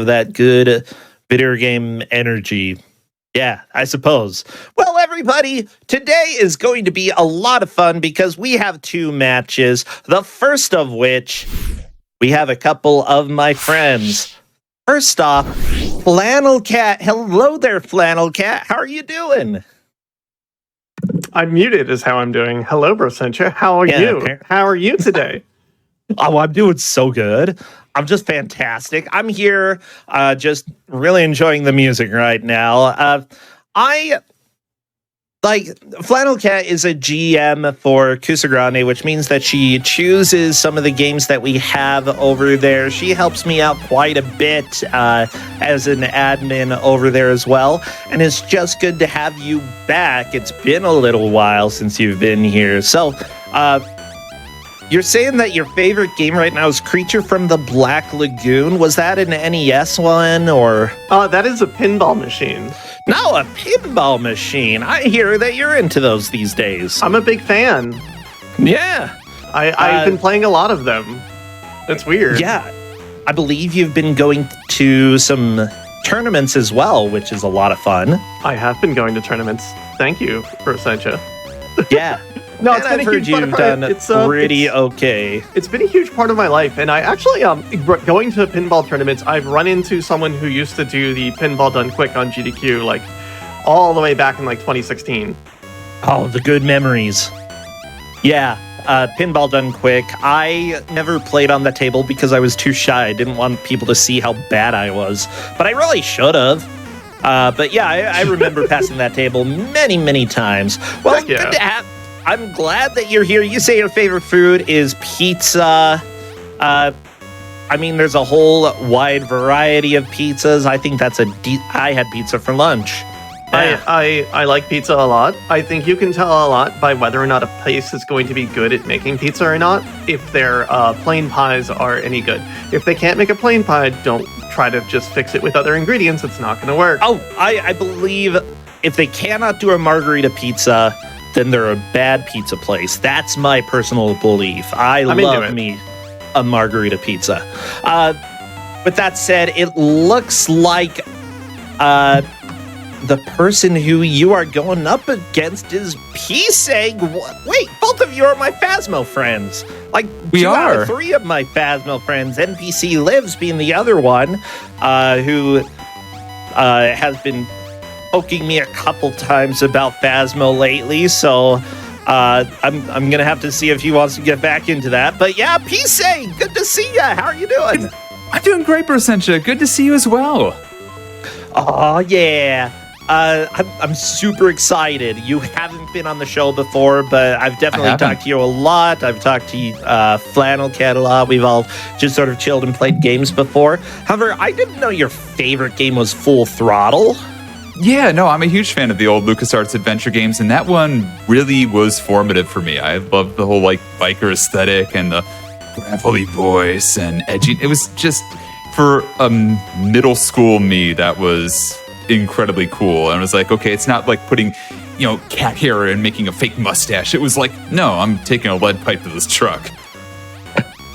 that good video game energy. Yeah, I suppose. Well, everybody, today is going to be a lot of fun because we have two matches. The first of which, we have a couple of my friends. First off, Flannel Cat. Hello there, Flannel Cat. How are you doing? I'm muted is how I'm doing. Hello, Brosentia. How are you? How are you today? Oh, I'm doing so good. I'm just fantastic. I'm here just really enjoying the music right now. Flannel Cat is a GM for Kusagrande, which means that she chooses some of the games that we have over there. She helps me out quite a bit as an admin over there as well. And it's just good to have you back. It's been a little while since you've been here. So, you're saying that your favorite game right now is Creature from the Black Lagoon. Was that an NES one, or? That is a pinball machine. No, a pinball machine. I hear that you're into those these days. I'm a big fan. Yeah. I've been playing a lot of them. It's weird. Yeah. I believe you've been going to some tournaments as well, which is a lot of fun. I have been going to tournaments. Thank you, Brosentia. Yeah. No, it's been a huge part of okay. It's been a huge part of my life, and I actually going to pinball tournaments. I've run into someone who used to do the pinball done quick on GDQ, like all the way back in like 2016. Oh, the good memories. Yeah, pinball done quick. I never played on the table because I was too shy. I didn't want people to see how bad I was, but I really should have. But yeah, I remember passing that table many times. Well, yeah. Good to have. I'm glad that you're here. You say your favorite food is pizza. I mean, there's a whole wide variety of pizzas. I think that's I had pizza for lunch. Yeah. I like pizza a lot. I think you can tell a lot by whether or not a place is going to be good at making pizza or not, if their plain pies are any good. If they can't make a plain pie, don't try to just fix it with other ingredients. It's not going to work. Oh, I believe if they cannot do a margarita pizza, then they're a bad pizza place. That's my personal belief. I love me a margarita pizza. With that said, it looks like the person who you are going up against is P-Seg. Wait, both of you are my Phasmo friends. Like, we are. Out of three of my Phasmo friends, NPC Lives being the other one, who has been poking me a couple times about Phasmo lately, so I'm gonna have to see if he wants to get back into that. But yeah, P-Say, good to see ya. How are you doing? I'm doing great, Brosentia. Good to see you as well. Oh yeah. I'm super excited. You haven't been on the show before, but I've definitely talked to you a lot. I've talked to Flannel Cat a lot. We've all just sort of chilled and played games before. However, I didn't know your favorite game was Full Throttle. Yeah, no, I'm a huge fan of the old LucasArts adventure games, and that one really was formative for me. I loved the whole like biker aesthetic and the gravelly voice and edgy. It was just, for a middle school me, that was incredibly cool. And I was like, okay, it's not like putting, cat hair and making a fake mustache. It was like, no, I'm taking a lead pipe to this truck.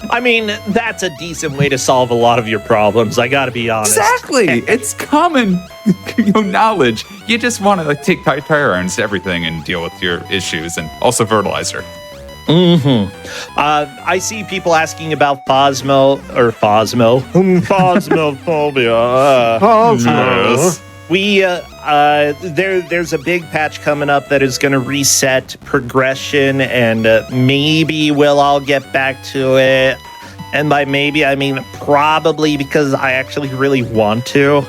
I mean, that's a decent way to solve a lot of your problems. I gotta be honest. Exactly. It's common knowledge. You just want to take tire irons to everything and deal with your issues, and also fertilizer. I see people asking about Phasmophobia. Phasmo. There's a big patch coming up that is going to reset progression, and maybe we'll all get back to it. And by maybe, I mean probably, because I actually really want to.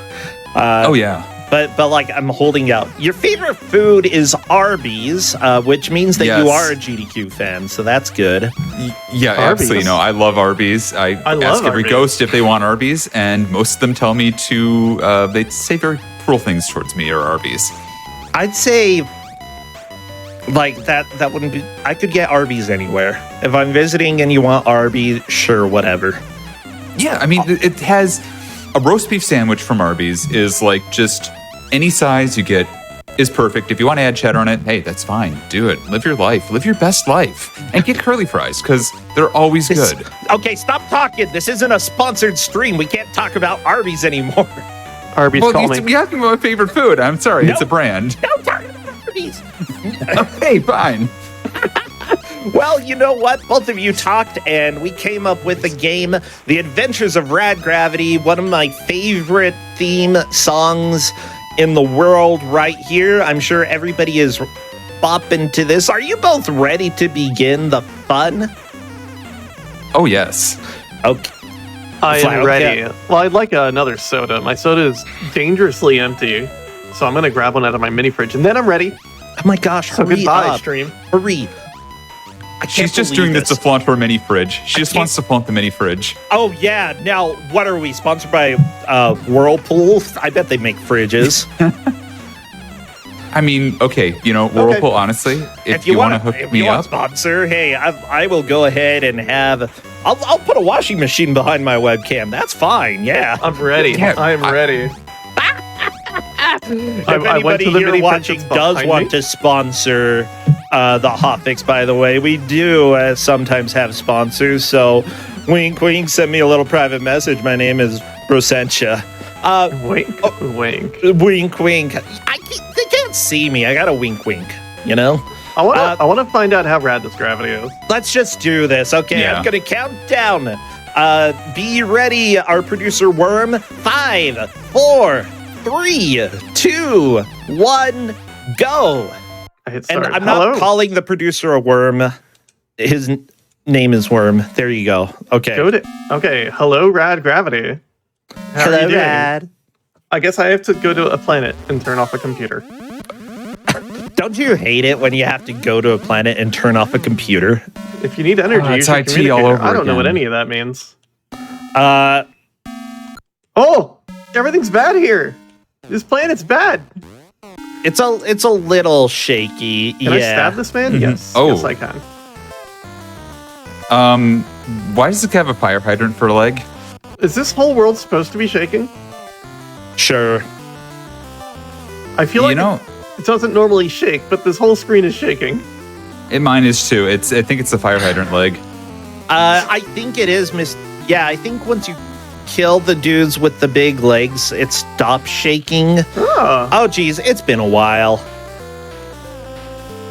Oh yeah. But like, I'm holding out. Your favorite food is Arby's, which means that you are a GDQ fan, so that's good. Yeah, Arby's. absolutely. No, I love Arby's. I ask every Arby's. ghost if they want Arby's, and most of them tell me to, they say very cruel things towards me or Arby's. I'd say, like, that wouldn't be... I could get Arby's anywhere. If I'm visiting and you want Arby's, sure, whatever. Yeah, I mean, it has... A roast beef sandwich from Arby's is like just any size. You get is perfect. If you want to add cheddar on it, hey, that's fine. Do it. Live your life. Live your best life. And get curly fries because they're always good. Okay, stop talking. This isn't a sponsored stream. We can't talk about Arby's anymore. Arby's Well, call me. you asked me about my favorite food. I'm sorry. It's a brand. Don't talk about Arby's. Okay, fine. Well, you know what? Both of you talked, and we came up with a game, The Adventures of Rad Gravity, one of my favorite theme songs in the world right here. I'm sure everybody is bopping to this. Are you both ready to begin the fun? Oh, yes. Okay. I Flat, am ready. okay. Well, I'd like another soda. My soda is dangerously empty. So I'm going to grab one out of my mini fridge, and then I'm ready. Oh my gosh, So hurry goodbye, up. stream. Hurry. I She's can't just believe doing this to flaunt her mini fridge. She just can't- wants to flaunt the mini fridge. Oh, yeah. Now, what are we? Sponsored by Whirlpool? I bet they make fridges. I mean, okay, Whirlpool, honestly, if you want to hook me up. Sponsor, hey, I will go ahead and I'll put a washing machine behind my webcam. That's fine. Yeah. I'm ready. Yeah, I'm ready. If I went anybody to the here mini watching fridge does behind want me. to sponsor the Hotfix, by the way, we do sometimes have sponsors. So, wink, wink. Send me a little private message. My name is Rosentia. Wink, wink. Wink, wink. They can't see me. I got a wink, wink. You know. I want to find out how rad this gravity is. Let's just do this. Okay, Yeah. I'm gonna count down. Be ready, our producer Worm. 5, 4, 3, 2, 1, go. I hit And start. I'm Hello. not calling the producer a worm. His name is Worm. There you go. Okay. Okay. Hello, Rad Gravity. How are you doing? Rad. I guess I have to go to a planet and turn off a computer. Don't you hate it when you have to go to a planet and turn off a computer? If you need energy, it's use your IT all communicator. over I don't know what again. any of that means. Uh, Oh, everything's bad here. This planet's bad. it's a little shaky. Can I stab this man? Yes. Oh. Yes, I can. Why does it have a fire hydrant for a leg? Is this whole world supposed to be shaking? Sure. I feel like it doesn't normally shake, but this whole screen is shaking. Mine is too. I think it's the fire hydrant leg. I think it is Yeah, I think once you kill the dudes with the big legs, it stops shaking. Oh. Oh, geez, it's been a while.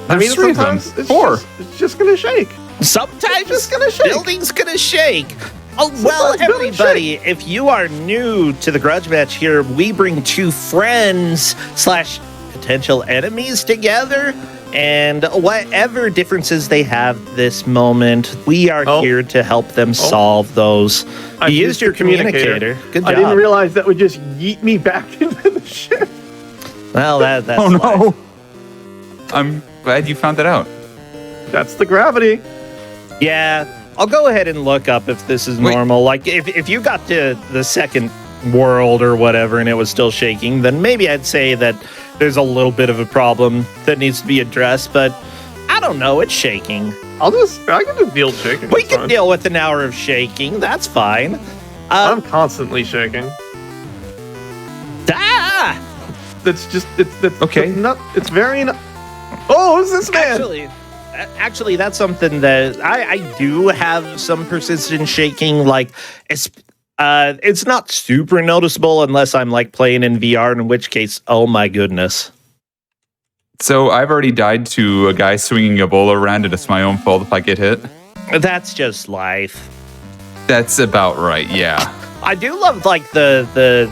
I mean, There's three of them. sometimes Four. it's just gonna shake. Sometimes It's gonna shake. building's gonna shake. Oh, well, Sometimes buildings everybody, if you are new to the Grudge Match here, we bring two friends / potential enemies together. And whatever differences they have this moment, we are here to help them solve those. I You used your communicator. Good job. I didn't realize that would just yeet me back into the ship. Well, that's Oh life. no! I'm glad you found that out. That's the gravity. Yeah, I'll go ahead and look up if this is Wait. normal. Like, if you got to the second world or whatever and it was still shaking, then maybe I'd say that there's a little bit of a problem that needs to be addressed, but I don't know, it's shaking. I can just deal with shaking. We it's can fine. deal with an hour of shaking, that's fine. I'm constantly shaking. Ah! That's Okay. It's very. Oh, who's this man? Actually, that's something that I do have some persistent shaking. Like, it's not super noticeable unless I'm like playing in VR, in which case, oh my goodness. So I've already died to a guy swinging a bowl around, and it's my own fault if I get hit. That's just life. That's about right. Yeah. I do love like the.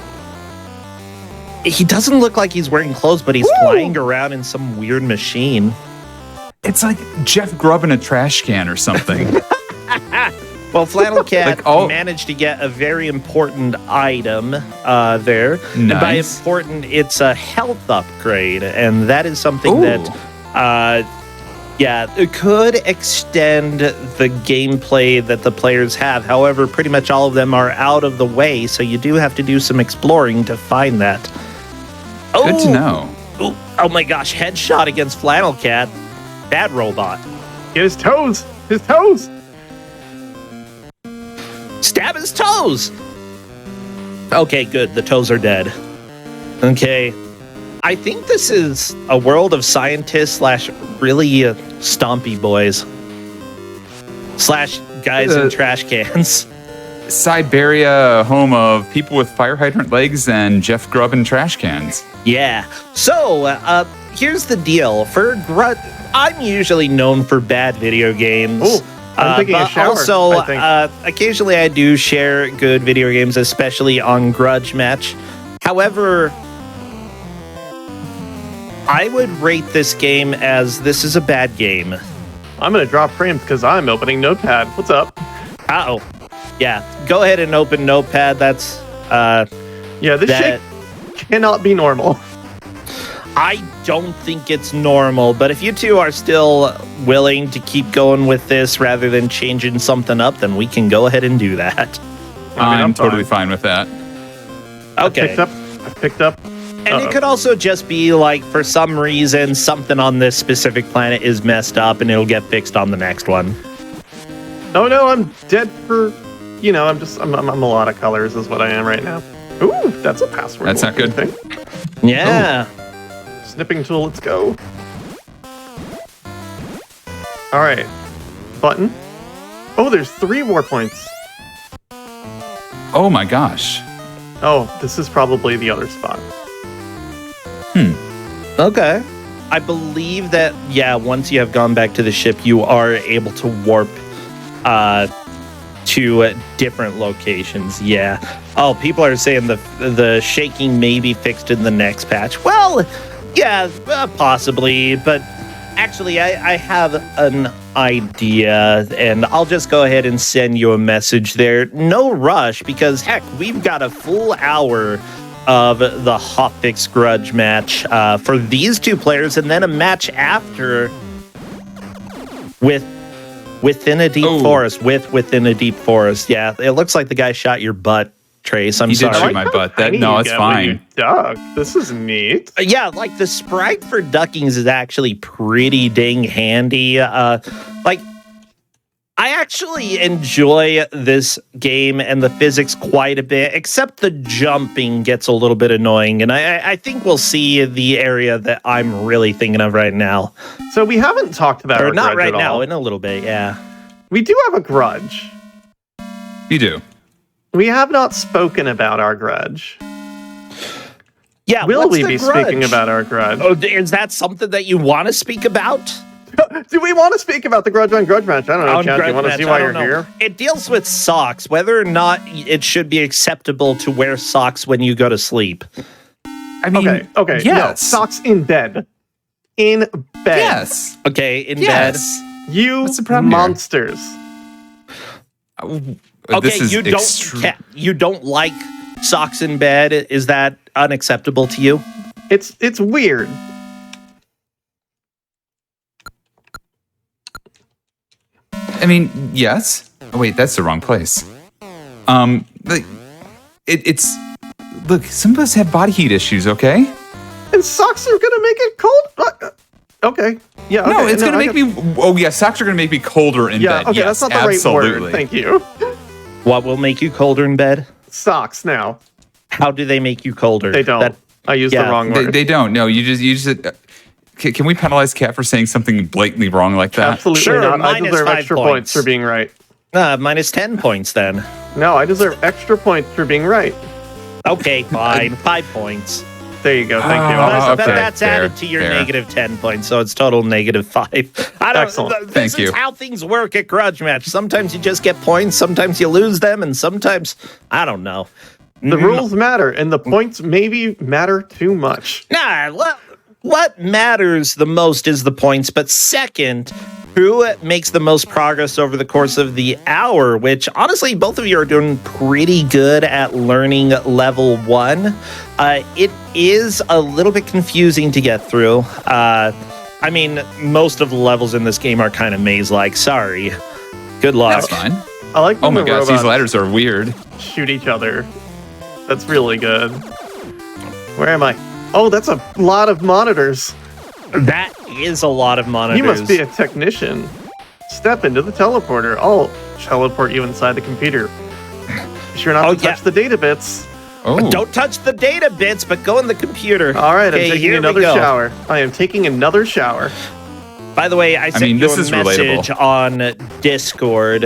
He doesn't look like he's wearing clothes, but he's flying around in some weird machine. It's like Jeff Grubb in a trash can or something. Well, Flannel Cat Like, managed to get a very important item there. And by Nice. important, it's a health upgrade. And that is something that, it could extend the gameplay that the players have. However, pretty much all of them are out of the way. So you do have to do some exploring to find that. Good to know. Oh my gosh, headshot against Flannel Cat. Bad robot. Get his toes. His toes. Stab his toes! Okay, good. The toes are dead. Okay. I think this is a world of scientists slash really stompy boys slash guys in trash cans. Siberia, home of people with fire hydrant legs and Jeff Grubb in trash cans. Yeah. So, here's the deal. For I'm usually known for bad video games. Oh, I'm taking a shower. Also, I think. occasionally I do share good video games, especially on Grudge Match. However, I would rate this game as this is a bad game. I'm going to drop frames because I'm opening Notepad. What's up? Uh-oh. Yeah, go ahead and open Notepad. That's, Yeah, this shit cannot be normal. I don't think it's normal, but if you two are still willing to keep going with this rather than changing something up, then we can go ahead and do that. I'm totally fine with that. Okay. I picked up. And it could also just be like, for some reason, something on this specific planet is messed up and it'll get fixed on the next one. Oh no, I'm dead for, I'm a lot of colors is what I am right now. Ooh, that's a password. That's not good. Thing. Yeah. Ooh. Snipping tool, let's go. All right, button. Oh, there's 3 war points. Oh my gosh. Oh, this is probably the other spot. Okay. I believe that, once you have gone back to the ship, you are able to warp to different locations. Yeah. Oh, people are saying the shaking may be fixed in the next patch. Well, yeah, possibly. But actually, I have an idea, and I'll just go ahead and send you a message there. No rush, because, heck, we've got a full hour of the Hotfix Grudge Match for these 2 players, and then a match after within a deep forest. Within a deep forest. Yeah, it looks like the guy shot your butt, Trace. I'm sorry. Did shoot my butt. No, it's fine. Duck. This is neat. Yeah, like the sprite for duckings is actually pretty dang handy. I actually enjoy this game and the physics quite a bit, except the jumping gets a little bit annoying. And I think we'll see the area that I'm really thinking of right now. So we haven't talked about our not grudge right at now, all. in a little bit, yeah. We do have a grudge. You do. We have not spoken about our grudge. Yeah, Will what's we the be grudge? speaking about our grudge? Oh, is that something that you want to speak about? Do we want to speak about the grudge on Grudge Match? I don't know, Chad. Do you want to see why you're here? It deals with socks, whether or not it should be acceptable to wear socks when you go to sleep. I mean, Okay. Yes. No, socks in bed. In bed. Yes. Okay, in Yes. You What's the problem here? monsters. Okay, you don't like socks in bed. Is that unacceptable to you? It's weird. I mean, yes. Oh, wait, that's the wrong place. It's look. Some of us have body heat issues. Okay. And socks are gonna make it cold. Okay. Yeah. Okay. No, it's gonna make me. Oh yeah, socks are gonna make me colder in bed. Okay, Yes, that's not the absolutely. right word. Thank you. What will make you colder in bed? Socks now. How do they make you colder? They don't. I used the wrong word. They don't. No, you just. Can we penalize Kat for saying something blatantly wrong like that? Absolutely Sure, not. I minus deserve 5 extra points. points for being right. Minus 10 points then. No, I deserve extra points for being right. Okay, fine. 5 points. There you go. Thank you. Oh, But okay, that's fair, added to your fair. negative 10 points, so it's total negative 5. Excellent. This Thank is you. how things work at Grudge Match. Sometimes you just get points, sometimes you lose them, and sometimes, I don't know. The rules matter, and the points maybe matter too much. Nah, what matters the most is the points, but second, who makes the most progress over the course of the hour, which honestly, both of you are doing pretty good at learning level 1. It is a little bit confusing to get through. I mean, most of the levels in this game are kind of maze-like. Sorry. Good luck. That's fine. I like Oh when my the gosh, these robots ladders are weird. shoot each other. That's really good. Where am I? Oh, that's a lot of monitors. That is a lot of monitors. You must be a technician. Step into the teleporter. I'll teleport you inside the computer. Be sure not to touch the data bits. Oh, Don't touch the data bits, but go in the computer. All right, Okay, I'm taking here we another go. shower. I am taking another shower. By the way, I sent mean, you this a is message relatable. on Discord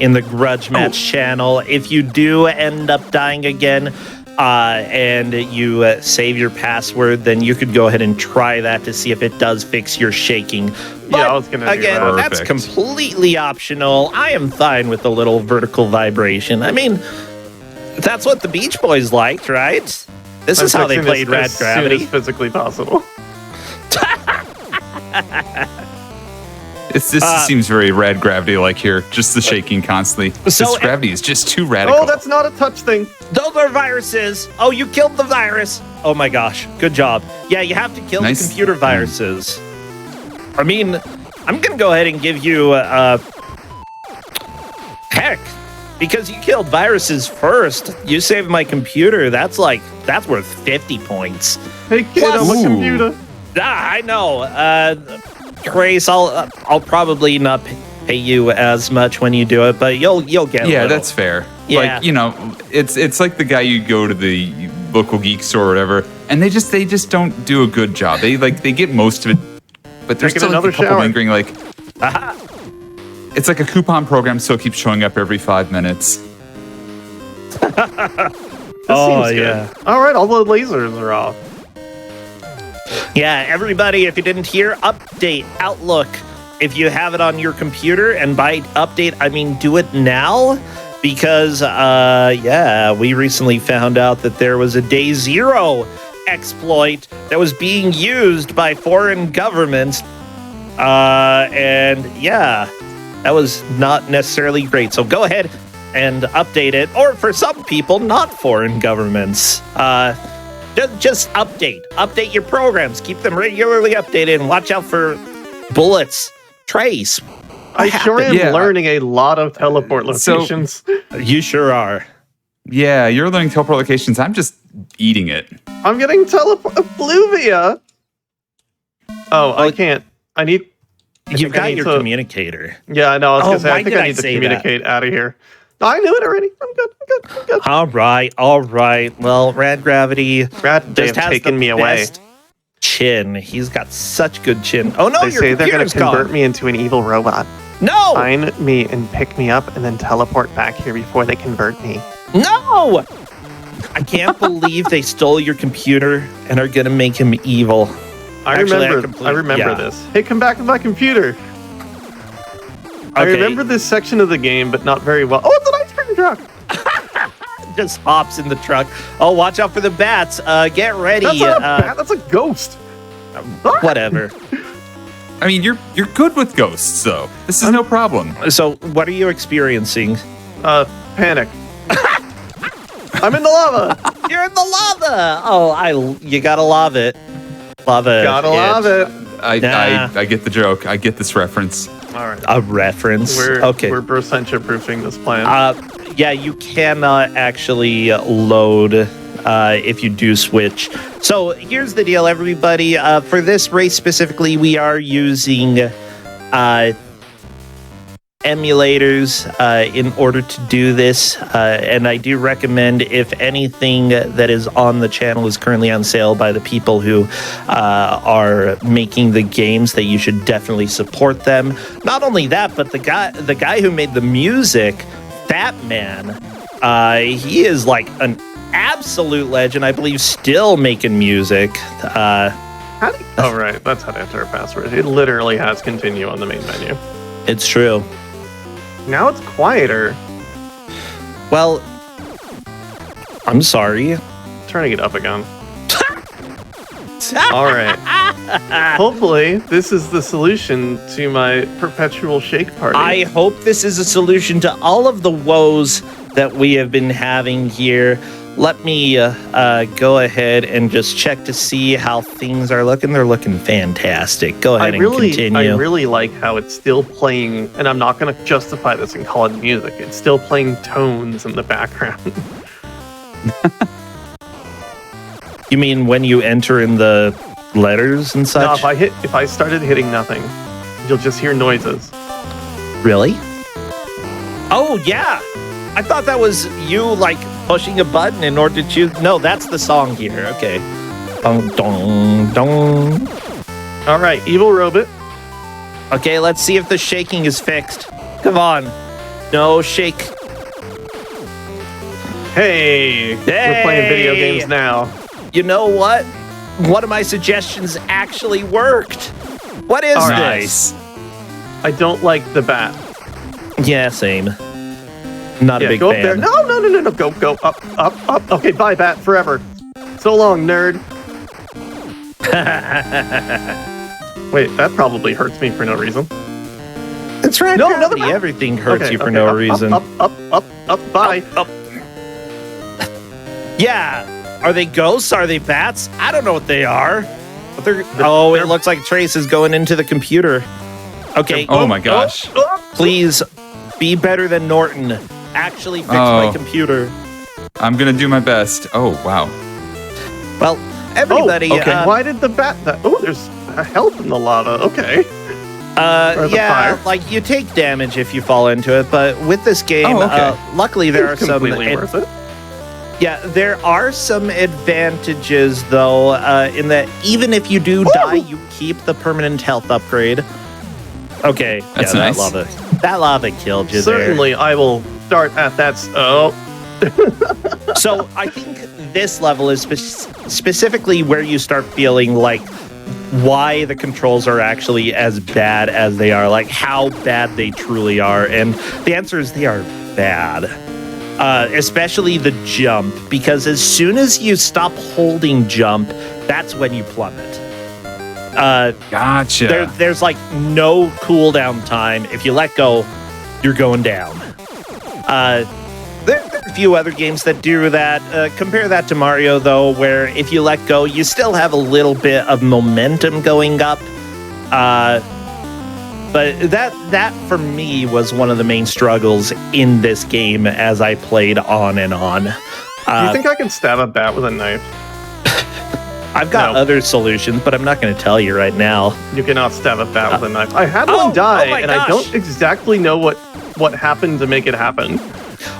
in the Grudge Match channel. If you do end up dying again and you save your password, then you could go ahead and try that to see if it does fix your shaking. But Yeah, I was gonna do again, that. that's Perfect. completely optional. I am fine with a little vertical vibration. I mean, that's what the Beach Boys liked, right? This is how they played Rad as Gravity. soon as physically possible. this seems very Rad Gravity like here. Just the shaking constantly. So- this gravity is just too radical. Oh, that's not a touch thing. Those are viruses. Oh, you killed the virus. Oh my gosh. Good job. Yeah, you have to kill Nice. the computer viruses. I mean, I'm going to go ahead and give you heck, because you killed viruses first. You saved my computer. That's worth 50 points. Hey, kid, I'm a Ooh. computer. I know. Grace, I'll probably not pay you as much when you do it, but you'll get a Yeah, little. that's fair. Yeah. Like, you know, it's like the guy you go to the local geek store or whatever, and they just don't do a good job. They get most of it, but there's Taking still like another a couple shower. lingering. Like, it's like a coupon program still keeps showing up every 5 minutes. This seems good. All right, all the lasers are off. Yeah, everybody, if you didn't hear, update Outlook if you have it on your computer. And by update, I mean do it now. Because, we recently found out that there was a Day Zero exploit that was being used by foreign governments. That was not necessarily great. So go ahead and update it. Or for some people, not foreign governments. Just update your programs, keep them regularly updated, and watch out for bullets. Trace, I sure am Yeah. learning a lot of teleport So- locations. you sure are. Yeah, you're learning teleport locations. I'm just eating it. I'm getting teleport Obluvia. Oh, I can't. I need. I You've think I got need your to- communicator. Yeah, I know. I was Oh, gonna say. why I think did I I need to say that? communicate out of here. No, I knew it already. I'm good. I'm good. All right. Well, Rad Gravity Rad, they just have has taken the me away. best chin. He's got such good chin. Oh no, They your say they're going computer's to convert gone. me into an evil robot. No, Find me and pick me up, and then teleport back here before they convert me. no. I can't believe they stole your computer and are gonna make him evil. I Actually, remember yeah. this. Hey, come back to my computer. I Okay. remember this section of the game, but not very well. Oh, it's an ice cream truck. Just hops in the truck. Oh, watch out for the bats. Get ready. That's not a bat. That's a ghost. Whatever. I mean, you're good with ghosts, though. This is no problem. So, what are you experiencing? Panic. I'm in the lava. You're in the lava. Oh, you gotta love it. Love it. Gotta love it. I get the joke. I get this reference. All right. A reference. We're okay. Brosentia proofing this plan. Yeah, you cannot actually load if you do switch. So here's the deal, everybody. For this race specifically, we are using emulators in order to do this. And I do recommend, if anything that is on the channel is currently on sale by the people who are making the games, that you should definitely support them. Not only that, but the guy who made the music, Fat Man, he is like an absolute legend. I believe still making music. Oh, right. That's how to enter a password. It literally has continue on the main menu. It's true. Now it's quieter. Well, I'm sorry. Turning it up again. All right. Hopefully, this is the solution to my perpetual shake party. I hope this is a solution to all of the woes that we have been having here. Let me go ahead and just check to see how things are looking. They're looking fantastic. Go ahead and continue. I really like how it's still playing, and I'm not going to justify this and call it music. It's still playing tones in the background. You mean when you enter in the letters and Now, such? if I started hitting nothing, you'll just hear noises. Really? Oh, yeah. I thought that was you, like, pushing a button in order to choose. No, that's the song here. Okay. Dong, dong, dong. All right, evil robot. Okay, let's see if the shaking is fixed. Come on. No, shake. Hey, we're playing video games now. You know what? One of my suggestions actually worked. What is this? I don't like the bat. Yeah, same. Not a big go fan. up there. No. Go up. Okay, bye, bat, forever. So long, nerd. Wait, that probably hurts me for no reason. That's right. No, another bat. Everything hurts you for no reason. Up, bye. Up. Yeah. Are they ghosts? Are they bats? I don't know what they are. But it looks like Trace is going into the computer. Okay. Oh my gosh. Please be better than Norton. Actually fix my computer. I'm going to do my best. Oh, wow. Well, everybody. Okay. Why did the bat... there's a help in the lava. Okay. Yeah, like you take damage if you fall into it, but with this game, luckily there are some... completely worth it. Yeah, there are some advantages, though, in that even if you do die, you keep the permanent health upgrade. Okay, that's nice. That lava killed you. Certainly, I will start at that. So I think this level is specifically where you start feeling like why the controls are actually as bad as they are, like how bad they truly are. And the answer is they are bad. Especially the jump, because as soon as you stop holding jump, that's when you plummet. Gotcha. There's like no cooldown time. If you let go, you're going down. There are a few other games that do that. Compare that to Mario, though, where if you let go, you still have a little bit of momentum going up. But that for me was one of the main struggles in this game as I played on and on. Do you think I can stab a bat with a knife? I've got other solutions, but I'm not going to tell you right now. You cannot stab a bat with a knife. I had one die, and I don't exactly know what happened to make it happen.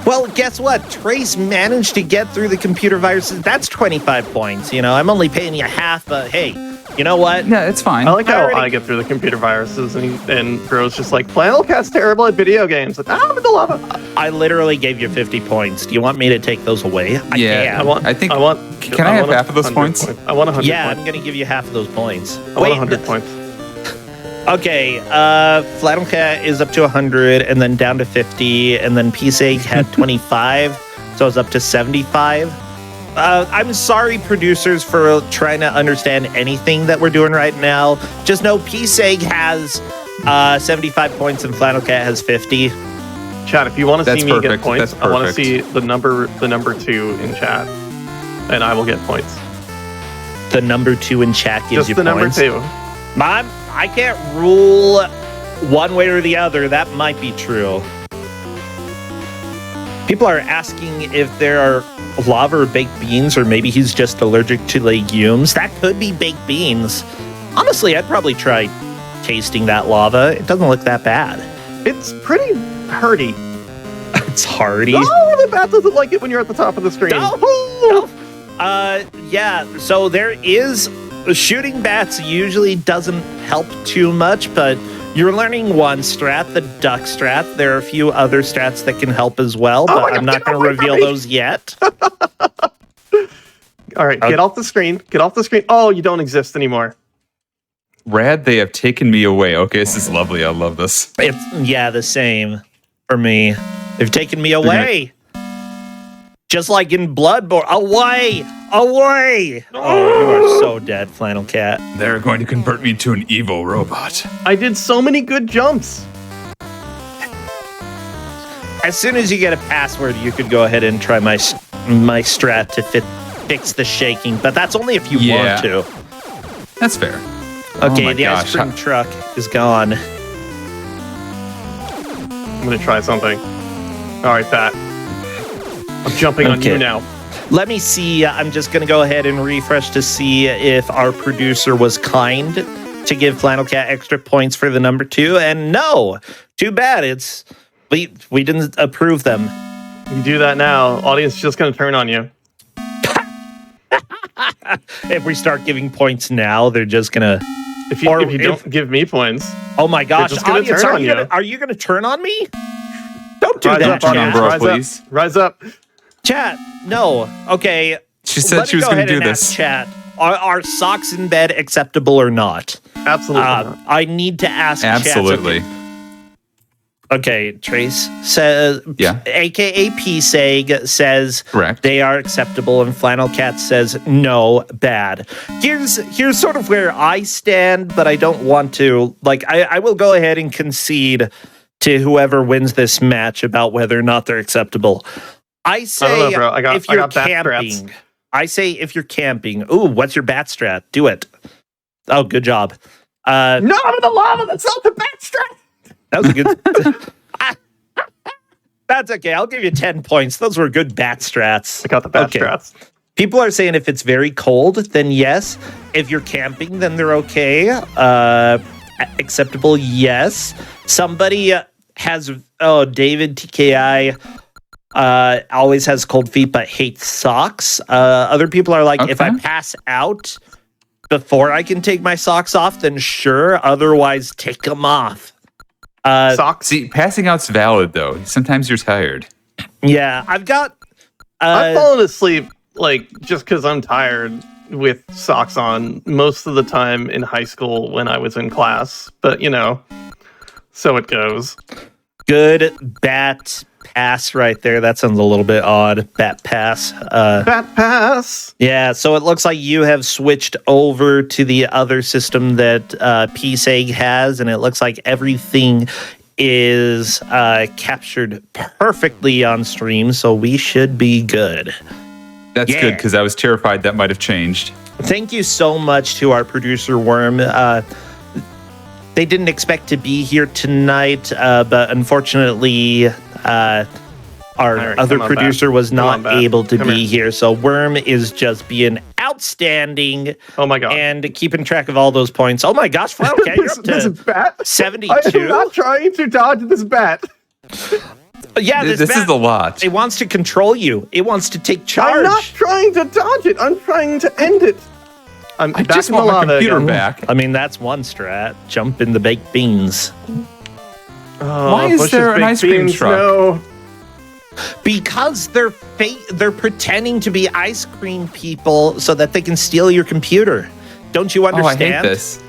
Well, guess what? Trace managed to get through the computer viruses. That's 25 points. You know, I'm only paying you half, but hey, you know what? Yeah, it's fine. I like how I get through the computer viruses, and Bro's just like, Flannel Cat's terrible at video games. Like, I'm in the lava. I literally gave you 50 points. Do you want me to take those away? Can I have half of those points? I want 100 points. Yeah, I'm going to give you half of those points. I want 100 points. Okay, Flannel Cat is up to 100, and then down to 50, and then P-Seg had 25, so it's up to 75. I'm sorry, producers, for trying to understand anything that we're doing right now. Just know P-Seg has 75 points and Flannel Cat has 50. Chat, if you want to see me get points, That's I want to perfect. see the number 2 in chat, and I will get points. The number 2 in chat gives you Just the points. number 2. Mom, I can't rule one way or the other. That might be true. People are asking if there are lava or baked beans, or maybe he's just allergic to legumes. That could be baked beans. Honestly, I'd probably try tasting that lava. It doesn't look that bad. It's pretty hearty. It's hearty. Oh, the bat doesn't like it when you're at the top of the screen. No. Yeah, so there is... Shooting bats usually doesn't help too much, but you're learning one strat, the duck strat. There are a few other strats that can help as well, but I'm not going to reveal those yet. All right, get off the screen. Get off the screen. Oh, you don't exist anymore. Rad, they have taken me away. Okay, this is lovely. I love this. It's the same for me. They've taken me away. Just like in Bloodborne. Away! Away! Oh, you are so dead, Flannel Cat. They're going to convert me into an evil robot. I did so many good jumps. As soon as you get a password, you could go ahead and try my strat to fix the shaking, but that's only if you want to. That's fair. Okay, the ice cream truck is gone. I'm going to try something. All right, Pat. I'm jumping on you now. Let me see. I'm just going to go ahead and refresh to see if our producer was kind to give Flannel Cat extra points for the number 2. And no, too bad. We didn't approve them. You do that now, audience is just going to turn on you. If we start giving points now, they're just gonna. If you don't give me points, oh my gosh, just gonna audience, turn on you. Are you gonna turn on me? Don't do Rise that, up, chat. bro, Rise please. up. Rise up. Chat, no. Okay. She said let she me was go going to ahead do and ask this. Chat, are socks in bed acceptable or not? Absolutely not. I need to ask. Absolutely. Chat. Okay, Trace says, Yeah. AKA PSEG says Correct. they are acceptable, and Flannel Cat says no, bad. Here's sort of where I stand, but I don't want to. Like, I will go ahead and concede to whoever wins this match about whether or not they're acceptable. I say I don't know, bro. if you're bat camping. strats. I say if you're camping. Ooh, what's your bat strat? Do it. Oh, good job. No, I'm in the lava. That's not the bat strat. That was a good. That's okay. I'll give you 10 points. Those were good bat strats. I got the bat strats. People are saying if it's very cold, then yes. If you're camping, then they're okay. Acceptable, yes. Somebody has. Oh, David TKI always has cold feet but hates socks. Other people are like, if I pass out before I can take my socks off, then sure. Otherwise, take them off. Socks. See, passing out's valid though. Sometimes you're tired. Yeah, I've got. I've fallen asleep like just because I'm tired with socks on most of the time in high school when I was in class. But so it goes. Good bat pass right there. That sounds a little bit odd. Bat pass. Bat pass. Yeah, so it looks like you have switched over to the other system that PSEG has, and it looks like everything is captured perfectly on stream, so we should be good. That's good, because I was terrified that might have changed. Thank you so much to our producer, Worm. They didn't expect to be here tonight, but unfortunately, our other producer was not able to be here. So Worm is just being outstanding. Oh my god! And keeping track of all those points. Oh my gosh! Wow, okay, you're up this to bat. 72. I am not trying to dodge this bat. Yeah, this bat, is a lot. It wants to control you. It wants to take charge. I'm not trying to dodge it. I'm trying to end it. I back just in the want my lava computer again. back. I mean, that's one strat. Jump in the baked beans. Oh, Why is there an ice cream truck? No. Because they're pretending to be ice cream people so that they can steal your computer. Don't you understand? Oh, I hate this.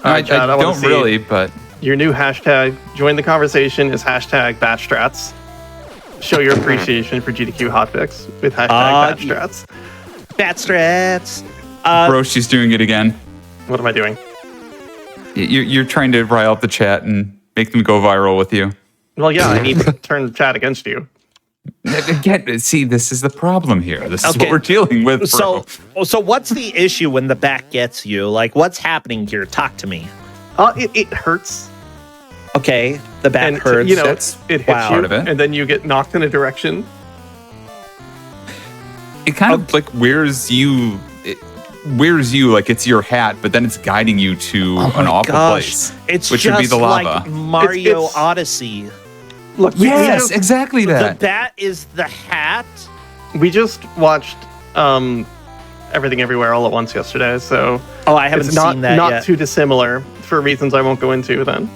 Alright, Chad, I wanna don't see really, but your new hashtag, join the conversation, is hashtag Batstrats. Show your appreciation for GDQ Hotfix with hashtag Batstrats. Batstrats. bro, she's doing it again. What am I doing? You're trying to rile up the chat and make them go viral with you. Well, yeah, I need to turn the chat against you. Again, see, this is the problem here. This is Okay. what we're dealing with, bro. So what's the issue when the bat gets you? Like, what's happening here? Talk to me. It hurts. Okay, the bat And hurts. it hits Wow. you, Part of it. and then you get knocked in a direction. It kind of like wears you like it's your hat, but then it's guiding you to an awful place, It's which just would be the lava. like Mario It's- Odyssey. Look, Yes, exactly The that. bat is the hat. we just watched Everything Everywhere All at Once yesterday, so Oh, I haven't it's not seen that not yet. too dissimilar for reasons I won't go into. Then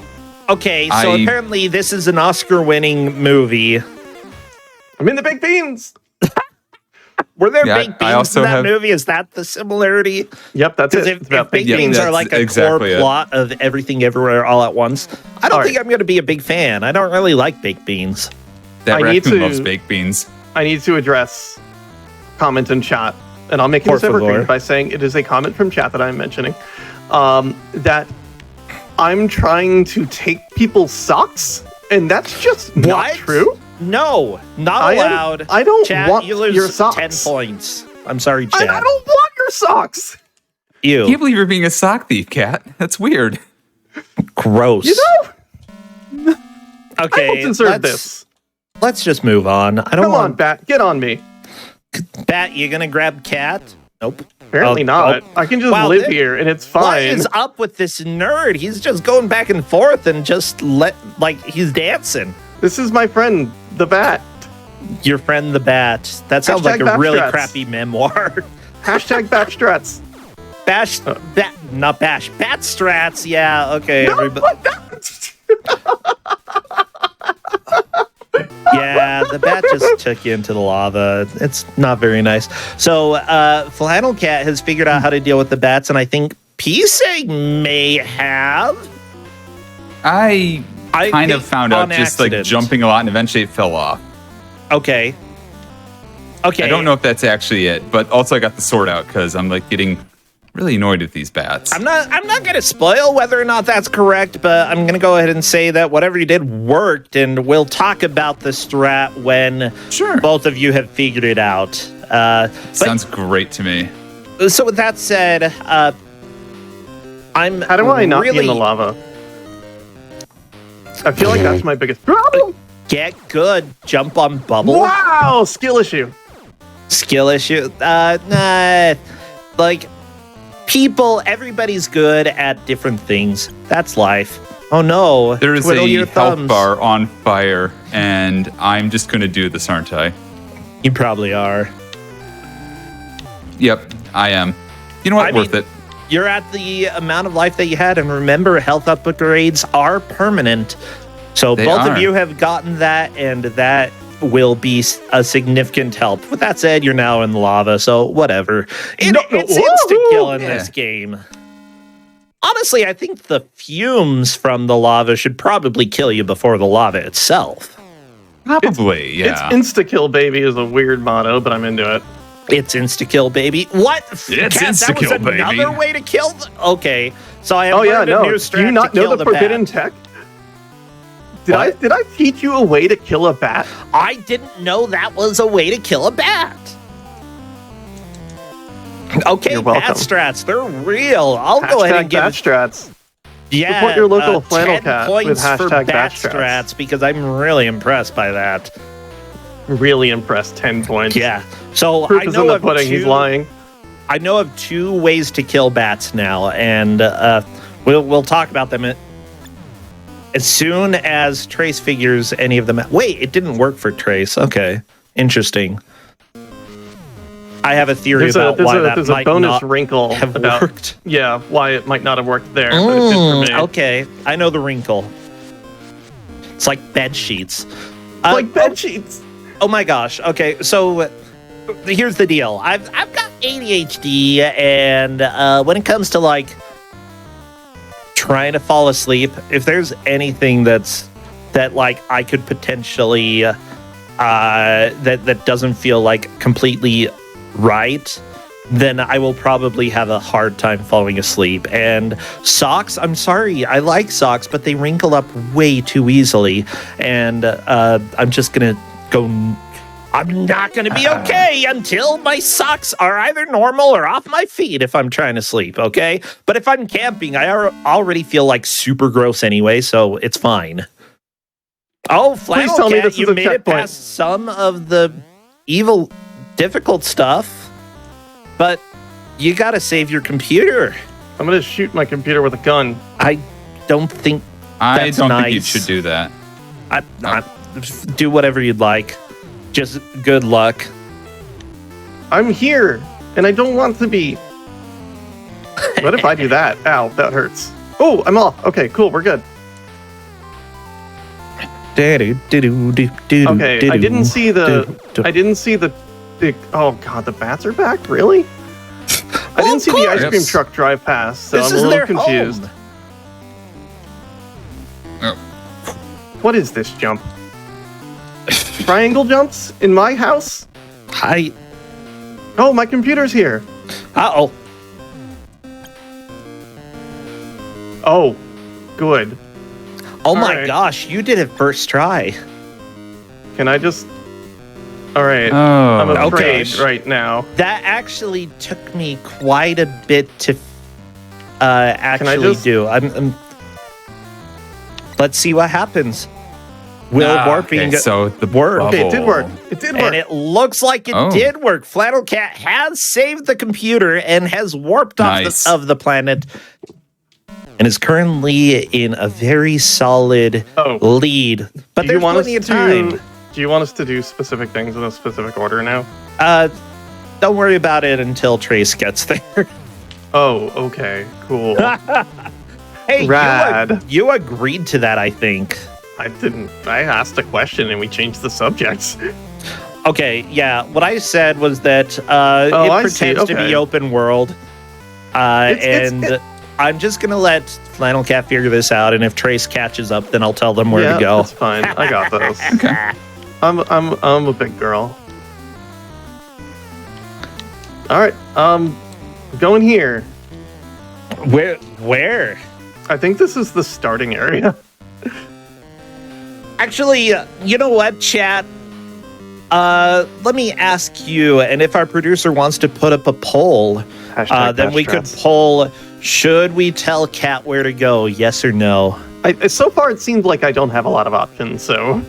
Okay, so apparently this is an Oscar-winning movie. I'm in the big beans. Were there Yeah, baked I beans also in that have- movie? Is that the similarity? Yep, that's Because it. if It's about baked Yeah, beans are that's like a exactly core it. plot of Everything Everywhere All at Once, I don't All think right. I'm going to be a big fan. I don't really like baked beans. That I need raccoon to- loves baked beans. I need to address comment in chat, and I'll make Por this evergreen favor. by saying it is a comment from chat that I'm mentioning. That I'm trying to take people's socks, and that's just not What? true. No, not I am- allowed. I don't Chat, want you lose your 10 socks. points. I'm sorry, I chat. don't want your socks. I Ew. can't believe you're being a sock thief, Cat. That's weird. Gross. You know, I Okay, don't deserve this. Let's just move on. I don't Come on, want Bat, get on me. Bat. You gonna grab cat? Nope. Apparently Oh, not. oh. I can just Wow, live this- here, and it's What fine. is up with this nerd? He's just going back and forth and just he's dancing. This is my friend, the Bat. Your friend the bat. That sounds like a Hashtag really Batstrats. crappy memoir. Hashtag Batstrats. Not bash. Bat strats. Yeah. Okay. No, what the- Yeah, the bat just took you into the lava. It's not very nice. So, Flannel Cat has figured out how to deal with the bats, and I think P-Seg may have. I kind of think found out on just like accident. jumping a lot, and eventually it fell off. Okay. I don't know if that's actually it, but also I got the sword out because I'm like getting really annoyed with these bats. I'm not going to spoil whether or not that's correct, but I'm going to go ahead and say that whatever you did worked, and we'll talk about the strat when Sure. both of you have figured it out. Sounds great to me. So with that said, I'm How do I not really be in the lava? I feel like that's my biggest problem. get good. Jump on bubble. Wow, skill issue. Skill issue. Nah, like people, everybody's good at different things. That's life. Oh no! There is Twiddle a your health thumbs. bar on fire, and I'm just going to do this, aren't I? You probably are. Yep, I am. You know what? I Worth mean- it. You're at the amount of life that you had, and remember, health upgrades are permanent. So They both are. of you have gotten that, and that will be a significant help. With that said, you're now in lava, so whatever. It's insta-kill in this game. Honestly, I think the fumes from the lava should probably kill you before the lava itself. Probably, yeah. It's insta-kill, baby, is a weird motto, but I'm into it. It's insta-kill, baby. What? It's Cat, insta-kill, that was baby. another way to kill? Okay, so I have Oh yeah, learned a no. new Do strat you not to kill know the bat. forbidden tech? Did What? I teach you a way to kill a bat? I didn't know that was a way to kill a bat. Okay, You're bat welcome. strats, they're real. I'll go ahead and Hashtag give bat strats. yeah, Support your local flannel 10 cat points with for hashtag bat bat strats. strats because I'm really impressed by that. Really impressed. 10 points. Yeah, so Proof I is in know the of pudding. He's two- lying. I know of 2 ways to kill bats now, and we'll talk about them as soon as Trace figures any of them out. Wait, it didn't work for Trace. Okay, interesting. I have a theory about why that there's might a bonus not wrinkle have about worked. yeah, why it might not have worked there, but it did for me. Okay, I know the wrinkle. It's like bed sheets. Like bed sheets. Oh my gosh. Okay, so here's the deal. I've got ADHD, and when it comes to like trying to fall asleep, if there's anything that like I could potentially that doesn't feel like completely right, then I will probably have a hard time falling asleep. And socks, I'm sorry, I like socks, but they wrinkle up way too easily. And I'm just gonna go. I'm not gonna be okay until my socks are either normal or off my feet if I'm trying to sleep. Okay, but if I'm camping, I already feel like super gross anyway, so it's fine. Oh, Flannel tell me Cat, this is you a made it checkpoint. past some of the evil, difficult stuff, but you gotta save your computer. I'm gonna shoot my computer with a gun. I don't think I That's don't think you nice. should do that. I do whatever you'd like. Just good luck. I'm here, and I don't want to be. What if I do that? Ow, that hurts. Oh, I'm off. Okay, cool, we're good. Okay, I didn't see the. I didn't see the. Oh god, the bats are back. Really? I didn't see the ice cream course. truck drive past, so This I'm a is little their confused. home. Oh, What is this jump? Triangle jumps in my house? Hi. Oh, my computer's here. Uh-oh. Oh, good. Oh my Alright. gosh, you did it first try. Can I just? All right. oh. I'm afraid okay. right now. That actually took me quite a bit to actually just- do. Let's see what happens. Will warping okay, so the work? Okay, it did work. bubble. It did work. And it looks like it Oh. did work. Flannel Cat has saved the computer and has warped Nice. off of the planet and is currently in a very solid Oh. lead. But Do you there's want us plenty of time. Do you want us to do specific things in a specific order now? Don't worry about it until Trace gets there. Oh, okay, cool. Hey, Rad. you agreed to that, I think. I didn't. I asked a question and we changed the subject. Okay, yeah. What I said was that I it see, pretends to okay. be open world. And I'm just going to let Flannel Cat figure this out. And if Trace catches up, then I'll tell them where to go. That's fine. I got those. Okay. I'm a big girl. All right. Going here. Where? I think this is the starting area. Actually, you know what, chat? Let me ask you, and if our producer wants to put up a poll, then we could poll, should we tell Cat where to go, yes or no? So far, it seems like I don't have a lot of options, so...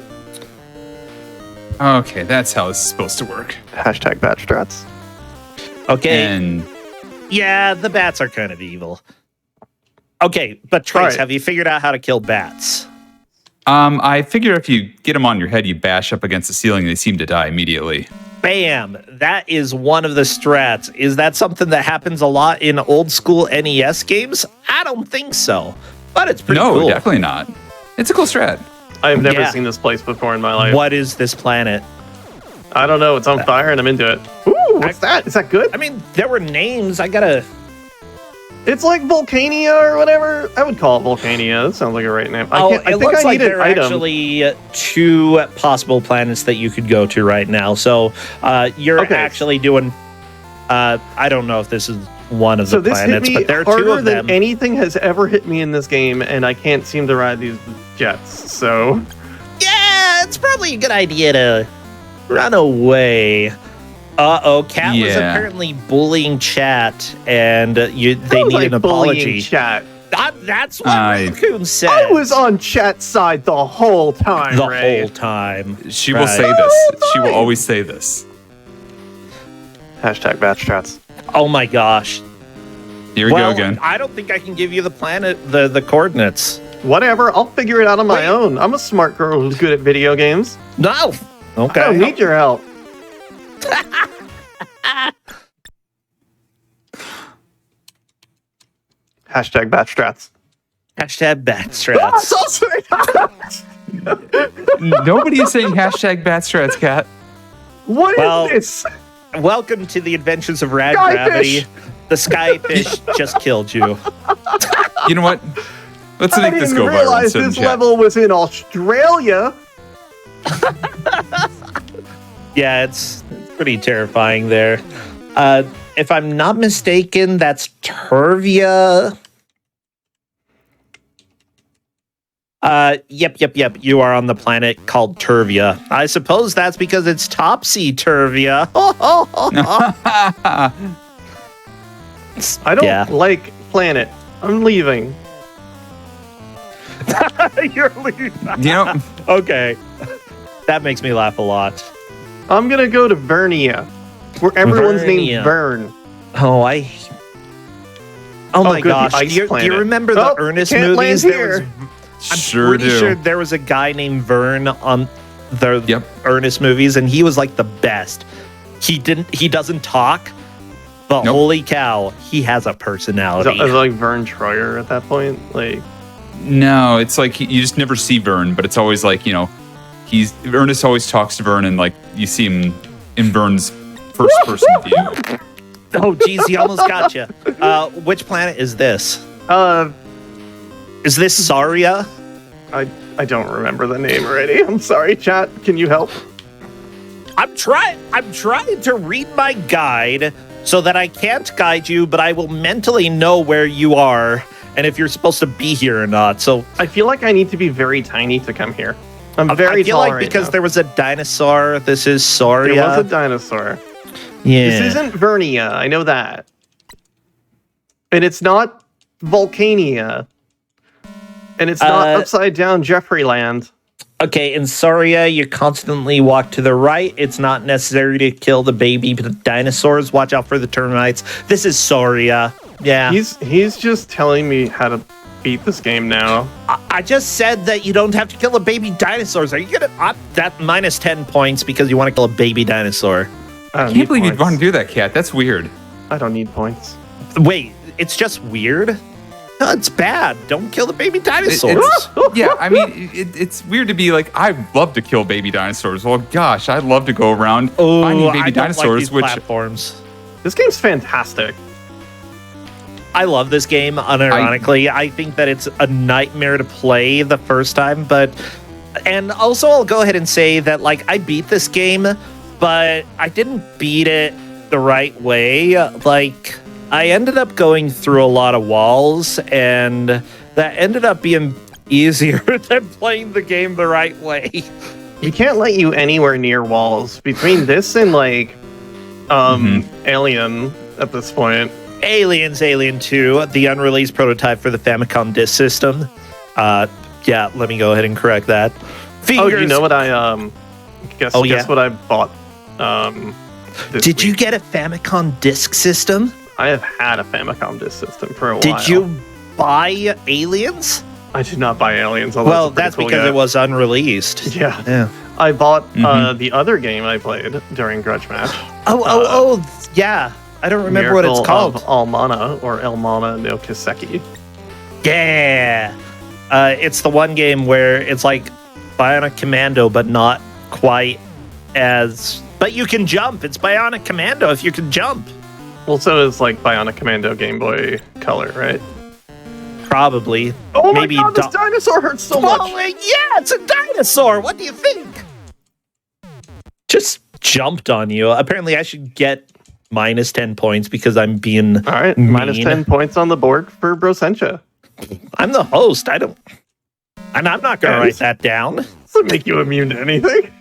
Okay, that's how this is supposed to work. Hashtag batch strats. Okay, And yeah, the bats are kind of evil. Okay, but Trace, Right. have you figured out how to kill bats? I figure if you get them on your head, you bash up against the ceiling, they seem to die immediately. Bam! That is one of the strats. Is that something that happens a lot in old school NES games? I don't think so, but it's pretty cool. No, definitely not. It's a cool strat. I've never Yeah. seen this place before in my life. What is this planet? I don't know. It's on fire and I'm into it. Ooh, what's that? Is that good? I mean, there were names. I gotta... It's like Volcania or whatever. I would call it Volcania. That sounds like a right name. I it think looks I like need there an are item. actually 2 possible planets that you could go to right now. So you're Okay. actually doing... I don't know if this is one of So the this hit planets, me but there are 2 harder of than them. anything has ever hit me in this game, and I can't seem to ride these jets. So Yeah, it's probably a good idea to run away. Uh-oh, Cat was Yeah. apparently bullying chat, and they How was need I an bullying apology. Chat. That's what Raccoon said. I was on chat's side the whole time. the Ray. whole time. She will Right. say this. She will always say this. Hashtag batch strats. Oh my gosh. Here we Well, go again. I don't think I can give you the planet, the coordinates. Whatever. I'll figure it out on my Wait. own. I'm a smart girl who's good at video games. No. Okay. I don't need your help. Hashtag batch strats. Hashtag bat strats. Nobody is saying hashtag bat strats, Cat. What is Well, this? Welcome to the Adventures of Rad Skyfish. Gravity. The skyfish just killed you. You know what? Let's I make this didn't go viral realize instead in this chat. level was in Australia. Yeah, it's pretty terrifying there. If I'm not mistaken, that's Turvia. Yep. You are on the planet called Turvia. I suppose that's because it's topsy-turvia. I don't Yeah. like planet. I'm leaving. You're leaving. You know, Okay. That makes me laugh a lot. I'm gonna go to Vernia, where everyone's Vernia. named Vern. Oh, Oh my good, the gosh. ice Do you planet. remember the Oh, Ernest can't land movies? here. I'm sure pretty do. sure there was a guy named Vern on the Yep. Ernest movies, and he was like the best. He doesn't talk, but Nope. holy cow, he has a Is personality. it like Vern Troyer at that point? Like, No, it's like you just never see Vern, but it's always like, Ernest always talks to Vern and like you see him in Vern's first person view. Oh, geez, he almost got you. Which planet is this? Is this Saria? I don't remember the name already. I'm sorry, chat. Can you help? I'm trying to read my guide so that I can't guide you, but I will mentally know where you are and if you're supposed to be here or not. So I feel like I need to be very tiny to come here. I'm very I feel tall like right because now. there was a dinosaur, this is There was Saria. a dinosaur. Yeah. This isn't Vernia. I know that. And it's not Volcania. And it's not upside down Jeffreyland. Okay, in Saria, you constantly walk to the right. It's not necessary to kill the baby dinosaurs. Watch out for the termites. This is Saria. Yeah. He's just telling me how to beat this game now. I just said that you don't have to kill the baby dinosaurs. Are you gonna that minus 10 points because you want to kill a baby dinosaur? I I can't believe you'd want to do that, Cat. That's weird. I don't need points. Wait, it's just weird? No, it's bad. Don't kill the baby dinosaurs. Yeah, I mean, it's weird to be like, I love to kill baby dinosaurs. Well, gosh, I'd love to go around finding baby I don't dinosaurs, like these platforms. This game's fantastic. I love this game, unironically. I think that it's a nightmare to play the first time, and also I'll go ahead and say that, like, I beat this game, but I didn't beat it the right way. Like, I ended up going through a lot of walls, and that ended up being easier than playing the game the right way. You can't let you anywhere near walls. Between this and, like, Alien at this point. Aliens, Alien 2, the unreleased prototype for the Famicom Disk System. Yeah, let me go ahead and correct that. Oh, you know what I guess what I bought Did you get a Famicom Disk System? I have had a Famicom Disk System for a while. Did you buy Aliens? I did not buy Aliens. Well, that's because it was unreleased. Yeah. I bought the other game I played during Grudge Match. Yeah. I don't remember what it's called. Of Almana or Elmana no Kiseki. Yeah. It's the one game where it's like Bionic Commando, but not quite as... But you can jump. It's Bionic Commando if you can jump. Well, so is like Bionic Commando Game Boy Color, right? Probably. Oh my god, this dinosaur hurts so much! Yeah, it's a dinosaur! What do you think? Just jumped on you. Apparently I should get minus 10 points because I'm being All right, mean. minus 10 points on the board for Brosencha. I'm the host. And I'm not going to write that down. Doesn't make you immune to anything.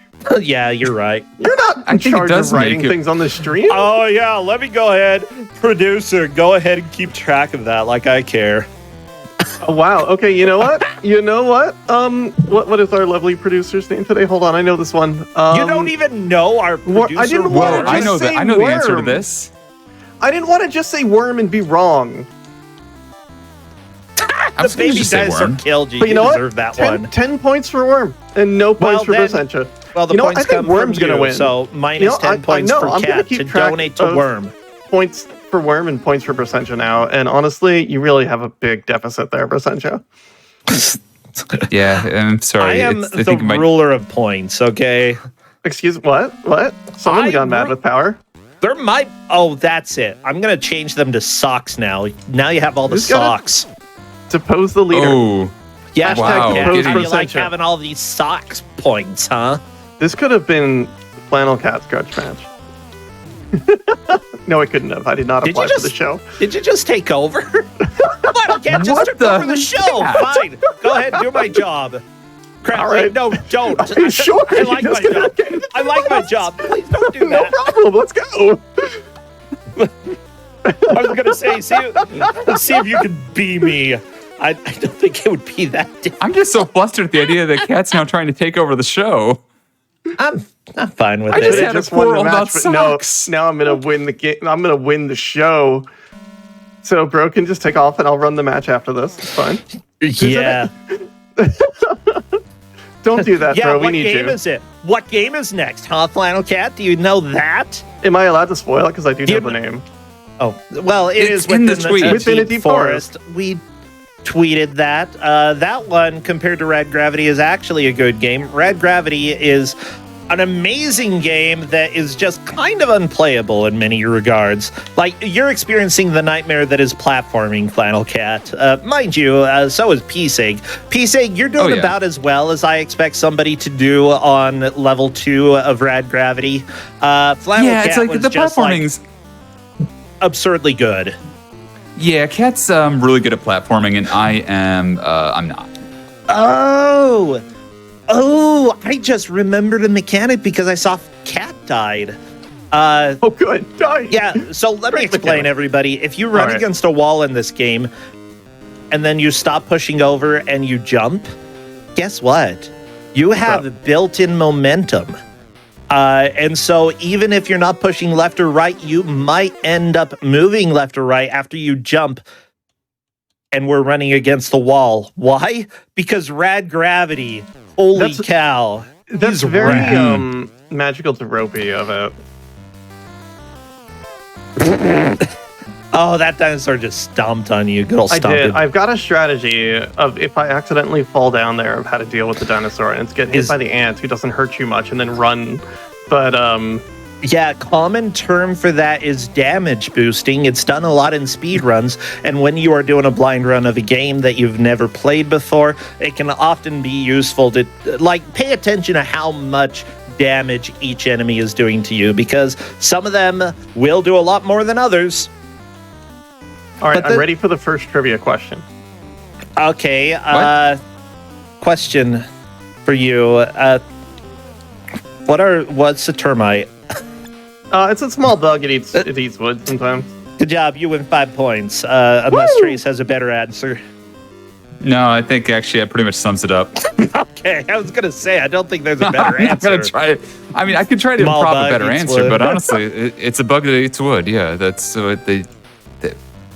Yeah, you're right. You're not in charge of writing things on the stream. Oh, yeah, let me go ahead. Producer, go ahead and keep track of that like I care. Oh, wow. Okay, you know what? What is our lovely producer's name today? Hold on, I know this one. You don't even know our producer. I didn't want to I know the answer to this. I didn't want to just say worm and be wrong. The baby dinosaur killed you. But you know deserve what? That one. 10 points for worm and no points for Brosencha. Well, the points come Worm's from gonna win. So minus 10 points for Cat to donate to Worm. Points for Worm and points for Brosencha now. And honestly, you really have a big deficit there, Brosencha. Yeah, I'm sorry. I am the ruler of points, okay? Excuse what? Someone's gone mad with power. There might... Oh, that's it. I'm going to change them to socks now. Now you have all the socks. Depose the leader. Oh. Yeah, wow. How you like having all these socks points, huh? This could have been Flannel Cat's Grudge Match. No, it couldn't have. I did not apply for the show. Did you just take over? Flannel Cat just took over the show. Fine. Go ahead, do my job. Crap, all right. No, don't. Are you sure? I like my job. I like my job. Please don't do that. No problem. Let's go. I was going to say, see if you can be me. I don't think it would be that difficult. I'm just so flustered at the idea that Cat's now trying to take over the show. I'm fine with I it. just had a quarrel about socks. No, now I'm gonna win the game. I'm gonna win the show. So Bro can just take off, and I'll run the match after this. It's fine. Yeah. Don't do that, Bro. We need you. What game is it? What game is next, huh, Flannel Cat? Do you know that? Am I allowed to spoil it? Because I do know the name. Oh, well, it's in the tweet. Within a Deep Forest. We tweeted that. That one, compared to Rad Gravity, is actually a good game. Rad Gravity is an amazing game that is just kind of unplayable in many regards. Like, you're experiencing the nightmare that is platforming, Flannel Cat. Mind you, so is P-Seg. P-Seg, you're doing about as well as I expect somebody to do on level 2 of Rad Gravity. Flannel Cat it's like was the just platforming's absurdly good. Yeah, Cat's really good at platforming, and I am. I'm not. Oh! I just remembered a mechanic because I saw Cat died. Oh, good. Died. Yeah, so let me explain, everybody. If you run against a wall in this game, and then you stop pushing over and you jump, guess what? You have built-in momentum. And so even if you're not pushing left or right, you might end up moving left or right after you jump. and we're running against the wall. Why? Because Rad Gravity. Holy cow. That's He's very rad. magical to ropey of it. Oh, that dinosaur just stomped on you. Good old I stomped. did. I've got a strategy of if I accidentally fall down there of how to deal with the dinosaur, and it's get hit by the ant who doesn't hurt you much and then run. But yeah, common term for that is damage boosting. It's done a lot in speedruns, and when you are doing a blind run of a game that you've never played before, it can often be useful to pay attention to how much damage each enemy is doing to you, because some of them will do a lot more than others. all right, I'm ready for the first trivia question. Okay, question for you. What's a termite? It's a small bug. It eats wood sometimes. Good job, you win 5 points. Unless Trace has a better answer. No, I think actually that pretty much sums it up. Okay, I was gonna say I don't think there's a better I'm not answer. gonna try it. I mean, I could try to Small improv a bug better eats answer, wood. but honestly, it's a bug that eats wood. Yeah, that's what they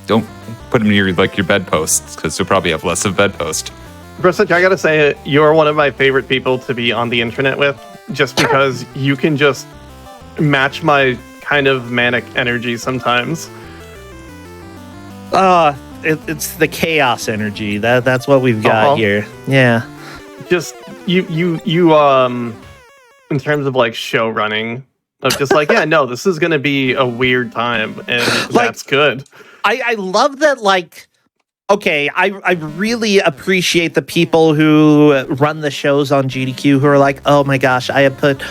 don't put them near your bedposts because you'll probably have less of bedpost. Brissett, I gotta say, you're one of my favorite people to be on the internet with, just because you can just match my kind of manic energy sometimes. It's the chaos energy. That's what we've got here. Yeah. Just you in terms of like show running, of just like, yeah, no, this is gonna be a weird time, and that's good. I love that, okay, I really appreciate the people who run the shows on GDQ who are like, oh my gosh, I have put,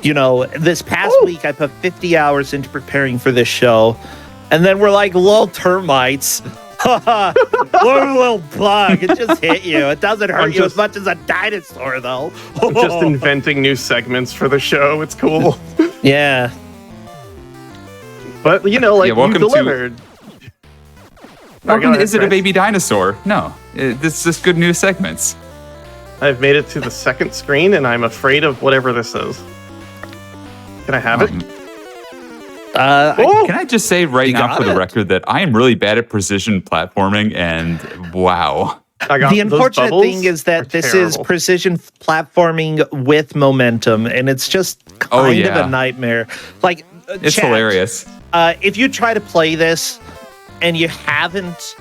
this past week I put 50 hours into preparing for this show. And then we're like, lol, termites. Little bug. It just hit you. It doesn't hurt you as much as a dinosaur, though. I'm just inventing new segments for the show. It's cool. Yeah. But, you delivered. Is it a baby dinosaur? No. This is just good news segments. I've made it to the second screen, and I'm afraid of whatever this is. Can I have it? Can I just say right now for the record that I am really bad at precision platforming, and wow. The unfortunate thing is that this is precision platforming with momentum, and it's just kind of a nightmare. It's hilarious. If you try to play this and you haven't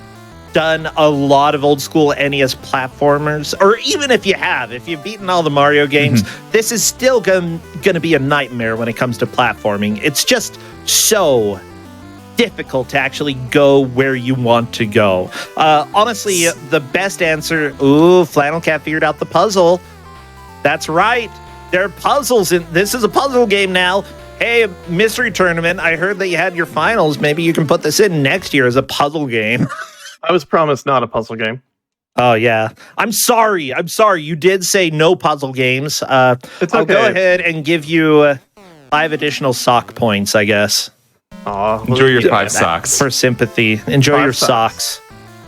done a lot of old school NES platformers, or even if you've beaten all the Mario games, this is still going to be a nightmare when it comes to platforming. It's just so difficult to actually go where you want to go. Honestly, the best answer, Flannel Cat figured out the puzzle. That's right. There are puzzles this is a puzzle game now. Hey, mystery tournament, I heard that you had your finals. Maybe you can put this in next year as a puzzle game. I was promised not a puzzle game. Oh, yeah. I'm sorry. You did say no puzzle games. It's okay. I'll go ahead and give you 5 additional sock points, I guess. Enjoy your 5 socks. For sympathy. Enjoy your socks.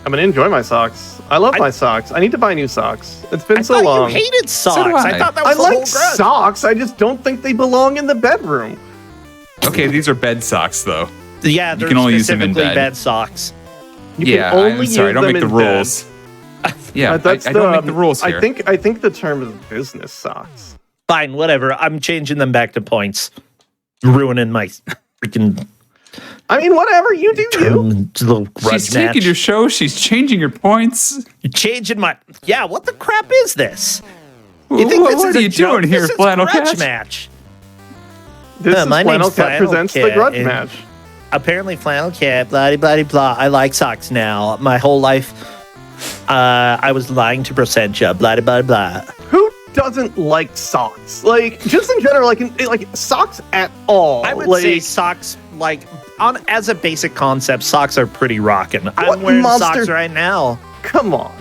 I'm going to enjoy my socks. I love my socks. I need to buy new socks. It's been so I long. thought you hated socks. So do I. I thought that was the I whole like grudge. socks. I just don't think they belong in the bedroom. Okay, these are bed socks, though. Yeah, they're can only use them in specifically bed. bed socks. You can only I'm sorry, I use don't them make the in bed. rules. Yeah, I That's don't make the rules here. I think the term is business socks. Fine, whatever. I'm changing them back to points. Ruining my freaking... I mean, whatever, you do you. Little grudge She's match. taking your show. She's changing your points. Changing my... Yeah, what the crap is this? You think What this is are a you joke? doing here, This is Flannel Grudge Cat? Match. This is my Flannel name's Cat Flannel presents the Cat, Grudge and- Match. Apparently, Flannel Cat, blah, blah, blah. I like socks now. My whole life, I was lying to Placentia, blah, blah, blah. Who doesn't like socks? Like, just in general, like socks at all. I would like, say socks, as a basic concept, socks are pretty rockin'. I'm What wearing monster- socks right now. come on.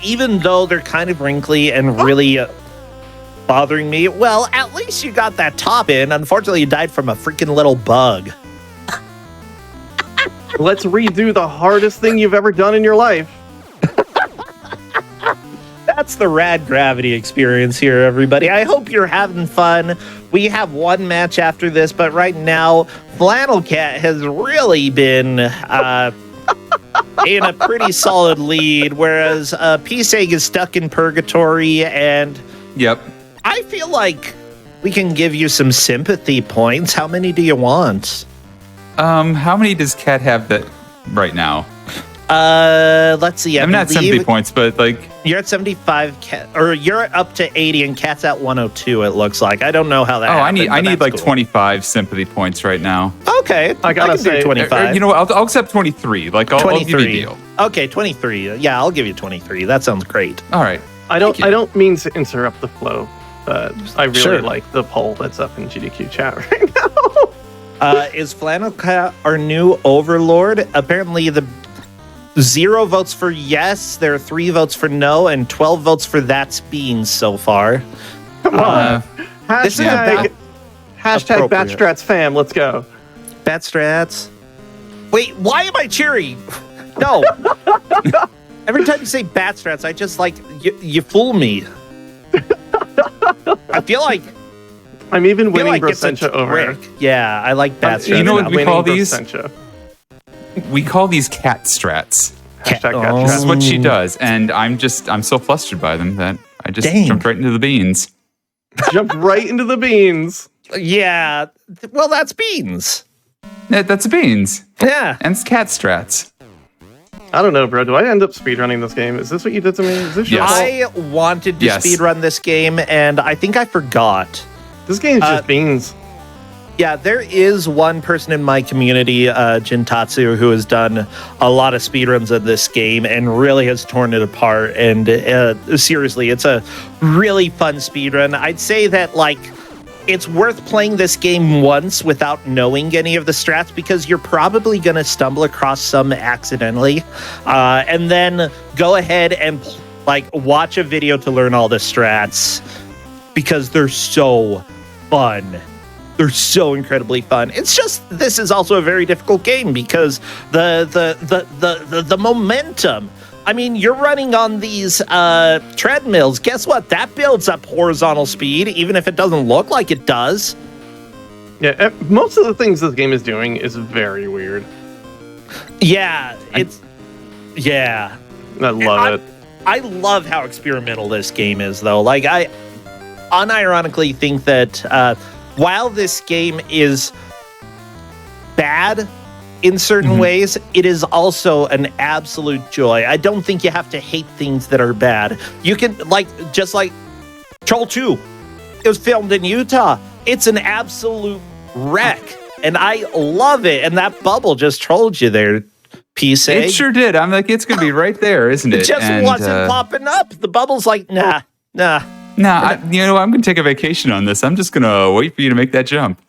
Even though they're kind of wrinkly and really bothering me, well, at least you got that top in. Unfortunately, you died from a freaking little bug. Let's redo the hardest thing you've ever done in your life. That's the Rad Gravity experience here, everybody. I hope you're having fun. We have one match after this, but right now, Flannel Cat has really been in a pretty solid lead, whereas P-Seg is stuck in purgatory, and Yep. I feel like we can give you some sympathy points. How many do you want? How many does Cat have that right now? Let's see. I'm not 70 points, but like You're at 75, Cat, or you're up to 80, and Cat's at 102. It looks like. I don't know how that. happened, I need but like that's cool. 25 sympathy points right now. Okay, I gotta can do say, 25. You know what? I'll accept 23. Like I'll give you a deal. Okay, 23. Yeah, I'll give you 23. That sounds great. All right. I don't mean to interrupt the flow, but I really Sure. like the poll that's up in GDQ chat right now. Is Flannel Cat our new overlord? Apparently, the 0 votes for yes, there are 3 votes for no, and 12 votes for that's beans so far. Come on. This is Hashtag appropriate. Batstrats fam, let's go. Bat strats. Wait, why am I cheering? No. Every time you say bat strats, I just like, you fool me. I feel like I'm even feel winning like it's a Brosencha over. trick. Yeah, I like bat strats. You know what now. we call these? Brosencha. We call these cat strats. Hashtag Oh. Batstrats. This is what she does, and I'm so flustered by them that I just Dang. jumped right into the beans. Jump right into the beans. Yeah, well, that's beans. That's beans, Yeah. and it's cat strats. I don't know, bro. Do I end up speedrunning this game? Is this what you did to me? Is this your Yes. fault? I wanted to Yes. speedrun this game, and I think I forgot. This game's just beans. Yeah, there is one person in my community, Jintatsu, who has done a lot of speedruns of this game and really has torn it apart. And seriously, it's a really fun speedrun. I'd say that, like, it's worth playing this game once without knowing any of the strats, because you're probably going to stumble across some accidentally. And then go ahead and, like, watch a video to learn all the strats, because they're so fun. They're so incredibly fun. It's just, this is also a very difficult game because the momentum. I mean, you're running on these treadmills. Guess what? That builds up horizontal speed, even if it doesn't look like it does. Yeah, most of the things this game is doing is very weird. Yeah, yeah. I love it. I love how experimental this game is, though. Like, I unironically think that while this game is bad in certain ways, it is also an absolute joy. I don't think you have to hate things that are bad. You can, like, just like Troll 2. It was filmed in Utah. It's an absolute wreck, and I love it. And that bubble just trolled you there, PC. It sure did. I'm like, it's gonna be right there, isn't it? It just And, wasn't popping up. The bubble's like, nah. you know, I'm gonna take a vacation on this. I'm just gonna wait for you to make that jump.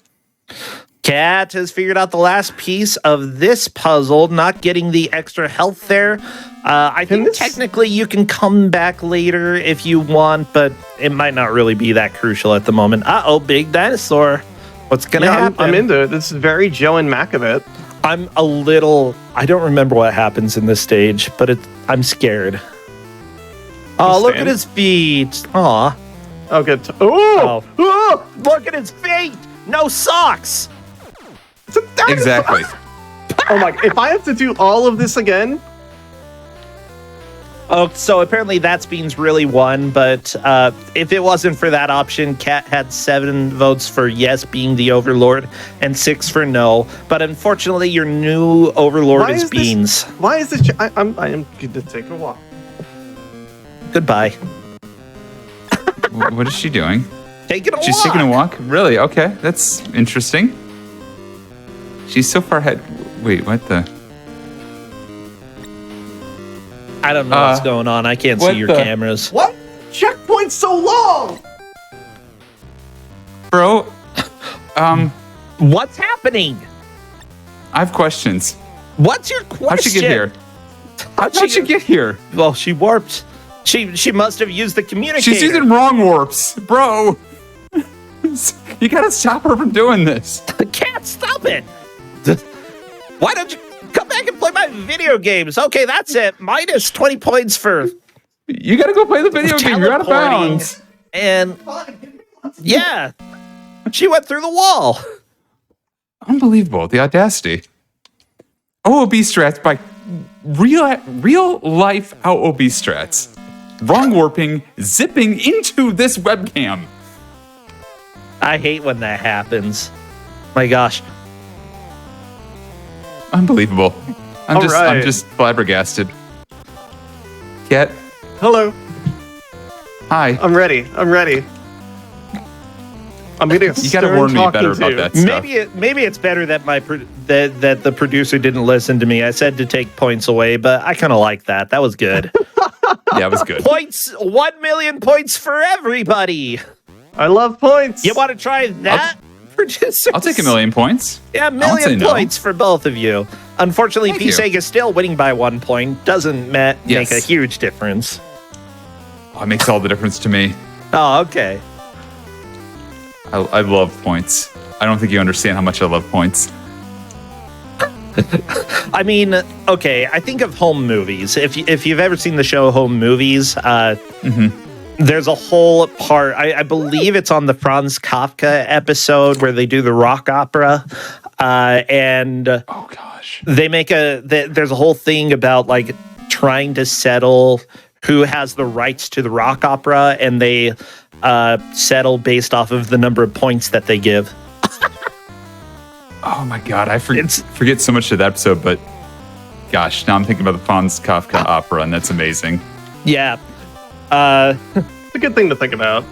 Cat has figured out the last piece of this puzzle, not getting the extra health there. I think technically you can come back later if you want, but it might not really be that crucial at the moment. Uh-oh, big dinosaur. What's going to happen? I'm into it. This is very Joe and Mac of it. I don't remember what happens in this stage, but I'm scared. Oh, look at his feet. Aw. Oh, good. Oh, look at his feet. No socks. It's a dinosaur. Exactly. Oh my! If I have to do all of this again, Oh, so apparently that's Beans really won, but if it wasn't for that option, Cat had 7 votes for yes being the Overlord and 6 for no. But unfortunately, your new Overlord is Beans. Why is this? I am going to take a walk. Goodbye. What is she doing? Taking a walk. She's taking a walk? Really? Okay, that's interesting. She's so far ahead. Wait, what the? I don't know what's going on. I can't see your cameras. What? Checkpoint so long? Bro, What's happening? I have questions. What's your question? How'd she get here? How'd she get here? Well, she warped. She must have used the communicator. She's using wrong warps. Bro, you gotta stop her from doing this. Cat, stop it. Why don't you come back and play my video games? Okay, that's it. Minus 20 points for You gotta go play the video game. You're out of teleporting. bounds. And yeah, she went through the wall. Unbelievable. The audacity. Oh, B strats by real life AOB strats. Wrong warping, zipping into this webcam. I hate when that happens. My gosh. Unbelievable. I'm right. just flabbergasted. Cat, Hello. hi. I'm ready. I'm getting a You gotta warn me better about that stuff. Maybe it's better that that the producer didn't listen to me. I said to take points away, but I kind of like that. That was good. Yeah, it was good. Points, 1 million points for everybody. I love points. You want to try that, producer? I'll take 1 million points. Yeah, I won't say million no. points for both of you. Unfortunately, Thank you. PSEG is still winning by 1 point. Doesn't make Yes. a huge difference. Oh, it makes all the difference to me. Oh, okay. I love points. I don't think you understand how much I love points. I mean, okay, I think of home movies. If you've ever seen the show Home Movies, there's a whole part, I believe it's on the Franz Kafka episode where they do the rock opera. And Oh, gosh. they make there's a whole thing about like trying to settle who has the rights to the rock opera, and they settle based off of the number of points that they give. Oh, my God. I forget so much of that episode, but gosh, now I'm thinking about the Franz Kafka opera, and that's amazing. Yeah. It's a good thing to think about.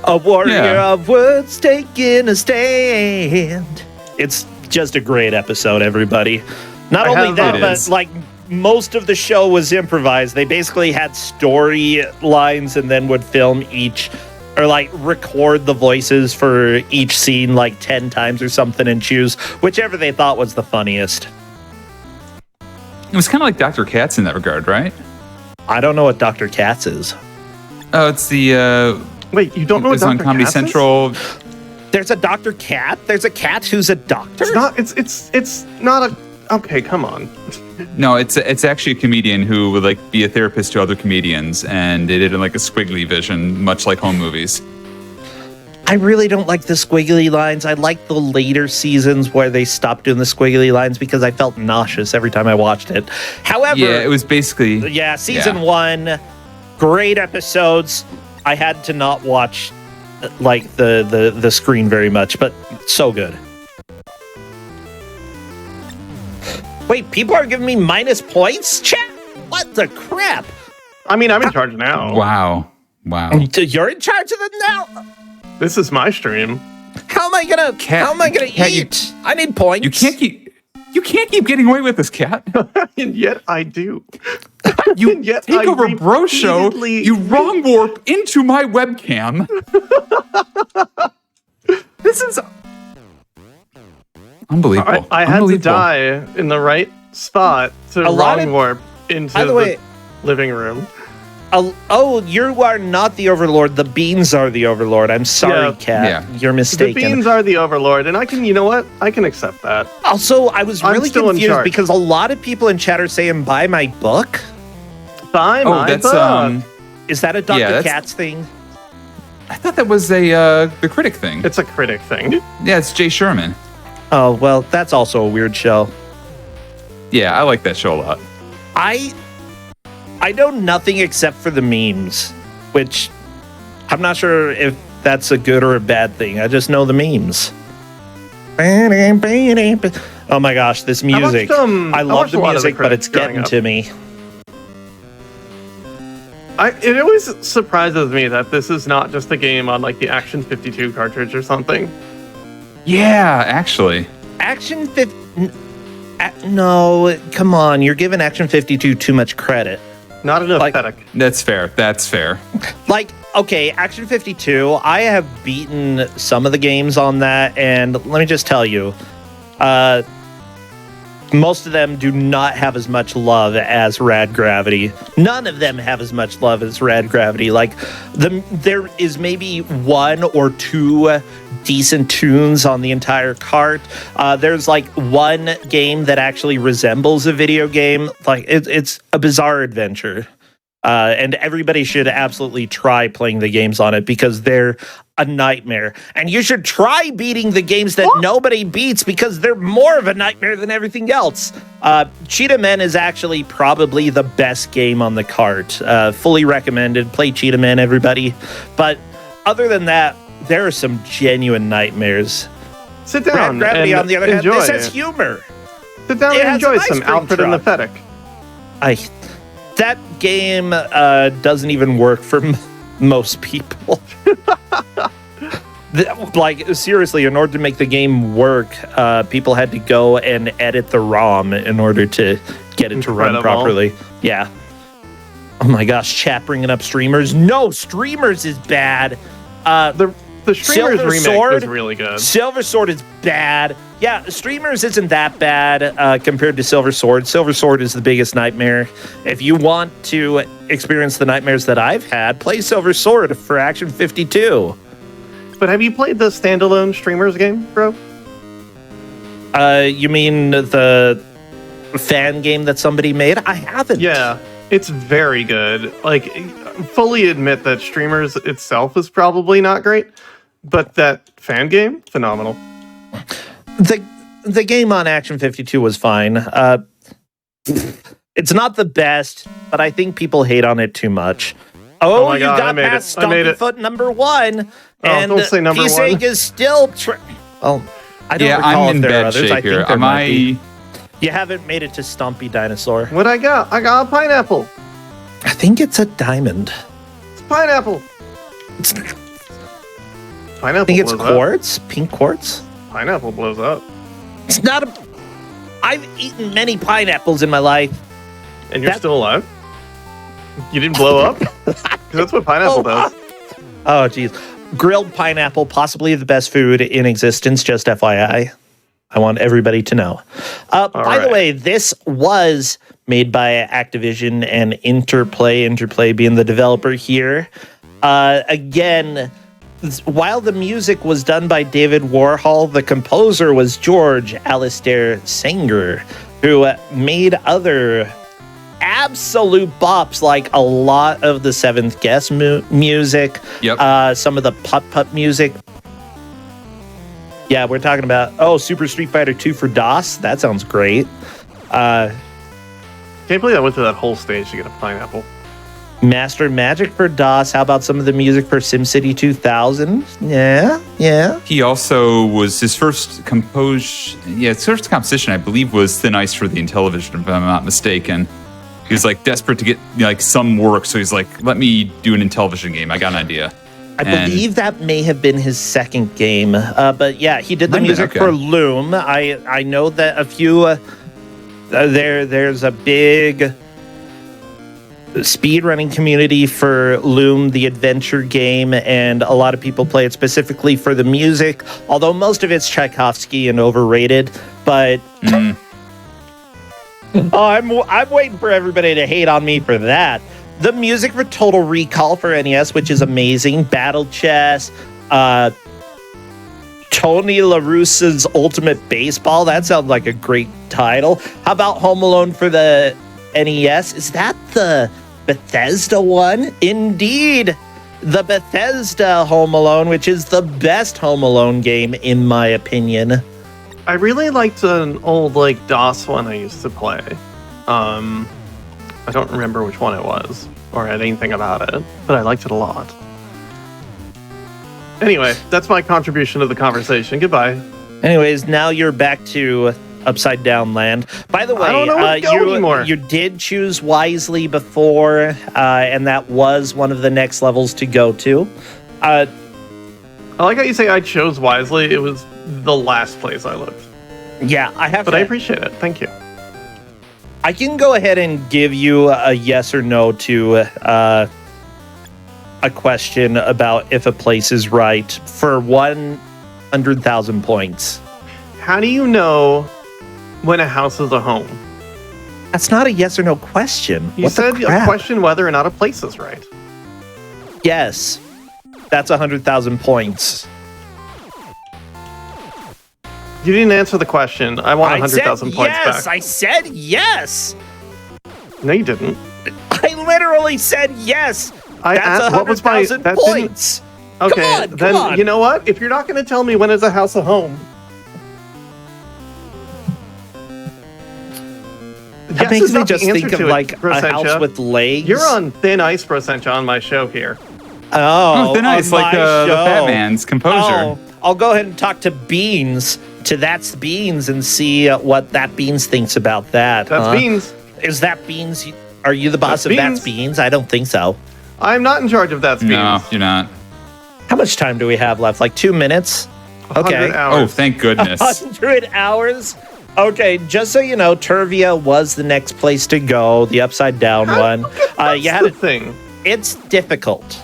A warrior Yeah. of words taking a stand. It's just a great episode, everybody. Not I only have- that, It but is. like most of the show was improvised. They basically had story lines and then would film each, or like record the voices for each scene like 10 times or something and choose whichever they thought was the funniest. It was kind of like Dr. Katz in that regard, right? I don't know what Dr. Katz is. Oh, it's the Wait, you don't know it what was on Dr. Comedy Katz is? Central. There's a Dr. Cat? There's a cat who's a doctor? It's not a. Okay, come on. No, it's actually a comedian who would like be a therapist to other comedians, and they did it in like a squiggly vision, much like home movies. I really don't like the squiggly lines. I like the later seasons where they stopped doing the squiggly lines because I felt nauseous every time I watched it. However, Yeah, it was basically season 1, great episodes. I had to not watch like the screen very much, but so good. Wait, people are giving me minus points? Chat? What the crap? I mean, I'm in charge now. Wow. You're in charge of them now? This is my stream. How am I gonna Cat, eat? I need points. You can't keep getting away with this, Cat. And yet I do. You And yet take I over Bro Show. repeatedly- You wrong warp into my webcam. This is unbelievable. I had to Unbelievable. die in the right spot to A lot wrong of- warp into By the way, living room. oh, you are not the Overlord. The beans are the Overlord. I'm sorry, Yeah. Cat. Yeah. You're The mistaken. beans are the overlord, and you know what? I can accept that. Also, I was I'm really still in confused charge. because a lot of people in chat are saying buy my book. Buy Oh, my that's book. Is that a Dr. that's- Katz thing? I thought that was the critic thing. It's a critic thing. Yeah, it's Jay Sherman. Oh, well, that's also a weird show. Yeah, I like that show a lot. I know nothing except for the memes, which I'm not sure if that's a good or a bad thing. I just know the memes. Oh my gosh, this music. watched, I I love watched the a lot of the music, but it's critics growing getting up. to me. It always surprises me that this is not just a game on like the Action 52 cartridge or something. Yeah, actually. Action 50. No, come on. You're giving Action 52 too much credit. Not enough Like- pathetic. That's fair. Like, okay, Action 52, I have beaten some of the games on that, and let me just tell you, most of them do not have as much love as Rad Gravity. None of them have as much love as Rad Gravity. Like, there is maybe 1 or 2 decent tunes on the entire cart. There's like 1 game that actually resembles a video game. Like, it's a bizarre adventure. And everybody should absolutely try playing the games on it because they're a nightmare. And you should try beating the games that nobody beats because they're more of a nightmare than everything else. Cheetah Men is actually probably the best game on the cart. Fully recommended. Play Cheetah Men, everybody. But other than that, there are some genuine nightmares. Sit down Rad Gravity, and on the other hand, enjoy this has it. humor. Sit down It and has enjoy an ice some cream Alfred and the truck. Fennec. That game doesn't even work for most people. Seriously, in order to make the game work, people had to go and edit the ROM in order to get it to run Incredible. properly. Yeah. Oh my gosh, chat bringing up Streamers. No, Streamers is bad. The Streamers Silver remake Sword? was really good. Silver Sword is bad. Yeah, Streamers isn't that bad compared to Silver Sword. Silver Sword is the biggest nightmare. If you want to experience the nightmares that I've had, play Silver Sword for Action 52. But have you played the standalone Streamers game, bro? You mean the fan game that somebody made? I haven't. Yeah, it's very good. Like, fully admit that Streamers itself is probably not great, but that fan game, phenomenal. The game on Action 52 was fine. It's not the best, but I think people hate on it too much. Oh, my you God, got I made past it. I made Stumpy it. Foot number 1. And don't say number P-Sig 1. is still... I don't Yeah, recall I'm if in there are bad others. shape I here. think there Am might be. I? You haven't made it to Stumpy Dinosaur. What I got? I got a pineapple. I think it's a diamond. It's pineapple. Pineapple I think it's blows up. quartz? Pink quartz? Pineapple blows up. It's not a... I've eaten many pineapples in my life. And you're still alive? You didn't blow up? 'Cause that's what pineapple does. Oh, geez. Grilled pineapple, possibly the best food in existence, just FYI. I want everybody to know. By the right. way, this was made by Activision and Interplay being the developer here. Again, while the music was done by David Warhol, the composer was George Alistair Sanger, who made other absolute bops like a lot of the Seventh Guest music, Yep. Some some of the putt music. Yeah, we're talking about, Super Street Fighter 2 for DOS. That sounds great. Can't believe I went through that whole stage to get a pineapple. Master Magic for DOS. How about some of the music for SimCity 2000? Yeah. He also was his first his first composition, I believe, was Thin Ice for the Intellivision, if I'm not mistaken. He was like desperate to get some work, so he's like, let me do an Intellivision game. I got an idea. I believe that may have been his second game. But yeah, he did the Might have been, music okay. for Loom. I know that a few... there's a big speedrunning community for Loom, the adventure game, and a lot of people play it specifically for the music, although most of it's Tchaikovsky and overrated. But I'm waiting for everybody to hate on me for that. The music for Total Recall for NES, which is amazing. Battle Chess, Tony LaRusso's Ultimate Baseball. That sounds like a great title. How about Home Alone for the NES? Is that the Bethesda one? Indeed, the Bethesda Home Alone, which is the best Home Alone game in my opinion. I really liked an old DOS one I used to play. I don't remember which one it was or anything about it, but I liked it a lot. Anyway, that's my contribution to the conversation. Goodbye. Anyways, now you're back to Upside Down Land. By the way, I don't know where to go anymore. You did choose wisely before, and that was one of the next levels to go to. I like how you say I chose wisely. It was the last place I looked. Yeah, I have But to... I appreciate it. Thank you. I can go ahead and give you a yes or no to a question about if a place is right for 100,000 points. How do you know when a house is a home? That's not a yes or no question. You What the said a crap? question whether or not a place is right. Yes. That's 100,000 points. You didn't answer the question. I want 100,000 points yes. back. I said yes. No, you didn't. I literally said yes. I That's asked- what was my- 100,000 that didn't- points. Okay, come on. You know what? If you're not going to tell me when is a house a home, That yes makes is me not the just answer think of to it, like a Rosentia. house with legs. You're on thin ice, Rosentia, on my show here. Oh, they're nice, on like my the show. Batman's composer. Oh, I'll go ahead and talk to Beans, to That's Beans, and see what That Beans thinks about that. That's Beans. Is That Beans? Are you the boss That's of That's Beans. Beans? I don't think so. I'm not in charge of That's Beans. No, you're not. How much time do we have left? Like 2 minutes? 100 Okay. Oh, hours. thank goodness. 100 hours? Okay, just so you know, Turvia was the next place to go, the upside down one. That's You had the it. thing. It's difficult.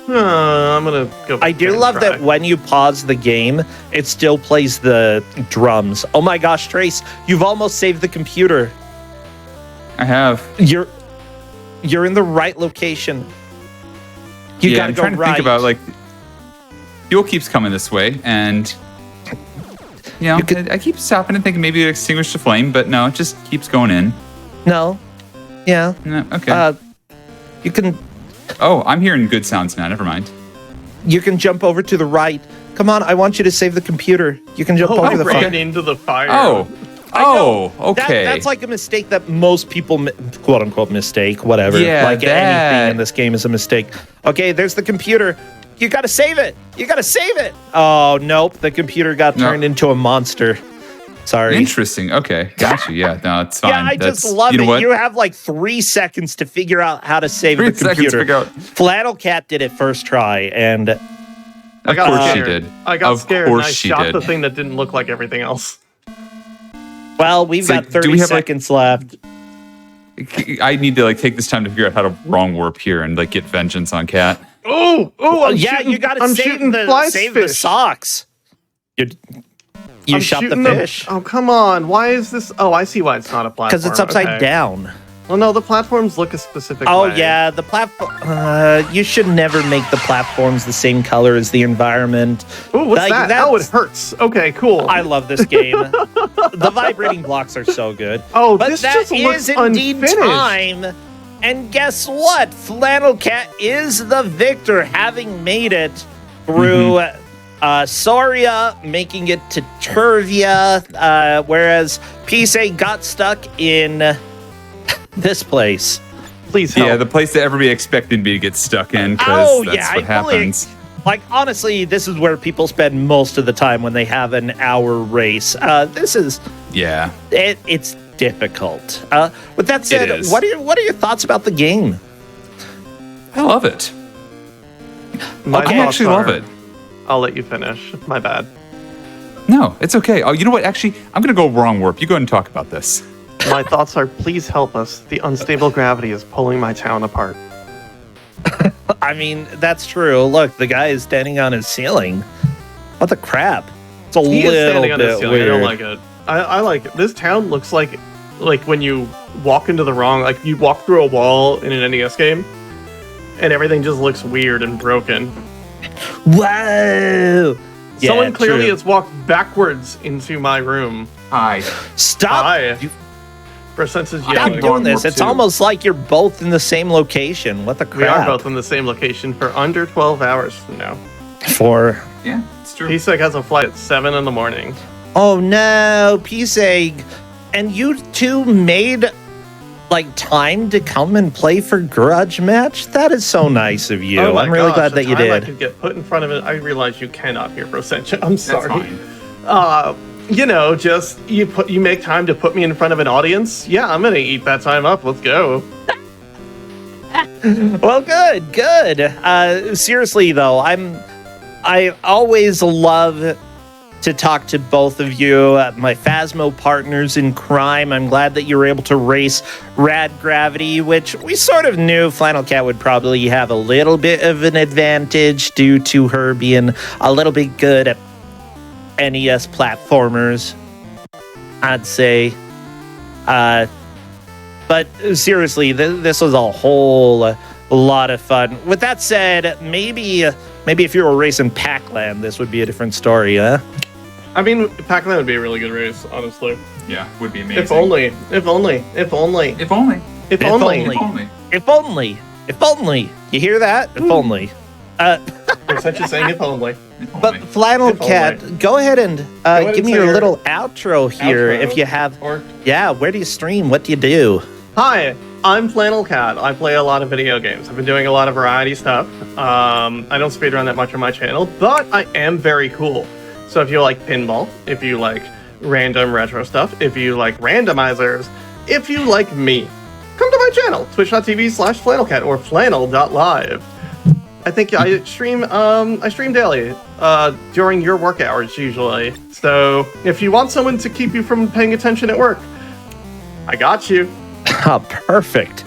I'm gonna go. I do and love try. that when you pause the game, it still plays the drums. Oh my gosh, Trace, you've almost saved the computer. I have. You're in the right location. You Yeah, gotta I'm go trying to right. think about like fuel keeps coming this way, and I keep stopping and thinking maybe it extinguished the flame, but no, it just keeps going in. No. Yeah. No, okay. You can Oh, I'm hearing good sounds now. Never mind. jump over to the right. Come on, I want you to save the computer. You can jump Oh, over I the ran front. into the fire. Oh, okay. That's like a mistake that most people, quote unquote, mistake, whatever. Yeah, like anything that. in this game is a mistake. Okay, there's the computer. You gotta save it. You gotta save it. Oh, nope. The computer got No. turned into a monster. Sorry. Interesting. Okay, got you. Yeah, no, it's fine. Yeah, I That's, just love you know it. What? You have like 3 seconds to figure out how to save 3 the seconds to computer. figure out. Flannel Cat did it first try, and Of got course she scared. did. I got Of scared and I course she shot did. the thing that didn't look like everything else. well, we've It's got like, 30 do we have, like- seconds left. I need to like take this time to figure out how to wrong warp here and like get vengeance on Cat. Oh, I'm Yeah, shooting, you gotta I'm save shooting the fly save the fish. socks. You I'm shot the shooting fish Oh, come on. Why is this? Oh, I see why it's not a platform. because it's upside Okay. down. Well, no, the platforms look a specific Oh way. yeah, the platform. You should never make the platforms the same color as the environment. Ooh, what's Like, that? that's- Oh, it hurts. Okay, cool. I love this game. The vibrating blocks are so good. Oh, but this that just looks is indeed unfinished. time. And guess what? Flannel Cat is the victor, having made it through Soria, making it to Turvia, whereas Pisa got stuck in this place. Please help. Yeah, the place that everybody expected me to get stuck in because Oh, that's yeah, what I fully happens. Like, honestly, this is where people spend most of the time when they have an hour race. This is, Yeah. it's difficult. With that said, is. what are your thoughts about the game? I love it. My I thoughts actually love are- it. I'll let you finish. My bad. No, it's okay. Oh, you know what? Actually, I'm going to go wrong warp. You go ahead and talk about this. My thoughts are, please help us. The unstable gravity is pulling my town apart. I mean, that's true. Look, the guy is standing on his ceiling. What the crap? It's a He is little standing on the bit ceiling. weird. I don't like it. I like it. This town looks like when you walk into the wrong, like you walk through a wall in an NES game, and everything just looks weird and broken. Whoa! Yeah, Someone clearly true. has walked backwards into my room. Hi. Stop! Hi. For senses Stop yelling. doing this. warp It's too. almost like you're both in the same location. What the crap? We are both in the same location for under 12 hours from now. For Yeah, it's true. P-Sec has a flight at 7 in the morning. oh no, P-Seg. And you two made like time to come and play for Grudge Match? That is so nice of you. Oh my I'm really gosh, glad the that you time I did. could get put in front of it. I realize you cannot hear Brosentia. I'm That's sorry. fine. You know, just you make time to put me in front of an audience. Yeah, I'm gonna eat that time up. Let's go. Well, good. Seriously though, I always love to talk to both of you, my Phasmo partners in crime. I'm glad that you were able to race Rad Gravity, which we sort of knew Flannel Cat would probably have a little bit of an advantage due to her being a little bit good at NES platformers, I'd say. But seriously, this was a whole lot of fun. With that said, maybe if you were racing Pac-Land, this would be a different story, huh? I mean, Pac-Man would be a really good race, honestly. Yeah, would be amazing. If only. If only. If only. If only. If only. You hear that? If only. We're such a saying if only. But Flannel If Cat, only. go ahead and ahead give and me say your your little outro here outro, if you have. or- Yeah, where do you stream? What do you do? Hi, I'm Flannel Cat. I play a lot of video games. I've been doing a lot of variety stuff. I don't speedrun that much on my channel, but I am very cool. So if you like pinball, if you like random retro stuff, if you like randomizers, if you like me, come to my channel, twitch.tv/flannelcat or flannel.live. I think I stream daily, during your work hours usually. So if you want someone to keep you from paying attention at work, I got you. Oh, perfect.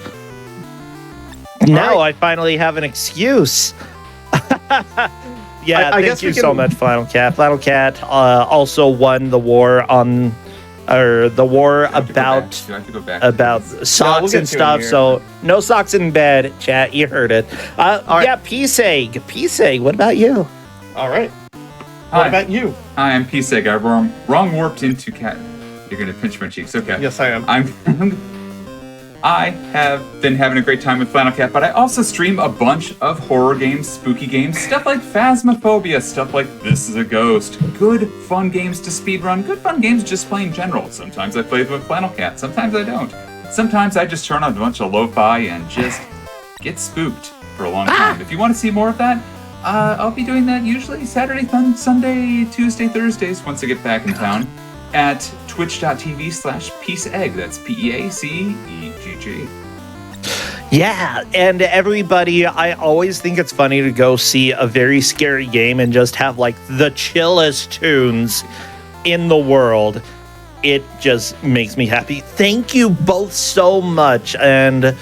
Now right. I finally have an excuse. Yeah, I thank guess you we so can- much, Flannel Cat. Flannel Cat also won the war on, or the war Do I have to go about back? Do I have to go back? about socks get and to it stuff. here. So no socks in bed, chat. You heard it. right. Yeah, Peace Egg. What about you? All right. Hi. What about you? Hi, I'm P-Seg. I wrong warped into cat. You're gonna pinch my cheeks. Okay. Yes, I am. I have been having a great time with Flannel Cat, but I also stream a bunch of horror games, spooky games, stuff like Phasmophobia, stuff like This Is a Ghost. Good, fun games to speedrun, good, fun games just play in general. Sometimes I play with Flannel Cat, sometimes I don't. Sometimes I just turn on a bunch of lo-fi and just get spooked for a long time. If you want to see more of that, I'll be doing that usually Saturday, Sunday, Tuesday, Thursdays once I get back in town at twitch.tv/peaceegg. That's PEACEGG. Yeah, and everybody, I always think it's funny to go see a very scary game and just have like the chillest tunes in the world. It just makes me happy. Thank you both so much. And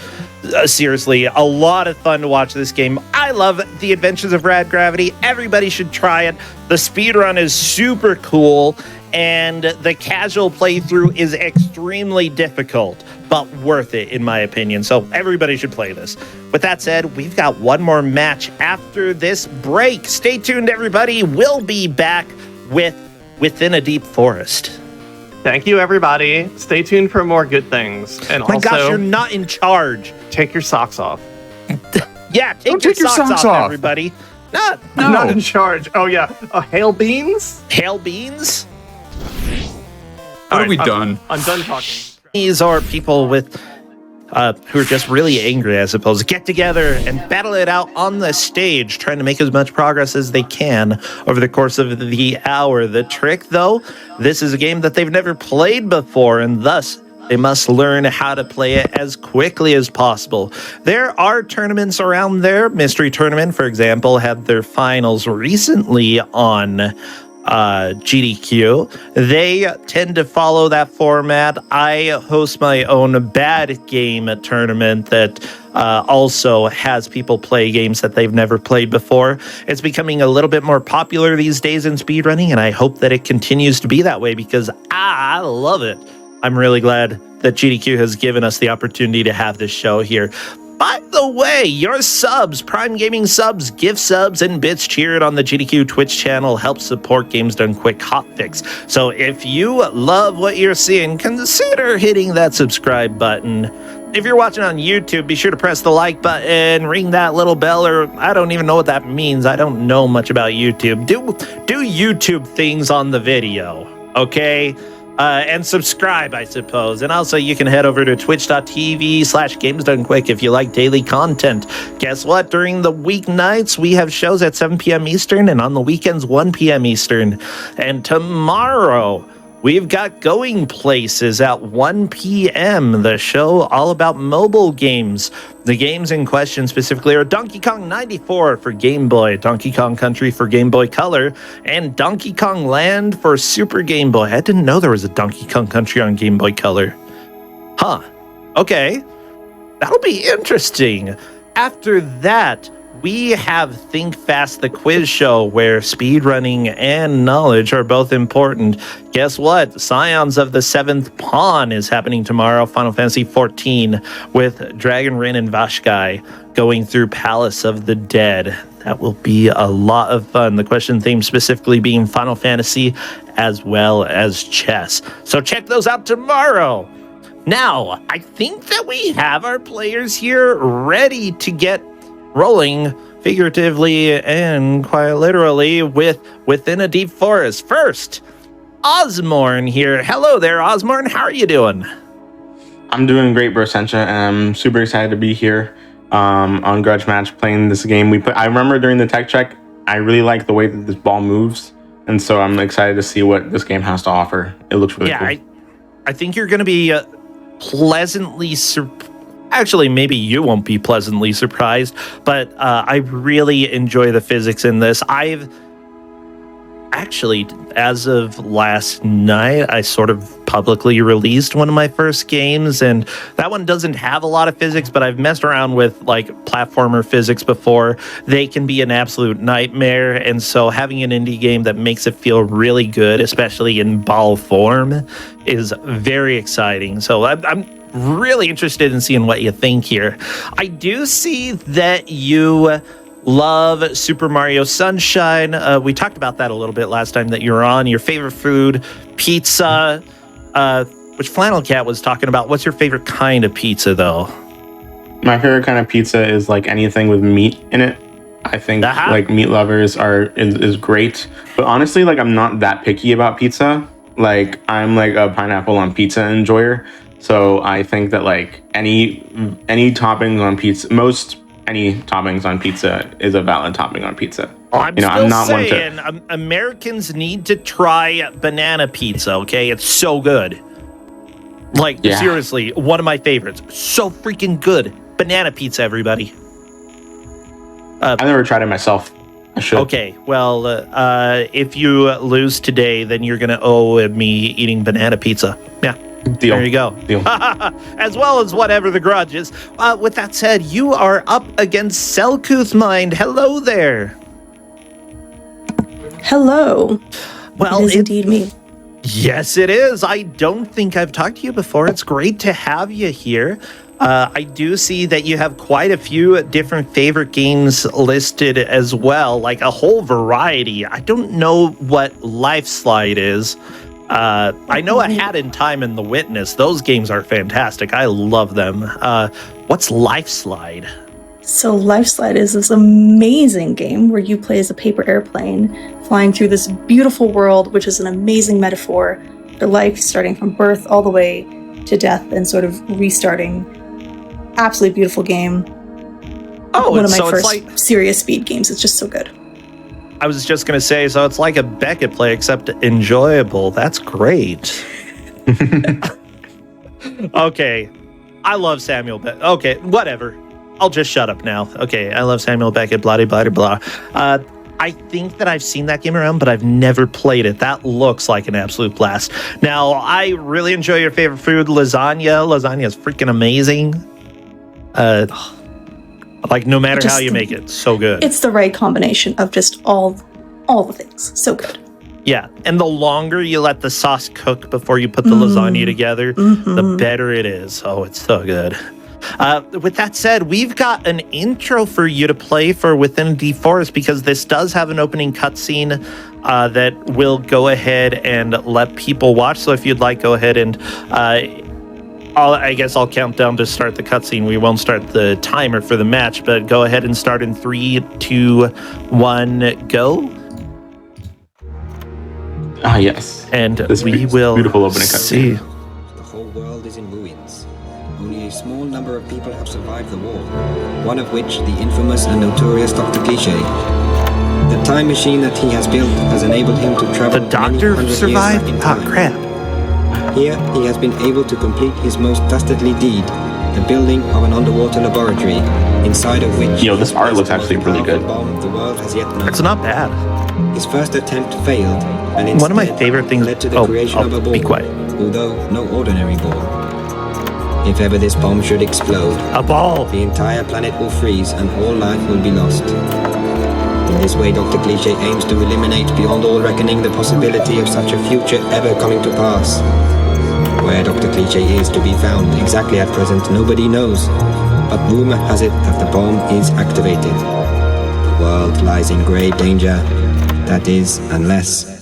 seriously, a lot of fun to watch this game. I love The Adventures of Rad Gravity. Everybody should try it. The speedrun is super cool, and the casual playthrough is extremely difficult, but worth it, in my opinion. So everybody should play this. With that said, we've got one more match after this break. Stay tuned, everybody. We'll be back with Within a Deep Forest. Thank you, everybody. Stay tuned for more good things. And My also, gosh, you're not in charge. take your socks off. Yeah, Don't take take your your socks socks off, off. everybody. Not I'm not in charge. Oh, yeah. Hail beans? hail beans. What have we I'm- done? I'm done talking. These are people with who are just really angry, I suppose. Get together and battle it out on the stage, trying to make as much progress as they can over the course of the hour. The trick, though, this is a game that they've never played before, and thus they must learn how to play it as quickly as possible. There are tournaments around there. Mystery Tournament, for example, had their finals recently on GDQ. They tend to follow that format. I host my own bad game tournament that also has people play games that they've never played before. It's becoming a little bit more popular these days in speedrunning, and I hope that it continues to be that way because I love it. I'm really glad that GDQ has given us the opportunity to have this show here. By the way, your subs, Prime Gaming subs, gift subs, and bits cheered on the GDQ Twitch channel help support Games Done Quick Hotfix. So if you love what you're seeing, consider hitting that subscribe button. If you're watching on YouTube, be sure to press the like button, ring that little bell, or I don't even know what that means. I don't know much about YouTube. Do YouTube things on the video, okay? And subscribe, I suppose. And also, you can head over to twitch.tv/GamesDoneQuick if you like daily content. Guess what? During the weeknights, we have shows at 7 p.m. Eastern, and on the weekends, 1 p.m. Eastern. And tomorrow, we've got Going Places at 1 p.m., the show all about mobile games. The games in question specifically are Donkey Kong 94 for Game Boy, Donkey Kong Country for Game Boy Color, and Donkey Kong Land for Super Game Boy. I didn't know there was a Donkey Kong Country on Game Boy Color. Huh. Okay. That'll be interesting. After that, we have Think Fast, the quiz show, where speedrunning and knowledge are both important. Guess what? Scions of the Seventh Pawn is happening tomorrow, Final Fantasy XIV, with Dragon Rin and Vashkai going through Palace of the Dead. That will be a lot of fun. The question theme specifically being Final Fantasy as well as chess. So check those out tomorrow. Now, I think that we have our players here ready to get rolling figuratively and quite literally within a deep forest. First, Osmorn here. Hello there, Osmorn. How are you doing? I'm doing great, Brosencha, and I'm super excited to be here on Grudge Match playing this game. I remember during the tech check, I really like the way that this ball moves, and so I'm excited to see what this game has to offer. It looks really cool. I think you're going to be pleasantly surprised. Actually, maybe you won't be pleasantly surprised, but I really enjoy the physics in this. I've actually, as of last night, I sort of publicly released one of my first games, and that one doesn't have a lot of physics, but I've messed around with like platformer physics before. They can be an absolute nightmare, and so having an indie game that makes it feel really good, especially in ball form, is very exciting. So I'm really interested in seeing what you think here. I do see that you love Super Mario Sunshine. We talked about that a little bit last time that you were on. Your favorite food, pizza, which Flannel Cat was talking about. What's your favorite kind of pizza, though? My favorite kind of pizza is like anything with meat in it. I think like meat lovers is great. But honestly, like I'm not that picky about pizza. Like I'm like a pineapple on pizza enjoyer. So I think that like any toppings on pizza, any toppings on pizza is a valid topping on pizza. I'm not saying Americans need to try banana pizza, okay? It's so good. Like, seriously, one of my favorites. So freaking good. Banana pizza, everybody. I've never tried it myself. I should. Okay, well, if you lose today, then you're going to owe me eating banana pizza. Yeah. Deal. There you go. Deal. As well as whatever the grudge is. With that said, you are up against Selkuth Mind. Hello there. Hello. Well, it is indeed me. Yes, it is. I don't think I've talked to you before. It's great to have you here. I do see that you have quite a few different favorite games listed as well, like a whole variety. I don't know what Life Slide is. I know A Hat in Time and The Witness. Those games are fantastic. I love them. What's Life Slide? So Life Slide is this amazing game where you play as a paper airplane flying through this beautiful world, which is an amazing metaphor for life, starting from birth all the way to death and sort of restarting. Absolutely beautiful game. Oh, one of my first serious speed games. It's just so good. I was just going to say, so it's like a Beckett play, except enjoyable. That's great. Okay. I love Samuel Beckett. Okay, whatever. I'll just shut up now. Okay, I love Samuel Beckett, blah, blah, blah, blah. I think that I've seen that game around, but I've never played it. That looks like an absolute blast. Now, I really enjoy your favorite food, lasagna. Lasagna is freaking amazing. Like, no matter how you make it, so good. It's the right combination of just all the things. So good. Yeah, and the longer you let the sauce cook before you put the lasagna together, the better it is. Oh, it's so good. With that said, we've got an intro for you to play for Within a Deep Forest, because this does have an opening cutscene that will go ahead and let people watch. So if you'd like, go ahead and I guess I'll count down to start the cutscene. We won't start the timer for the match, but go ahead and start in 3, 2, 1, go. Ah, yes. And we will beautiful opening cutscene. The whole world is in ruins. Only a small number of people have survived the war, one of which the infamous and notorious Dr. Cliché. The time machine that he has built has enabled him to travel The doctor survived? Ah, crap. Here, he has been able to complete his most dastardly deed, the building of an underwater laboratory, inside of which... This art looks actually really good. The world has yet known. It's not bad. His first attempt failed, and instead one of my favorite things led to the creation of a ball, be quiet. although no ordinary ball. If ever this bomb should explode, A ball. the entire planet will freeze and all life will be lost. In this way, Dr. Cliché aims to eliminate beyond all reckoning the possibility of such a future ever coming to pass. Where Dr. Cliché is to be found exactly at present, nobody knows. But rumor has it that the bomb is activated. The world lies in grave danger. That is, unless...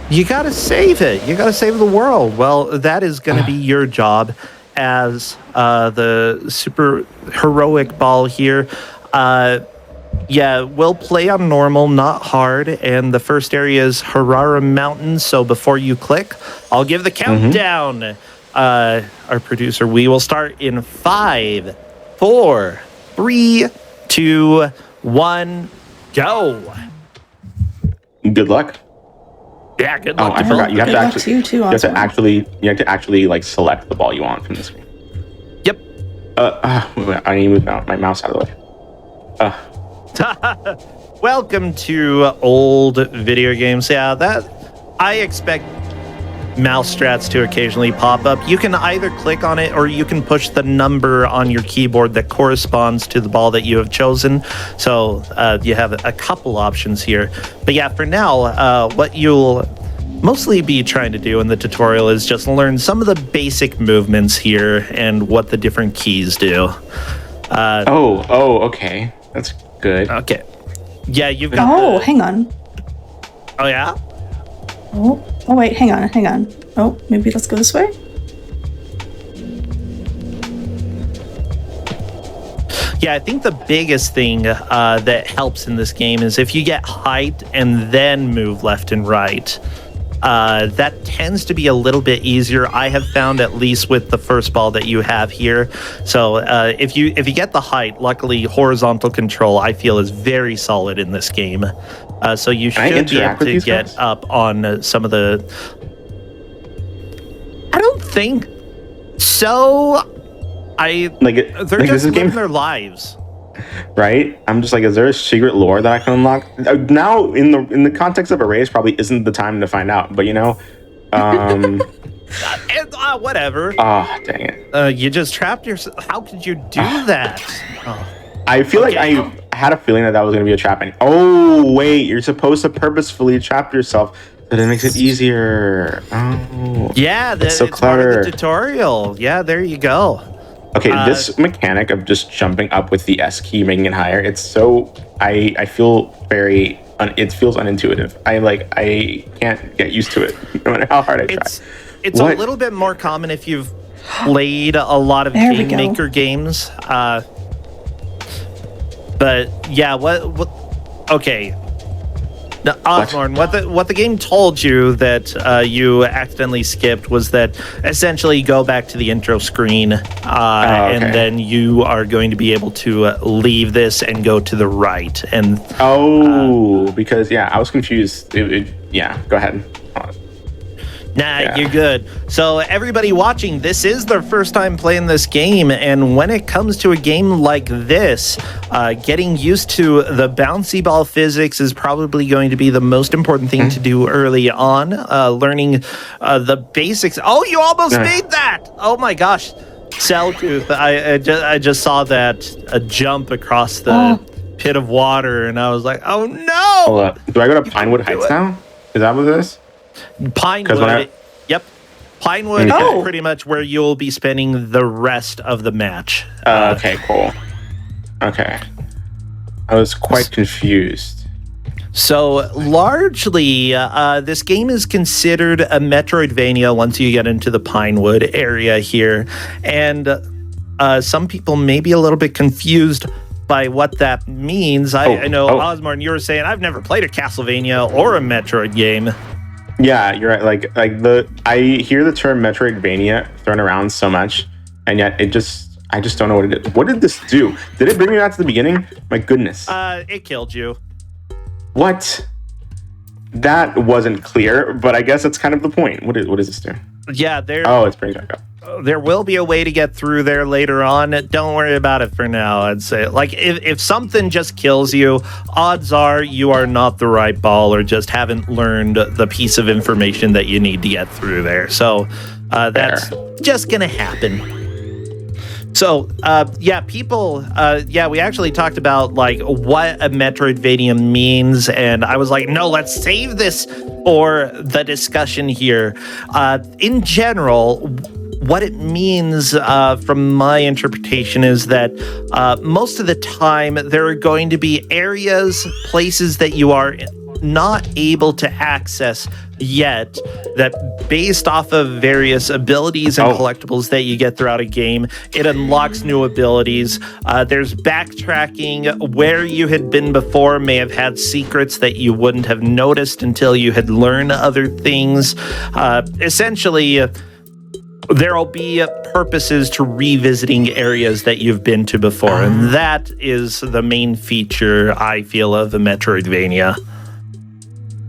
You gotta save it. You gotta save the world. Well, that is gonna be your job as the super heroic ball here, we'll play on normal, not hard. And the first area is Harara Mountain. So before you click, I'll give the countdown. Our producer, we will start in 5, 4, 3, 2, 1, go. Good luck. Yeah, good luck. Oh, I forgot. You have to actually like select the ball you want from the screen. Yep. I need to move my mouse out of the way. Welcome to old video games. Yeah, that I expect mouse strats to occasionally pop up. You can either click on it or you can push the number on your keyboard that corresponds to the ball that you have chosen. So you have a couple options here. But yeah, for now, what you'll mostly be trying to do in the tutorial is just learn some of the basic movements here and what the different keys do. Okay. That's good. Okay. Yeah, you've got hang on. Oh, yeah? Oh, wait, hang on. Oh, maybe let's go this way? Yeah, I think the biggest thing that helps in this game is if you get height and then move left and right. That tends to be a little bit easier, I have found, at least with the first ball that you have here. So if you get the height, luckily horizontal control I feel is very solid in this game. So you should be able to get up on some of the... I don't think so. They're just living their lives. Right? I'm just like, is there a secret lore that I can unlock? Now, in the context of a race, probably isn't the time to find out. But whatever. Ah, dang it. You just trapped yourself. How could you do that? I feel like I had a feeling that was going to be a trap. Oh, wait, you're supposed to purposefully trap yourself. But it makes it easier. Oh, yeah, that's so clever. Part of the tutorial. Yeah, there you go. Okay, this mechanic of just jumping up with the S key, making it higher, it's so... I feel very... it feels unintuitive. I can't get used to it, no matter how hard I try. It's a little bit more common if you've played a lot of Game Maker games. But, yeah, okay. Now, Osborne, what the game told you that you accidentally skipped was that essentially you go back to the intro screen, and then you are going to be able to leave this and go to the right. And because I was confused. Go ahead. You're good. So everybody watching, this is their first time playing this game, and when it comes to a game like this, getting used to the bouncy ball physics is probably going to be the most important thing to do early on. Learning the basics. Oh, you almost made that! Oh my gosh, Celltooth! I just saw that jump across the pit of water, and I was like, oh no! Hold up. Do I go to Pinewood Heights now? Is that what this is? Pinewood. Yep. Pinewood is pretty much where you'll be spending the rest of the match. Okay, cool. Okay. I was quite confused. So, largely, this game is considered a Metroidvania once you get into the Pinewood area here. And some people may be a little bit confused by what that means. I know, Osborne, you were saying, I've never played a Castlevania or a Metroid game. Yeah, you're right. I hear the term Metroidvania thrown around so much, and yet I just don't know what it is. What did this do? Did it bring me back to the beginning? My goodness. It killed you. What? That wasn't clear, but I guess that's kind of the point. What does this do? Yeah, it's bringing back up. There will be a way to get through there later on. Don't worry about it for now, I'd say. Like, if something just kills you, odds are you are not the right ball or just haven't learned the piece of information that you need to get through there. So that's just going to happen. So, we actually talked about, like, what a Metroidvania means, and I was like, no, let's save this for the discussion here. In general, what it means from my interpretation is that most of the time there are going to be areas, places that you are not able to access yet that based off of various abilities and collectibles that you get throughout a game, it unlocks new abilities. There's backtracking. Where you had been before may have had secrets that you wouldn't have noticed until you had learned other things. Essentially, there'll be purposes to revisiting areas that you've been to before, and that is the main feature, I feel, of a Metroidvania.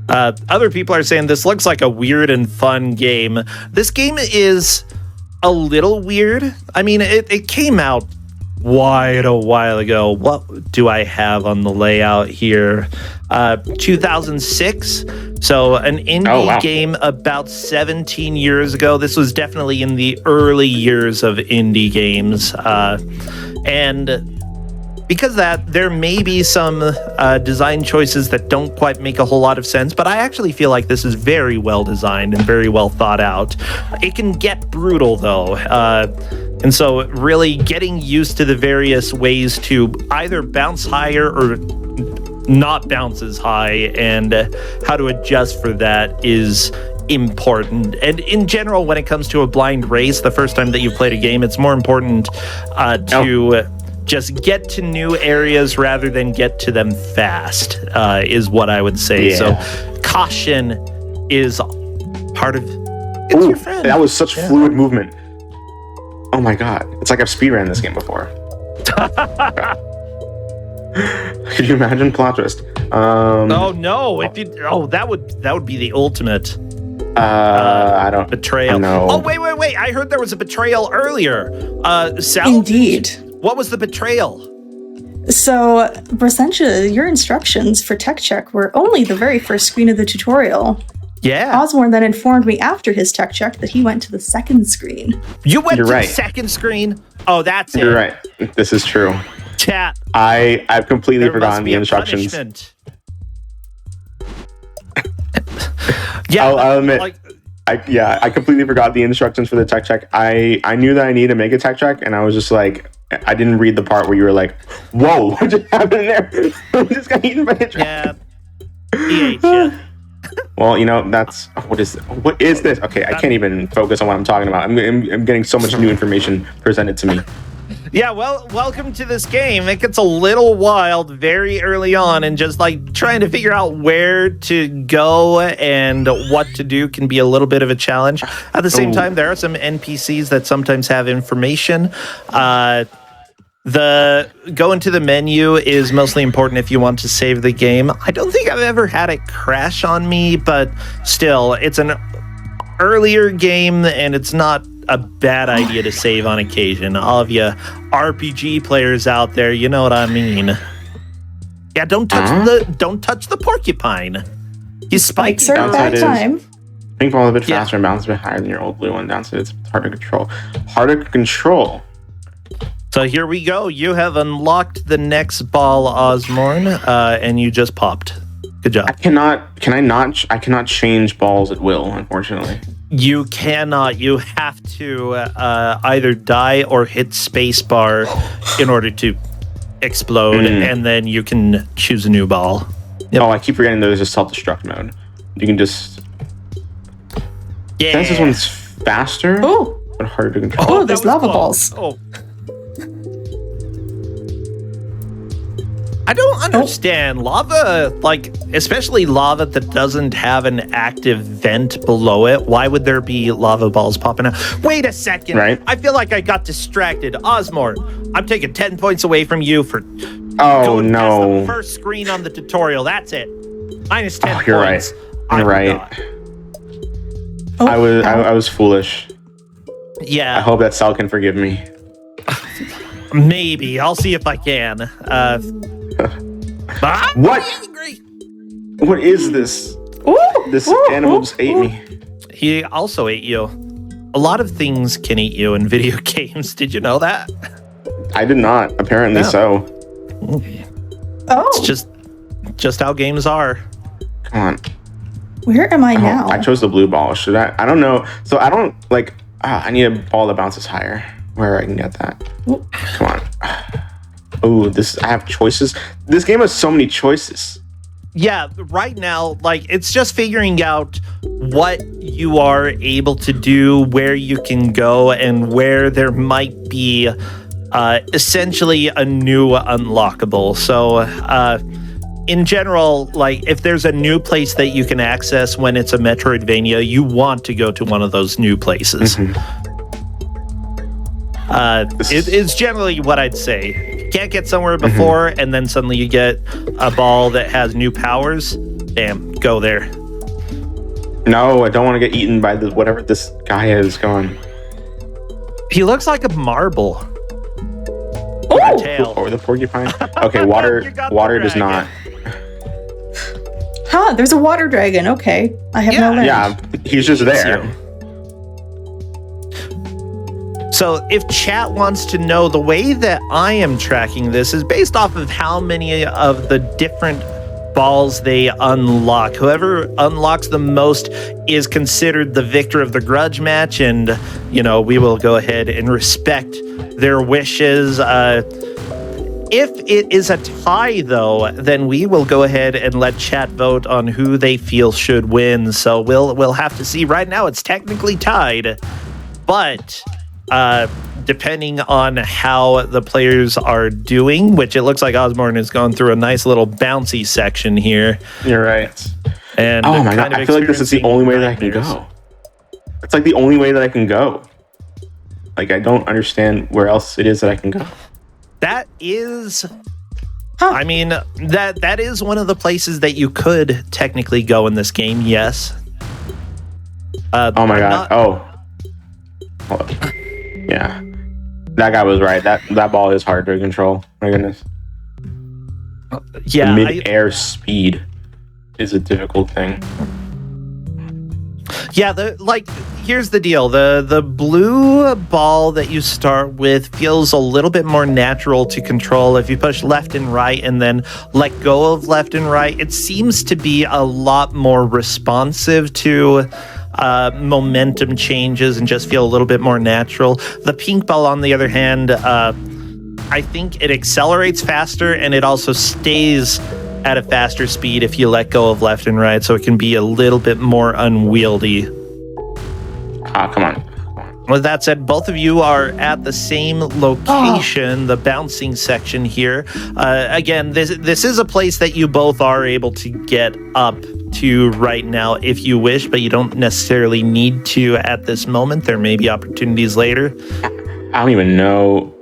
Other people are saying this looks like a weird and fun game. This game is a little weird. I mean, it came out quite a while ago. What do I have on the layout here? 2006. So an indie game about 17 years ago. This was definitely in the early years of indie games. And because of that, there may be some design choices that don't quite make a whole lot of sense, but I actually feel like this is very well designed and very well thought out. It can get brutal, though. And so really getting used to the various ways to either bounce higher or not bounce as high, and how to adjust for that is important. And in general, when it comes to a blind race, the first time that you've played a game, it's more important to just get to new areas rather than get to them fast, is what I would say. Yeah. So caution is part of it's your friend. That was such fluid movement. Oh my god. It's like I've speedran this game before. Could you imagine plot twist? Oh no! That would be the ultimate. I don't betrayal. know. Oh wait! I heard there was a betrayal earlier. Indeed. What was the betrayal? So, Brasentia, your instructions for tech check were only the very first screen of the tutorial. Yeah. Osborne then informed me after his tech check that he went to the second screen. You went to the second screen? Oh, that's it. You're right. This is true. Chat. I've completely forgotten the instructions. Yeah, I'll admit. I completely forgot the instructions for the tech check. I knew that I needed to make a tech check, and I was just like, I didn't read the part where you were like, "Whoa, what just happened there? I just got eaten by a dragon." Yeah, he ate you. Well, that's what is this? Okay, I can't even focus on what I'm talking about. I'm getting so much new information presented to me. Yeah, well, welcome to this game. It gets a little wild very early on, and just like trying to figure out where to go and what to do can be a little bit of a challenge. At the same time, there are some NPCs that sometimes have information. The going to the menu is mostly important if you want to save the game. I don't think I've ever had it crash on me, but still, it's an earlier game, and it's not a bad idea to save on occasion. All of you RPG players out there, you know what I mean. Yeah, don't touch the porcupine. He's spiky. Spikes are a bad time. Pink ball a bit faster and bounce a bit higher than your old blue one. Downside, it's hard to control. Harder to control. So here we go. You have unlocked the next ball, Osborne, and you just popped. Good job. I cannot change balls at will, unfortunately. You cannot. You have to either die or hit spacebar in order to explode, and then you can choose a new ball. Yep. Oh, I keep forgetting there's a self-destruct mode. You can just... Yeah. Since this one's faster, but harder to control. Oh, there's lava balls. Oh. I don't understand. Lava, especially lava that doesn't have an active vent below it. Why would there be lava balls popping out? Wait a second. Right. I feel like I got distracted. Osborne, I'm taking 10 points away from you for going past the first screen on the tutorial. That's it. Minus 10 points. You're right. You're right. I was foolish. Yeah. I hope that Sal can forgive me. Maybe. I'll see if I can. What? What is this? This animal just ate me. He also ate you. A lot of things can eat you in video games. Did you know that? I did not. Apparently so. It's just how games are. Come on. Where am I now? I chose the blue ball. Should I? I don't know. So I don't I need a ball that bounces higher. Where I can get that. Come on. Oh, I have choices. This game has so many choices. Yeah, right now, like, it's just figuring out what you are able to do, where you can go, and where there might be essentially a new unlockable. So, in general, like, if there's a new place that you can access when it's a Metroidvania, you want to go to one of those new places. It's generally what I'd say. Can't get somewhere before, and then suddenly you get a ball that has new powers. Bam, go there. No, I don't want to get eaten by whatever this guy is going. He looks like a marble. Oh! Tail. Or the porcupine. Okay, water does not. Huh, there's a water dragon. Okay. I have no land. Yeah, he's just there. So if chat wants to know, the way that I am tracking this is based off of how many of the different balls they unlock. Whoever unlocks the most is considered the victor of the grudge match, and, you know, we will go ahead and respect their wishes. If it is a tie, though, then we will go ahead and let chat vote on who they feel should win. So we'll have to see. Right now, it's technically tied, but depending on how the players are doing, which it looks like Osborne has gone through a nice little bouncy section here. You're right. And oh my god, I feel like this is the only way that I can go. It's like the only way that I can go. Like, I don't understand where else it is that I can go. That is... I mean, that is one of the places that you could technically go in this game, yes. Oh my god, Hold up. Yeah, that guy was right. That ball is hard to control. My goodness. Yeah, the mid-air speed is a difficult thing. Yeah, here's the deal. The blue ball that you start with feels a little bit more natural to control. If you push left and right and then let go of left and right, it seems to be a lot more responsive to momentum changes and just feel a little bit more natural. The pink ball, on the other hand, I think it accelerates faster, and it also stays at a faster speed if you let go of left and right, so it can be a little bit more unwieldy. Come on. With that said, both of you are at the same location, the bouncing section here. Again, this is a place that you both are able to get up to right now if you wish, but you don't necessarily need to at this moment. There may be opportunities later. I don't even know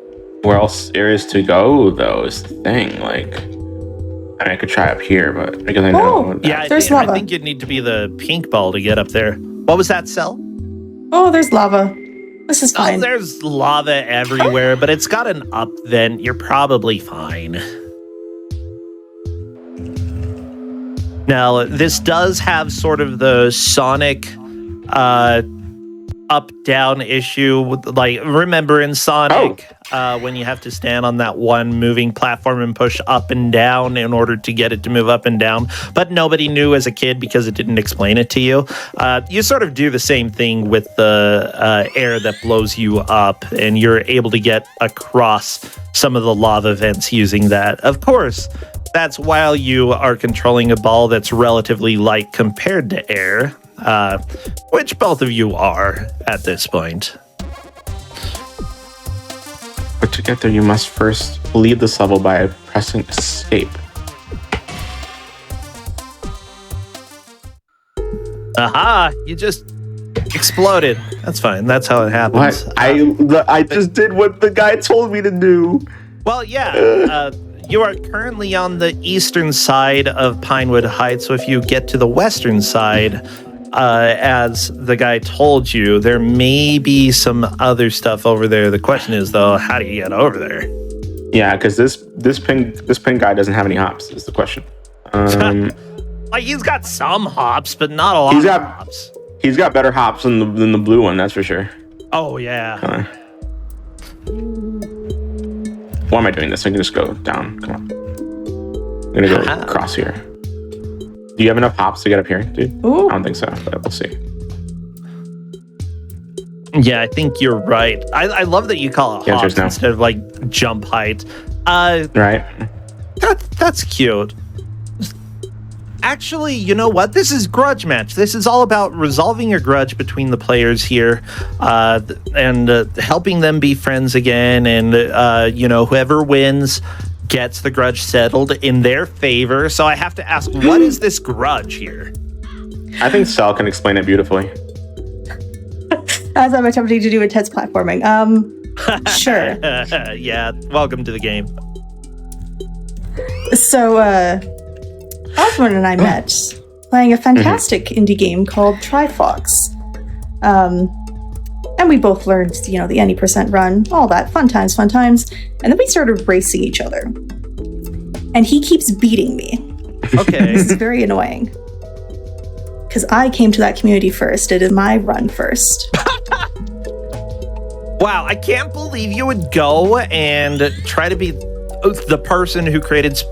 where else there is to go, though, is the thing. Like, I mean, I could try up here, but because I know... Yeah, I think you'd need to be the pink ball to get up there. What was that, Cell? Oh, there's lava. This is fine. Oh, there's lava everywhere, but it's got an up vent. You're probably fine. Now, this does have sort of the Sonic up-down issue. Like, remember in Sonic, when you have to stand on that one moving platform and push up and down in order to get it to move up and down, but nobody knew as a kid because it didn't explain it to you. You sort of do the same thing with the air that blows you up, and you're able to get across some of the lava vents using that. Of course, that's while you are controlling a ball that's relatively light compared to air, which both of you are at this point. But to get there, you must first leave this level by pressing escape. Aha! You just exploded. That's fine. That's how it happens. What? I just did what the guy told me to do. Well, yeah. You are currently on the eastern side of Pinewood Heights, so if you get to the western side, as the guy told you, there may be some other stuff over there. The question is, though, how do you get over there? Yeah, because this pin guy doesn't have any hops, is the question. Like, he's got some hops, but not a lot of hops. He's got better hops than the blue one, that's for sure. Oh, yeah. Why am I doing this? I can just go down. Come on. I'm going to go across here. Do you have enough hops to get up here, dude? Ooh. I don't think so, but we'll see. Yeah, I think you're right. I love that you call it hops instead of, like, jump height. Right. That's cute. Actually, you know what? This is Grudge Match. This is all about resolving a grudge between the players here, and helping them be friends again. And whoever wins gets the grudge settled in their favor. So I have to ask, what is this grudge here? I think Sal can explain it beautifully. As I'm attempting to do intense platforming. Sure. Yeah, welcome to the game. So, Osborne and I met playing a fantastic indie game called Trifox. And we both learned, the any percent run, all that, fun times. And then we started racing each other. And he keeps beating me. Okay. This is very annoying. Because I came to that community first. It is my run first. Wow, I can't believe you would go and try to be the person who created,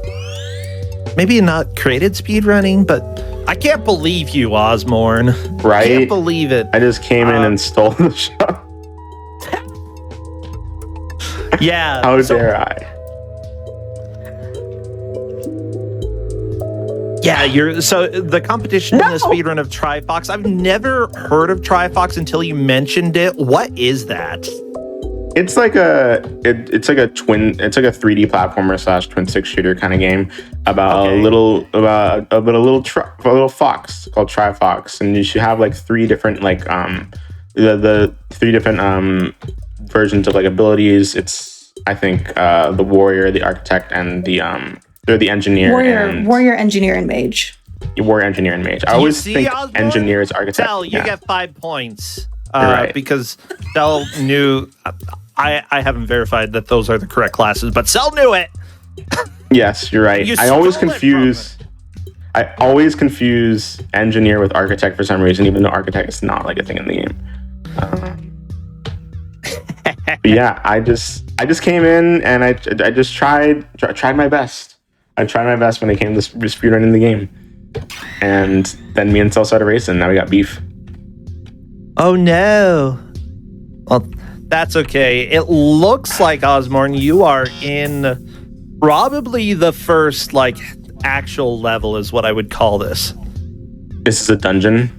maybe not created speedrunning, but I can't believe you, Osborne. Right? Can't believe it. I just came in and stole the show. Yeah. How dare I? Yeah, so the competition in the speedrun of Trifox, I've never heard of Trifox until you mentioned it. What is that? It's like a 3D platformer / twin stick shooter kind of game about a little fox called Trifox, and you should have like three different the three different versions of like abilities. It's I think the warrior, the architect, and the engineer. Warrior, engineer, and mage. Warrior, engineer, and mage. I always think Osborne? engineer is architect. Tell, you get 5 points. Right. Because Cell knew. I haven't verified that those are the correct classes, but Cell knew it. Yes, you're right. You I always stole it confuse engineer with architect for some reason, even though architect is not like a thing in the game. But yeah, I just came in and I just tried my best. I tried my best when it came to speedrunning the game, and then me and Cell started racing. Now we got beef. Oh no. Well, that's okay. It looks like, Osborne, you are in probably the first actual level is what I would call this. This is a dungeon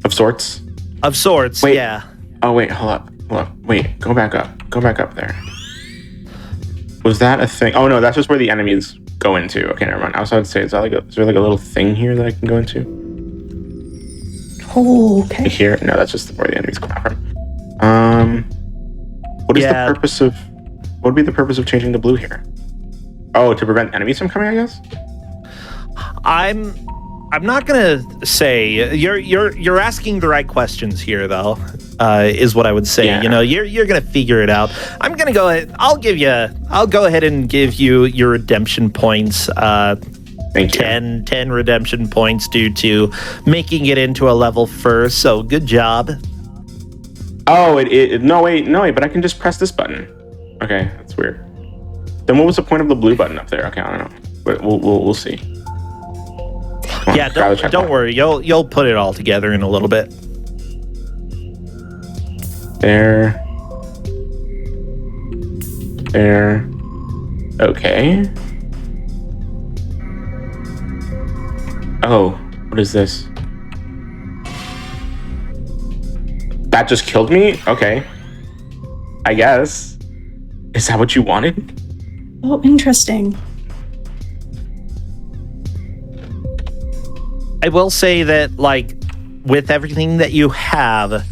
of sorts. Of sorts, wait. Yeah. Oh wait, hold up. Wait, go back up there. Was that a thing? Oh no, that's just where the enemies go into. Okay, never mind. I was about to say, is there like a little thing here that I can go into? Oh, okay. Here? No, that's just where the enemies come out from. What would be the purpose of changing to blue here? Oh, to prevent enemies from coming, I guess? I'm not gonna say you're asking the right questions here, though. Is what I would say. Yeah. You're gonna figure it out. I'm gonna go ahead. I'll go ahead and give you your redemption points. Thank you. 10 redemption points due to making it into a level first. So good job. Oh, no wait, but I can just press this button. Okay, that's weird. Then what was the point of the blue button up there? Okay, I don't know, but we'll see. Come on, Yeah, don't worry. You'll put it all together in a little bit. There. Okay. Oh, what is this? That just killed me? Okay. I guess. Is that what you wanted? Oh, interesting. I will say that, with everything that you have,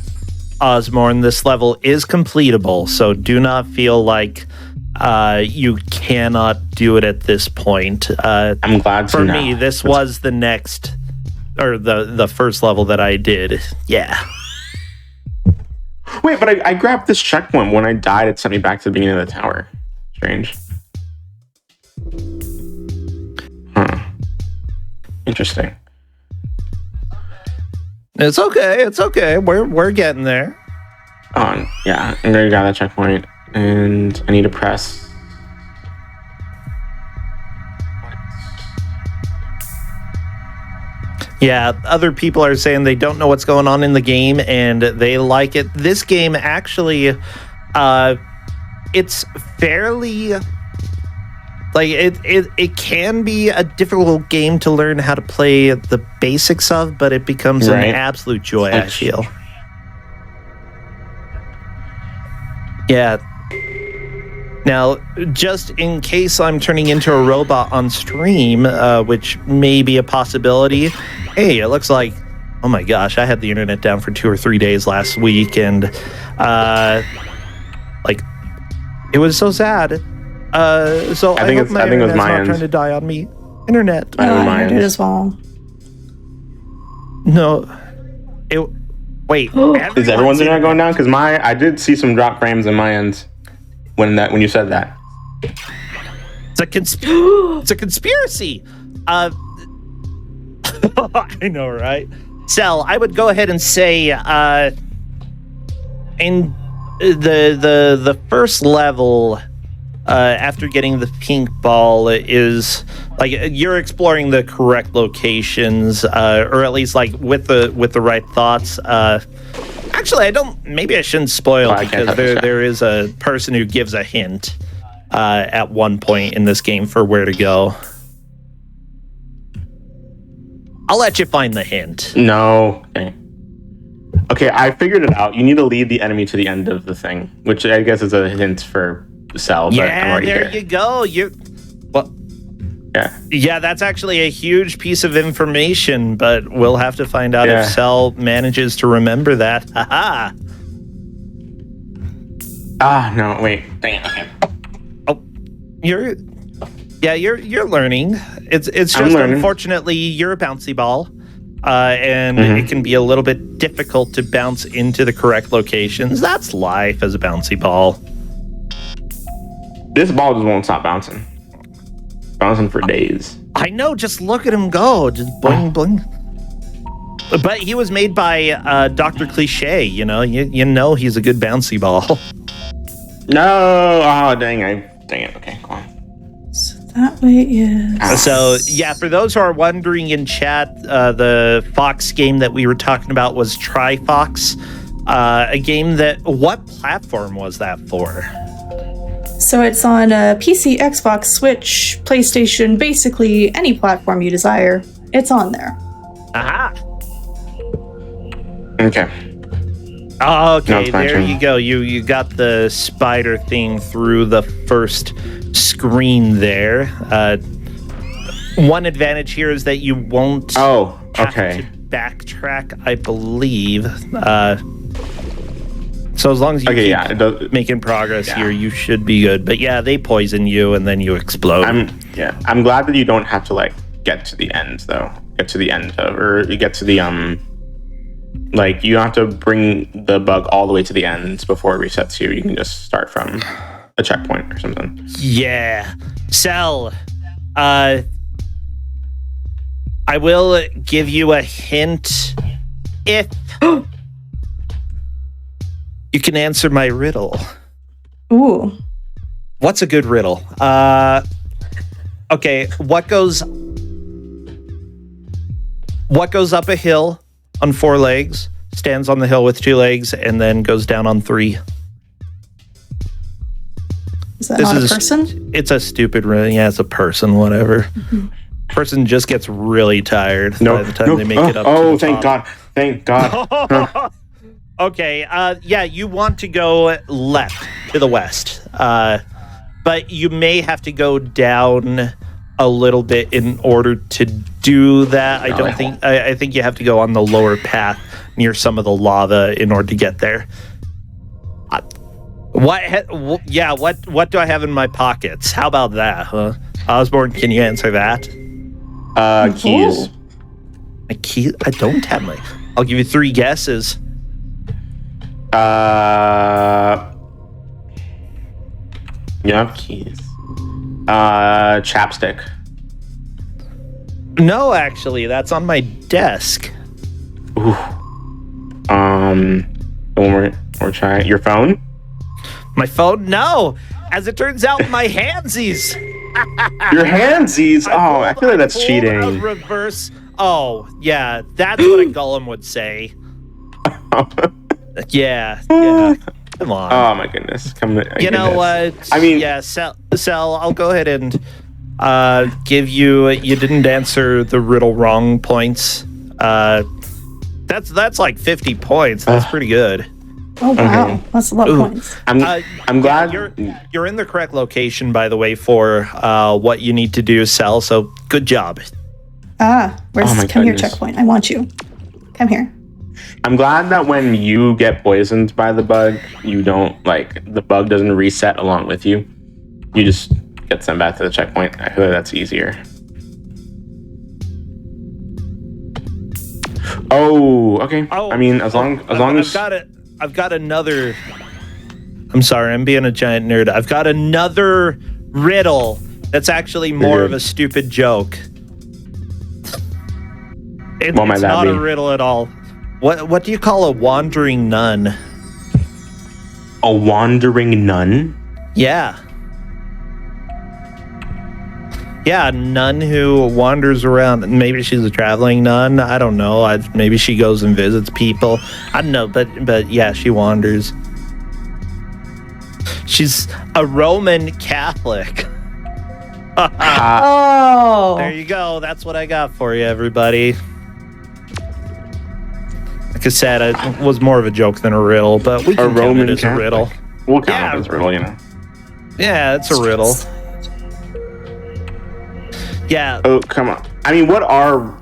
Osborne, this level is completable, so do not feel like you cannot do it at this point. I'm glad to know. For me, this was the next, or the first level that I did. Yeah. Wait, but I grabbed this checkpoint. When I died, it sent me back to the beginning of the tower. Strange. Huh. Interesting. It's okay. We're getting there. Oh, yeah. I already got that checkpoint. And I need to press. Yeah, other people are saying they don't know what's going on in the game and they like it. This game actually, it's fairly Like it can be a difficult game to learn how to play the basics of, but it becomes an absolute joy, I feel. Yeah. Now, just in case I'm turning into a robot on stream, which may be a possibility, hey, it looks like, oh my gosh, I had the internet down for 2 or 3 days last week, and like, it was so sad. So I hope my internet's not trying to die on me. Internet. I heard it as well. No. Wait. Is everyone's internet going down? Because I did see some drop frames in my end when you said that. It's a conspiracy. I know, right? Cell, I would go ahead and say in the first level, after getting the pink ball, is like you're exploring the correct locations, or at least like with the right thoughts. Actually, maybe I shouldn't spoil, because there is a person who gives a hint at one point in this game for where to go. I'll let you find the hint. No. Okay, I figured it out. You need to lead the enemy to the end of the thing, which I guess is a hint for Cell. But I'm already there here. You go. Yeah, that's actually a huge piece of information, but we'll have to find out if Cell manages to remember that. Haha. No, wait. Dang it. Okay. Oh, you're learning. It's just unfortunately you're a bouncy ball, and it can be a little bit difficult to bounce into the correct locations. That's life as a bouncy ball. This ball just won't stop bouncing. Bouncing for days. I know, just look at him go. Just bling, bling. But he was made by Dr. Cliche, you know he's a good bouncy ball. No! Oh, dang it. Okay, go on. So that way is... So, yeah, for those who are wondering in chat, the Fox game that we were talking about was Tri-Fox. A game that... What platform was that for? So it's on PC, Xbox, Switch, PlayStation, basically any platform you desire. It's on there. Aha! Okay. Okay, there you go. You got the spider thing through the first screen there. One advantage here is that you won't have to backtrack, I believe. So as long as you keep making progress here, you should be good. But yeah, they poison you and then you explode. I'm glad that you don't have to get to the end though. Or you get to the you don't have to bring the bug all the way to the end before it resets you. You can just start from a checkpoint or something. Yeah. Cell, I will give you a hint if you can answer my riddle. Ooh. What's a good riddle? Okay, what goes up a hill on 4 legs, stands on the hill with 2 legs, and then goes down on 3? Is that not a person? It's a stupid riddle. Yeah, it's a person, whatever. Mm-hmm. Person just gets really tired by the time they make it up to the thank top. God. Thank God. Okay, yeah, you want to go left to the west, but you may have to go down a little bit in order to do that. I think you have to go on the lower path near some of the lava in order to get there. What do I have in my pockets? How about that, huh? Osborne, can you answer that? Keys. My key? I don't have my... I'll give you 3 guesses. Keys. Chapstick. No, actually, that's on my desk. Ooh. One more try. Your phone? My phone? No. As it turns out, my handsies. Your handsies? I feel like that's cheating. Reverse. Oh, yeah. That's what a golem would say. Yeah. Come on. Oh my goodness. You know what? I mean, Cell, I'll go ahead and give you didn't answer the riddle wrong points. That's like 50 points. That's pretty good. Oh wow, Okay. that's a lot of points. I'm glad You're in the correct location, by the way, for what you need to do, Cell. So good job. Where's Oh my come here goodness. checkpoint? I want you. Come here. I'm glad that when you get poisoned by the bug, you don't the bug doesn't reset along with you. You just get sent back to the checkpoint. I feel like that's easier. Oh, okay. Oh, I mean, as long as I've got another. I'm sorry, I'm being a giant nerd. I've got another riddle that's actually more of a stupid joke. What might It's that not be? a riddle at all. What do you call a wandering nun? a wandering nun. Yeah. Yeah, a nun who wanders around. Maybe she's a traveling nun. I don't know. Maybe she goes and visits people. I don't know, but yeah, she wanders. She's a Roman Catholic. Oh. There you go. That's what I got for you, everybody. Like I said, it was more of a joke than a riddle, but we can count it as a riddle. We'll count it as a riddle, you know. Yeah, it's a riddle. Yeah. Oh, come on. I mean, what are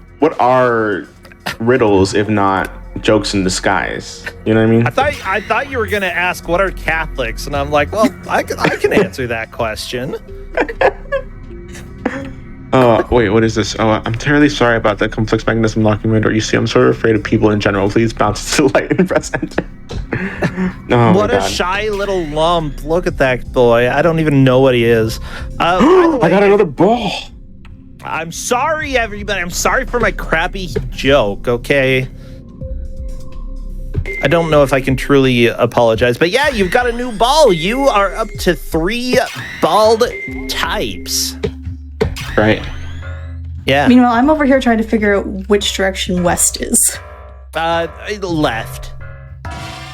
riddles if not jokes in disguise? You know what I mean? I thought you were gonna ask what are Catholics, and I'm like, well, I can answer that question. Oh, wait, what is this? Oh, I'm terribly sorry about the complex mechanism locking window. You see, I'm sort of afraid of people in general. Please bounce to the light and press enter. Oh, what a shy little lump. Look at that boy. I don't even know what he is. By the way, I got another ball. I'm sorry, everybody. I'm sorry for my crappy joke, okay? I don't know if I can truly apologize, but yeah, you've got a new ball. You are up to 3 bald types. Right. Yeah. Meanwhile, I'm over here trying to figure out which direction west is. Left.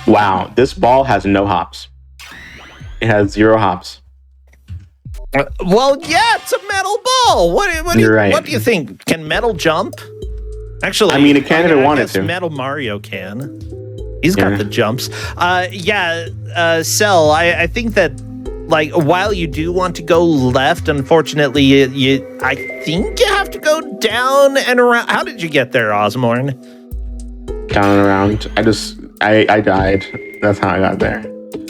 Wow, this ball has no hops. It has 0 hops. Well, yeah, it's a metal ball. What You're right. What do you think? Can metal jump? Actually, I mean, it can if it wanted guess to. Metal Mario can. He's got Yeah. the jumps. Cell, I think that, like, while you do want to go left, unfortunately, I think you have to go down and around. How did you get there, Osmorn? Down and around. I died. That's how I got there.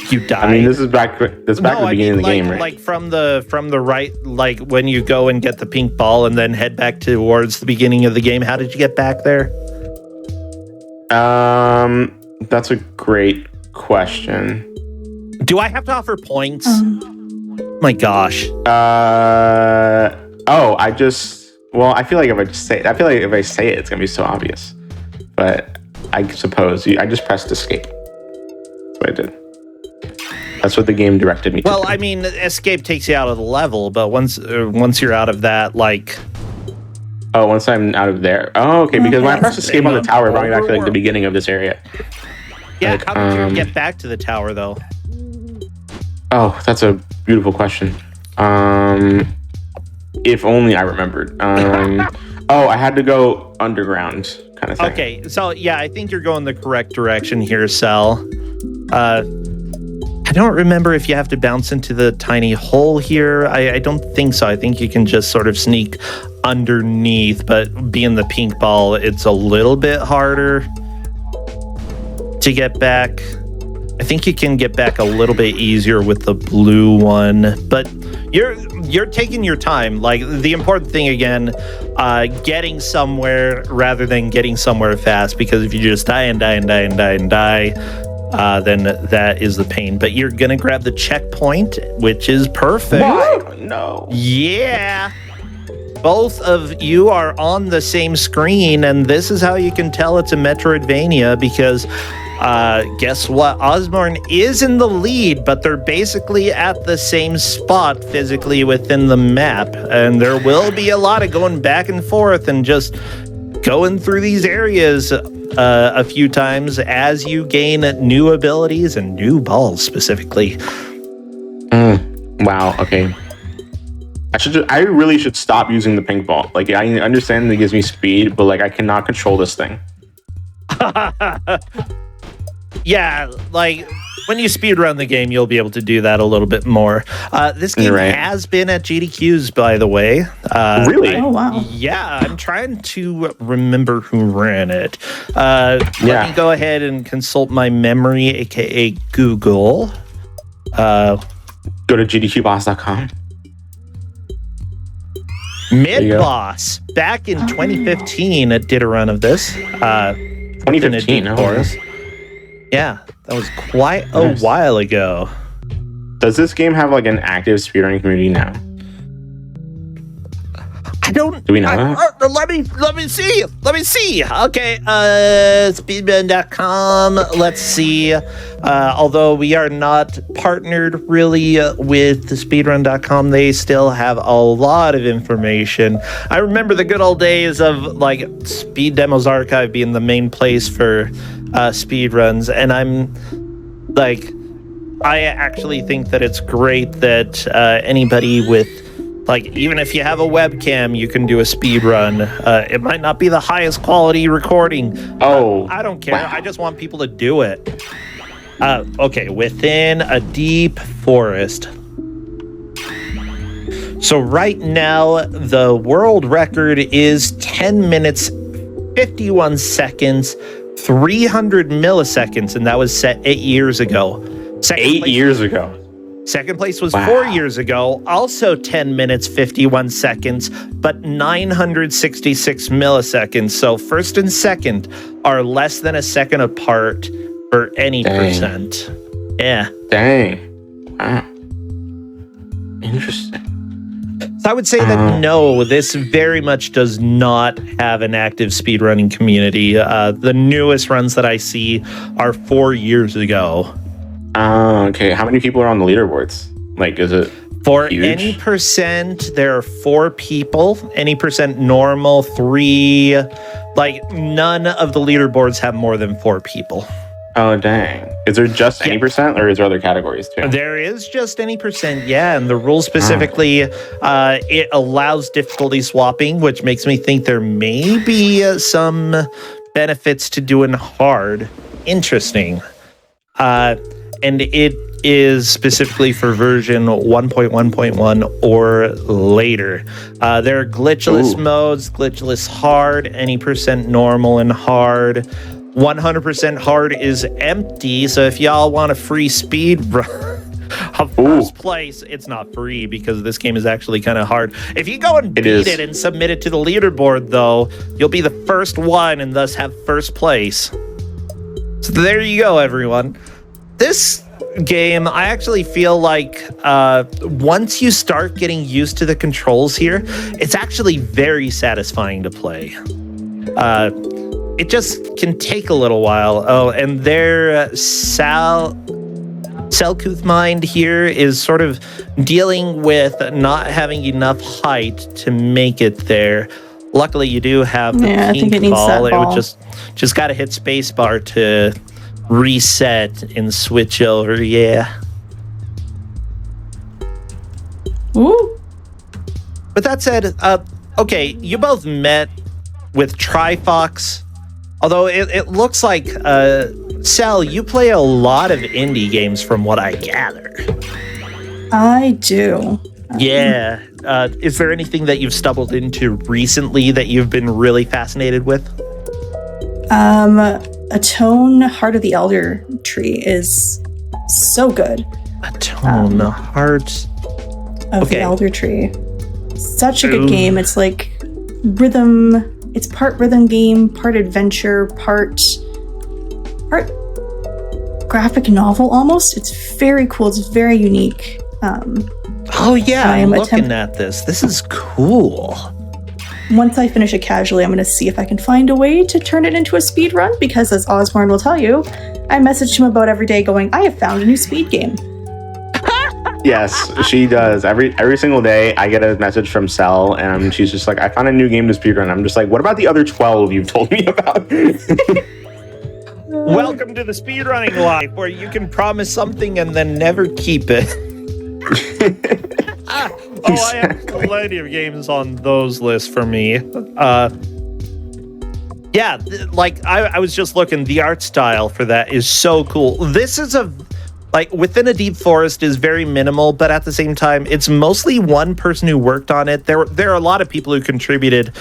You died. I mean, this is back at the beginning of the game, right? Like from the right, like when you go and get the pink ball and then head back towards the beginning of the game. How did you get back there? That's a great question. Do I have to offer points? My gosh. I feel like if I say it, it's gonna be so obvious. But I suppose I just pressed escape. That's what I did. That's what the game directed me to. Well, do. I mean, escape takes you out of the level, but once you're out of that, like, Oh, once I'm out of there. Oh, okay. Because when I pressed escape on the tower, it brought me back to like the beginning of this area. yeah, Like, how did you get back to the tower though? Oh, that's a beautiful question. If only I remembered. I had to go underground, kind of thing. Okay, so yeah, I think you're going the correct direction here, Cell. I don't remember if you have to bounce into the tiny hole here. I don't think so. I think you can just sort of sneak underneath, but being the pink ball, it's a little bit harder to get back. I think you can get back a little bit easier with the blue one, but you're taking your time. Like, the important thing again, getting somewhere rather than getting somewhere fast, because if you just die, then that is the pain. But you're gonna grab the checkpoint, which is perfect. Why? No. Yeah. Both of you are on the same screen, and this is how you can tell it's a Metroidvania, because guess what? Osborne is in the lead, but they're basically at the same spot physically within the map, and there will be a lot of going back and forth and just going through these areas a few times as you gain new abilities and new balls specifically. Wow. Okay. I really should stop using the pink ball. Like, I understand that it gives me speed, but like I cannot control this thing. Yeah, like when you speedrun the game, you'll be able to do that a little bit more. This game has been at GDQs, by the way. Really? Oh, wow. Yeah, I'm trying to remember who ran it. Let me go ahead and consult my memory, aka Google. Go to gdqboss.com. Mid-Boss, back in 2015, did a run of this. 2015, for us. Yeah, that was quite a while ago. Does this game have like an active speedrunning community now? I don't. Do we know that? Let me see. Okay, speedrun.com. Let's see. Although we are not partnered really with speedrun.com, they still have a lot of information. I remember the good old days of like Speed Demos Archive being the main place for speedruns, and I'm like, I actually think that it's great that anybody with, like, even if you have a webcam, you can do a speed run. It might not be the highest quality recording. I don't care. Wow. I just want people to do it. Okay, within a deep forest. So right now, the world record is 10 minutes, 51 seconds, 300 milliseconds, and that was set 8 years ago. 8 years ago. Second place was 4 years ago, also 10 minutes, 51 seconds, but 966 milliseconds. So first and second are less than a second apart for any percent. Yeah. Dang. Wow. Interesting. So I would say that no, this very much does not have an active speedrunning community. The newest runs that I see are 4 years ago. Okay. How many people are on the leaderboards? Like, is it for huge? Any percent? There are 4 people. Any percent normal, 3. Like, none of the leaderboards have more than 4 people. Oh, dang. Is there just any percent, or is there other categories too? There is just any percent, yeah. And the rule specifically, it allows difficulty swapping, which makes me think there may be some benefits to doing hard. Interesting. And it is specifically for version 1.1.1 or later. There are glitchless modes, glitchless hard, any percent normal and hard. 100% hard is empty, so if y'all want a free speed run of first place, it's not free because this game is actually kind of hard. If you go and beat it and submit it to the leaderboard, though, you'll be the first one and thus have first place. So there you go, everyone. This game, I actually feel like once you start getting used to the controls here, it's actually very satisfying to play. It just can take a little while. Oh, and their Selkuth mind here is sort of dealing with not having enough height to make it there. Luckily, you do have the pink ball. It would just got to hit spacebar to reset and switch over. Yeah. Ooh. But that said, okay, you both met with Trifox. Although it looks like, Sal, you play a lot of indie games from what I gather. I do. Yeah. Is there anything that you've stumbled into recently that you've been really fascinated with? Atone Heart of the Elder Tree is so good. Atone Heart of the Elder Tree. Such a good game. It's like rhythm. It's part rhythm game, part adventure, part graphic novel almost. It's very cool. It's very unique. Oh yeah, I'm looking at this. This is cool. Once I finish it casually, I'm going to see if I can find a way to turn it into a speed run, because as Osborne will tell you, I message him about every day going, I have found a new speed game. Yes, she does. Every single day, I get a message from Cell, and she's just like, I found a new game to speedrun. I'm just like, what about the other 12 you've told me about? Welcome to the speedrunning life, where you can promise something and then never keep it. I plenty of games on those lists for me. I was just looking. The art style for that is so cool. This is Within a Deep Forest is very minimal, but at the same time, it's mostly one person who worked on it. There are a lot of people who contributed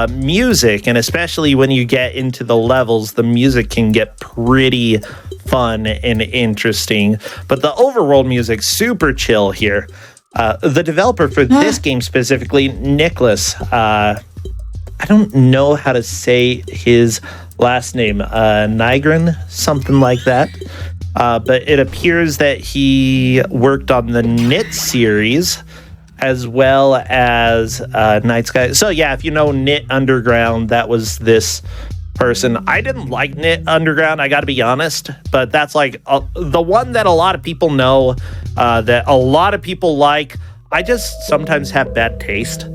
music, and especially when you get into the levels, the music can get pretty fun and interesting. But the overworld music, super chill here. The developer for this game specifically, Nicholas, I don't know how to say his last name, Nygren, something like that. But it appears that he worked on the Knit series as well as Night Sky. So yeah, if you know Knit Underground, that was this person. I didn't like Knit Underground, I gotta be honest, but that's the one that a lot of people know, that a lot of people like. I just sometimes have bad taste.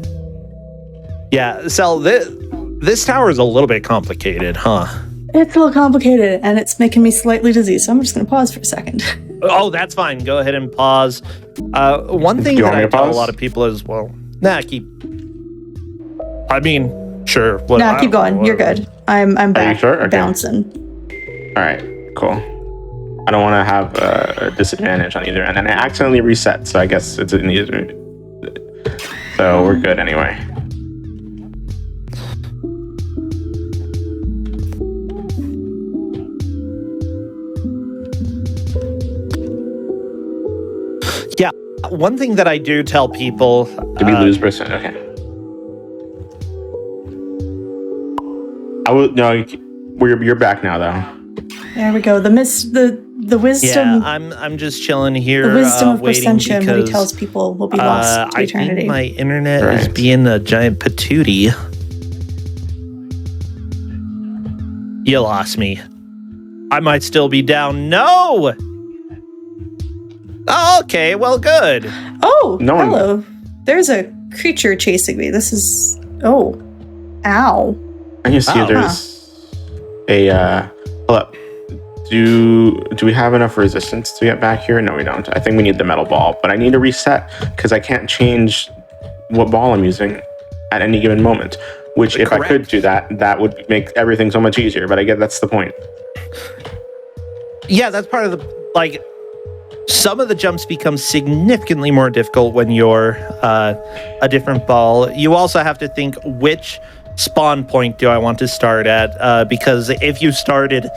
Yeah, so this tower is a little bit complicated, huh? It's a little complicated, and it's making me slightly dizzy, so I'm just going to pause for a second. Oh, that's fine. Go ahead and pause. One thing that I tell a lot of people is, well, sure. Keep going. You're good. I'm back. Are you sure? Okay. Bouncing. All right, cool. I don't want to have a disadvantage on either end, and I accidentally reset, so I guess it's an easier. So we're good anyway. Yeah, one thing that I do tell people... Did we lose Brisson? Okay. You're back now, though. There we go. The wisdom... Yeah, I'm just chilling here. The wisdom of waiting Crescentia when he tells people will be lost to eternity. I think my internet is being a giant patootie. You lost me. I might still be down. No! Oh, okay, well, good. Oh, hello. There's a creature chasing me. This is... Oh. Ow. And you see there's a... Hold up. Do we have enough resistance to get back here? No, we don't. I think we need the metal ball, but I need to reset because I can't change what ball I'm using at any given moment. Which, if I could do that, that would make everything so much easier, but I guess that's the point. Yeah, that's part of the... Some of the jumps become significantly more difficult when you're a different ball. You also have to think, which spawn point do I want to start at? Because if you started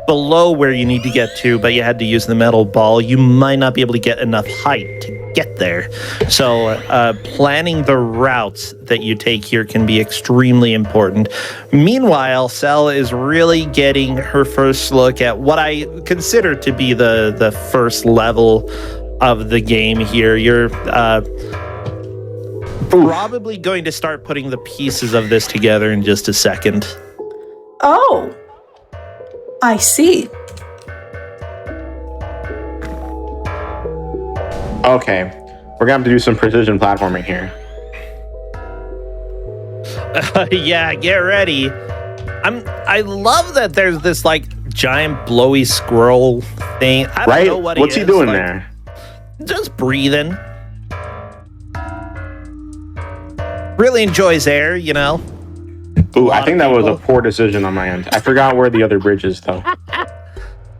below where you need to get to, but you had to use the metal ball, you might not be able to get enough height to get there. So planning the routes that you take here can be extremely important. Meanwhile, Cell is really getting her first look at what I consider to be the first level of the game here. You're probably going to start putting the pieces of this together in just a second. Oh, I see. Okay, we're gonna have to do some precision platforming here. Yeah, get ready. I love that there's this giant blowy squirrel thing. I don't know what What's he doing there? Just breathing. Really enjoys air, you know. Ooh, I think that was a poor decision on my end. I forgot where the other bridge is, though.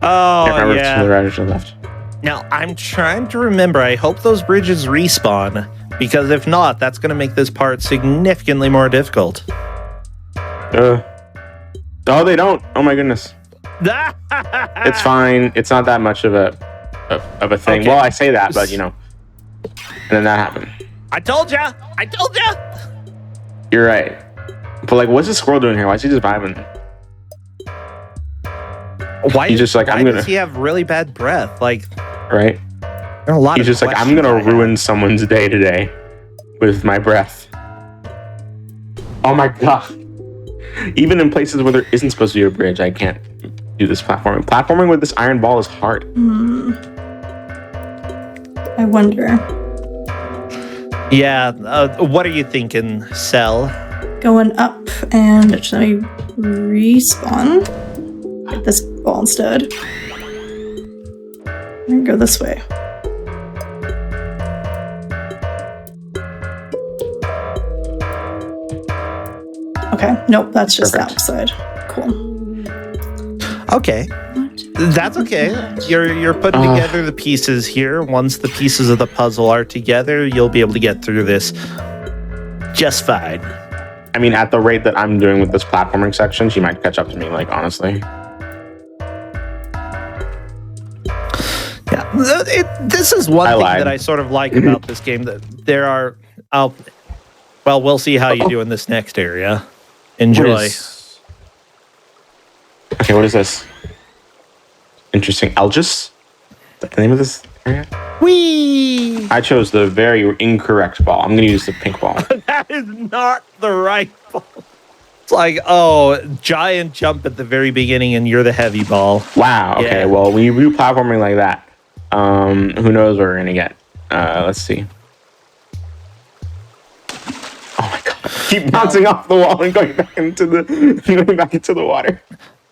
Oh, can't remember yeah. To the right or to the left. Now, I'm trying to remember. I hope those bridges respawn, because if not, that's going to make this part significantly more difficult. No, they don't. Oh my goodness. It's fine. It's not that much of a thing. Okay. Well, I say that, but and then that happened. I told ya. You're right. But what's the squirrel doing here? Why is he just vibing? Why? He's just does he have really bad breath? Right. There are a lot. He's just I'm gonna ruin someone's day today with my breath. Oh my god. Even in places where there isn't supposed to be a bridge, I can't do this platforming. Platforming with this iron ball is hard. I wonder. Yeah. What are you thinking, Cell? Going up and let me respawn. Get this ball instead. And go this way. Okay. Nope, that's just Perfect. outside. Cool. Okay. That's okay. You're putting together the pieces here. Once the pieces of the puzzle are together, you'll be able to get through this just fine. I mean, at the rate that I'm doing with this platforming section, she might catch up to me, like, honestly. Yeah. This is one thing lied. that I sort of like about this game, that there are... well, we'll see how you do in this next area. Enjoy. Okay, what is this? Interesting. Algis? Is that the name of this area? Whee! I chose the very incorrect ball. I'm going to use the pink ball. That is not the right ball. It's like, oh, giant jump at the very beginning and you're the heavy ball. Wow. Okay, Yeah. well, when you do platforming like that, who knows what we're going to get. Let's see. Oh my god. Keep bouncing off the wall and going back into the water.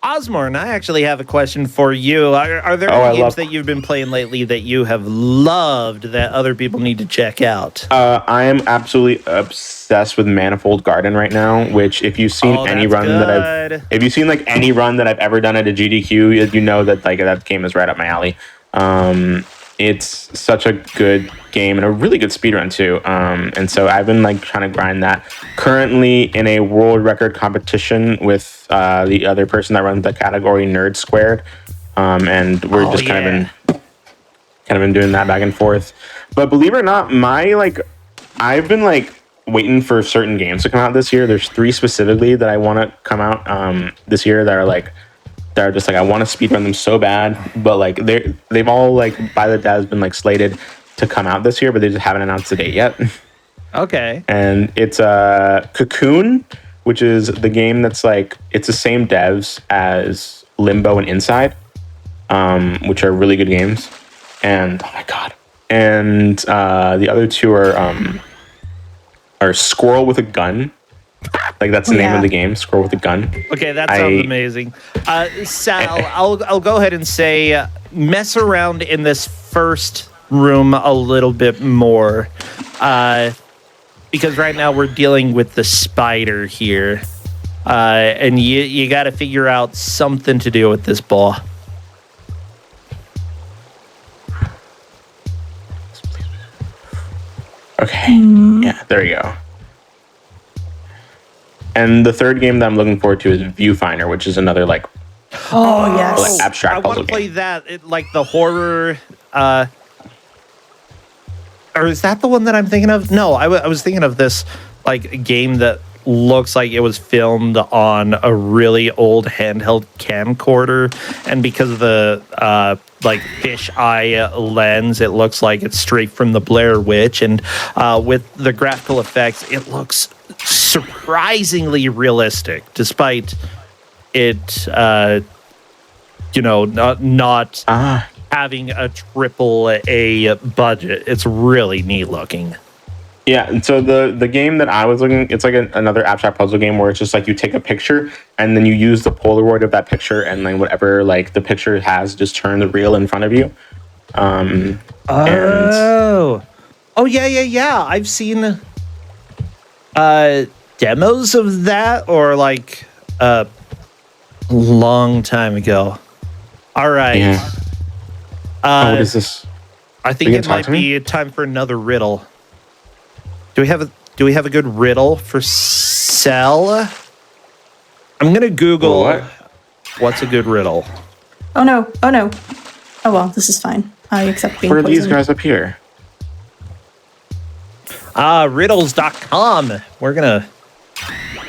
Osmorn, I actually have a question for you. Are there any games that you've been playing lately that you have loved that other people need to check out? I am absolutely obsessed with Manifold Garden right now. Which, if you've seen any run if you've seen like any run that I've ever done at a GDQ, you know that like that game is right up my alley. It's such a good game and a really good speedrun too. And so I've been like trying to grind that. Currently in a world record competition with the other person that runs the category, Nerd Squared. And we're just kind of been doing that back and forth. But believe it or not, I've been like waiting for certain games to come out this year. There's 3 specifically that I want to come out this year that are just like, I want to speedrun them so bad, but like they've all like by the devs been like slated to come out this year, but they just haven't announced the date yet. Okay. And it's Cocoon, which is the game that's like, it's the same devs as Limbo and Inside, which are really good games. And oh my god. And the other 2 are Squirrel with a Gun. Like that's the name of the game, Squirrel with a Gun. Okay, that sounds amazing. Sal, I'll go ahead and say mess around in this first room a little bit more. Because right now we're dealing with the spider here. And you got to figure out something to do with this ball. Okay. Yeah, there you go. And the third game that I'm looking forward to is Viewfinder, which is another like yes, like abstract I puzzle want to play game. that, like the horror. Or is that the one that I'm thinking of? No, I was thinking of this like game that looks like it was filmed on a really old handheld camcorder, and because of the like fish eye lens, it looks like it's straight from the Blair Witch, and with the graphical effects, it looks surprisingly realistic, despite it not having a AAA budget. It's really neat looking. Yeah, and so the game that I was looking, it's like another abstract puzzle game where it's just like you take a picture and then you use the Polaroid of that picture, and then whatever like the picture has, just turn the reel in front of you. Yeah. I've seen demos of that, or like a long time ago. All right. Yeah. What is this? I think it might be time for another riddle. Do we have a good riddle for Sal? I'm gonna Google what's a good riddle. Oh no. Oh well, this is fine. I accept being Where are poisoned. these guys up here? Riddles.com. We're gonna.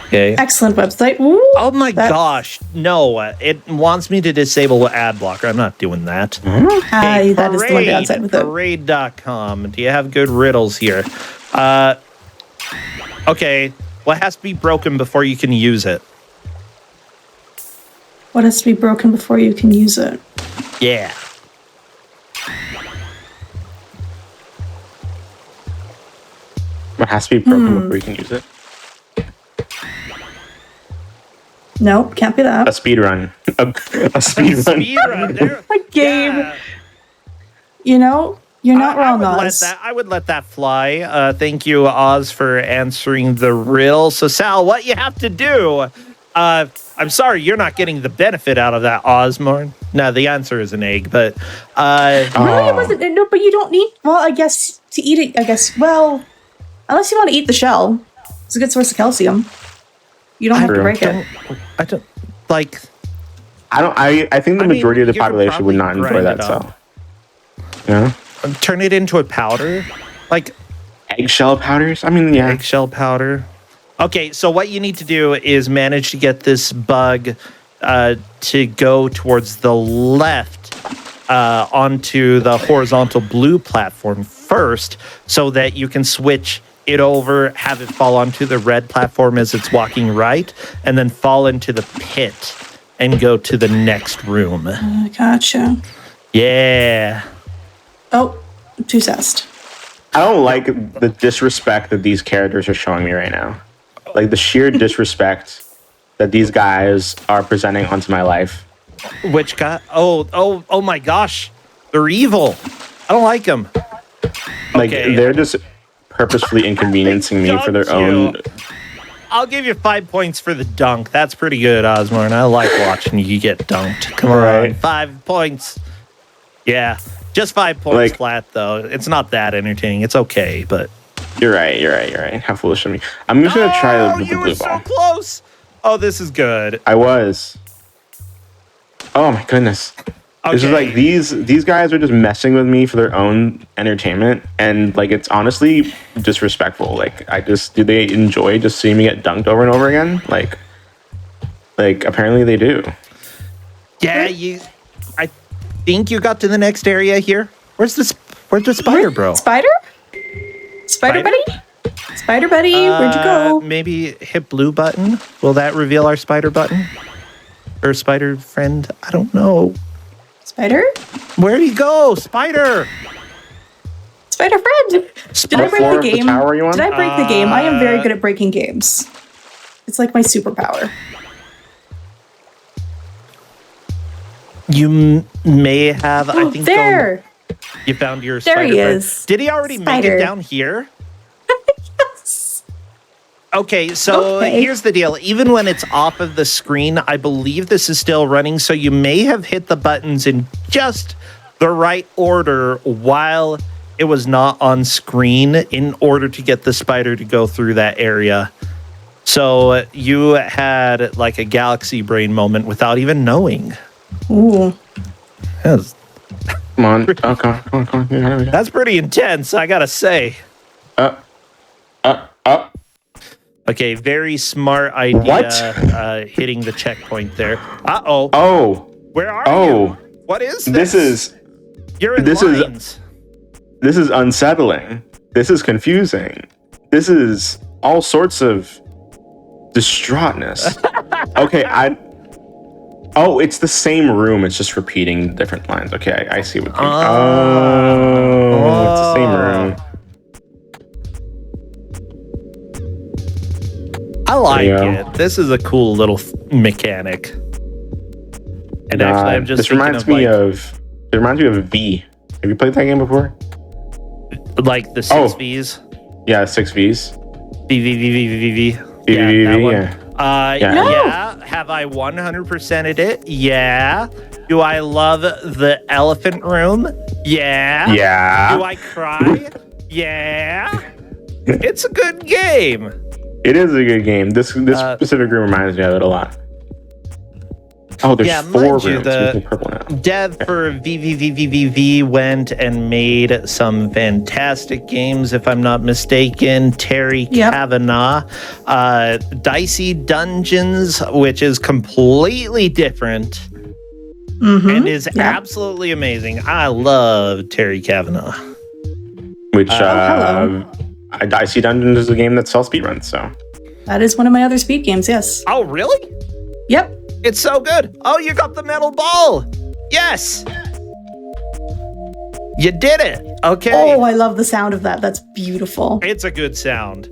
Okay. Excellent website. Ooh, Oh my gosh. No, it wants me to disable ad blocker. I'm not doing that. Hey, that is the one downside with it. Parade.com. Do you have good riddles here? Okay. What has to be broken before you can use it? What has to be broken before you can use it? Yeah. What has to be broken before you can use it? Nope, can't be that. A speed run. A speed run. Speedrun. There. A game. Yeah. You know, You're not wrong, Oz. I would let that fly. Thank you, Oz, for answering the riddle. So, Sal, what you have to do... I'm sorry, you're not getting the benefit out of that, Osmorn. No, the answer is an egg, but... Really, it wasn't... No, but you don't need... Well, I guess to eat it, well... Unless you want to eat the shell. It's a good source of calcium. You don't have to break it. I don't... Like... I think the majority of the population would not enjoy that, so... Yeah? Turn it into a powder? Like... Eggshell powders? I mean, yeah. Eggshell powder. Okay, so what you need to do is manage to get this bug to go towards the left onto the horizontal blue platform first so that you can switch it over, have it fall onto the red platform as it's walking right, and then fall into the pit and go to the next room. Gotcha. Yeah. Oh, too sassed. I don't like the disrespect that these characters are showing me right now. Like the sheer disrespect that these guys are presenting onto my life. Which guy? Oh my gosh. They're evil. I don't like them. Like Okay. they're just purposefully inconveniencing me for their own. I'll give you 5 points for the dunk. That's pretty good, Osmorn. I like watching you get dunked. Come on. Right. 5 points. Yeah. Just 5 points Like- flat, though. It's not that entertaining. It's okay, but... You're right. How foolish of me. I'm just gonna try the you blue were so ball. close. Oh, this is good. I was. Oh my goodness. This is like these guys are just messing with me for their own entertainment, and like it's honestly disrespectful. Like do they enjoy just seeing me get dunked over and over again? Like apparently they do. Yeah, I think you got to the next area here. Where's the spider, bro? Spider buddy? Spider buddy, where'd you go? Maybe hit blue button. Will that reveal our spider button? Or spider friend? I don't know. Spider? Where'd he go? Spider! Spider friend! Did I break floor the of the game? tower you on? Did I break the game? I am very good at breaking games. It's like my superpower. You may have, I think. There! You found your There spider he friend. is. Did he already make Spider. it down here? Yes! Okay, so Okay. here's the deal. Even when it's off of the screen, I believe this is still running, so you may have hit the buttons in just the right order while it was not on screen in order to get the spider to go through that area. So you had like a galaxy brain moment without even knowing. Ooh. That's, Come on. Oh, come on. Yeah. that's pretty intense, I gotta say. Okay, very smart idea. What? Hitting the checkpoint there. Uh-oh. Oh. Where are Oh. you? What is this? You're in this lines. This is unsettling. This is confusing. This is all sorts of distraughtness. Okay, Oh, it's the same room. It's just repeating different lines. Okay, I see what you mean. It's the same room. I like There you it. This is a cool little mechanic. And actually, I'm just this thinking reminds of me like, of it reminds me of V. Have you played that game before? like the 6 Vs. Yeah, 6 Vs. V. V, that one. yeah. Yeah. No. Yeah. Have I 100%ed it? Yeah. Do I love the elephant room? Yeah. Yeah. Do I cry? Yeah. It's a good game. It is a good game. This specific room reminds me of it a lot. Oh, there's Yeah, 4 mind rooms. you, the- It's purple now. Dev for VVVVVV went and made some fantastic games, if I'm not mistaken. Terry Yep. Kavanagh, Dicey Dungeons, which is completely different and is absolutely amazing. I love Terry Kavanagh. Which hello. Dicey Dungeons is a game that sells speedruns, so That is one of my other speed games, yes. Oh, really? Yep. It's so good. Oh, you got the metal ball. Yes. You did it. Okay. Oh, I love the sound of that. That's beautiful. It's a good sound.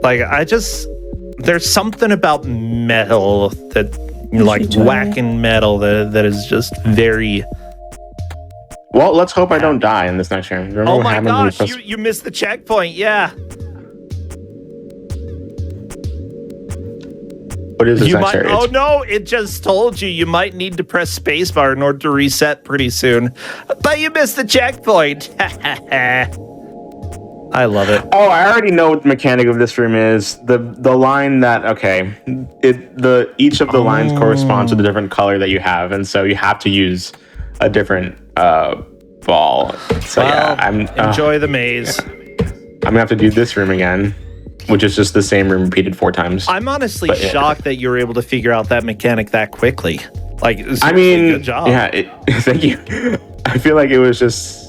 There's something about metal that, like enjoy. whacking metal that is just very Well, let's hope I don't die in this next round. Remember Oh what my happens when gosh, you missed the checkpoint. Yeah. What is this You next might. area? Oh no! It just told you might need to press spacebar in order to reset pretty soon. But you missed the checkpoint. I love it. Oh, I already know what the mechanic of this room is. The line that each of the lines corresponds to the different color that you have, and so you have to use a different ball. So enjoy the maze. I'm gonna have to do this room again, which is just the same room repeated 4 times. I'm honestly shocked that you were able to figure out that mechanic that quickly. Like, good job. Yeah, thank you. I feel like it was just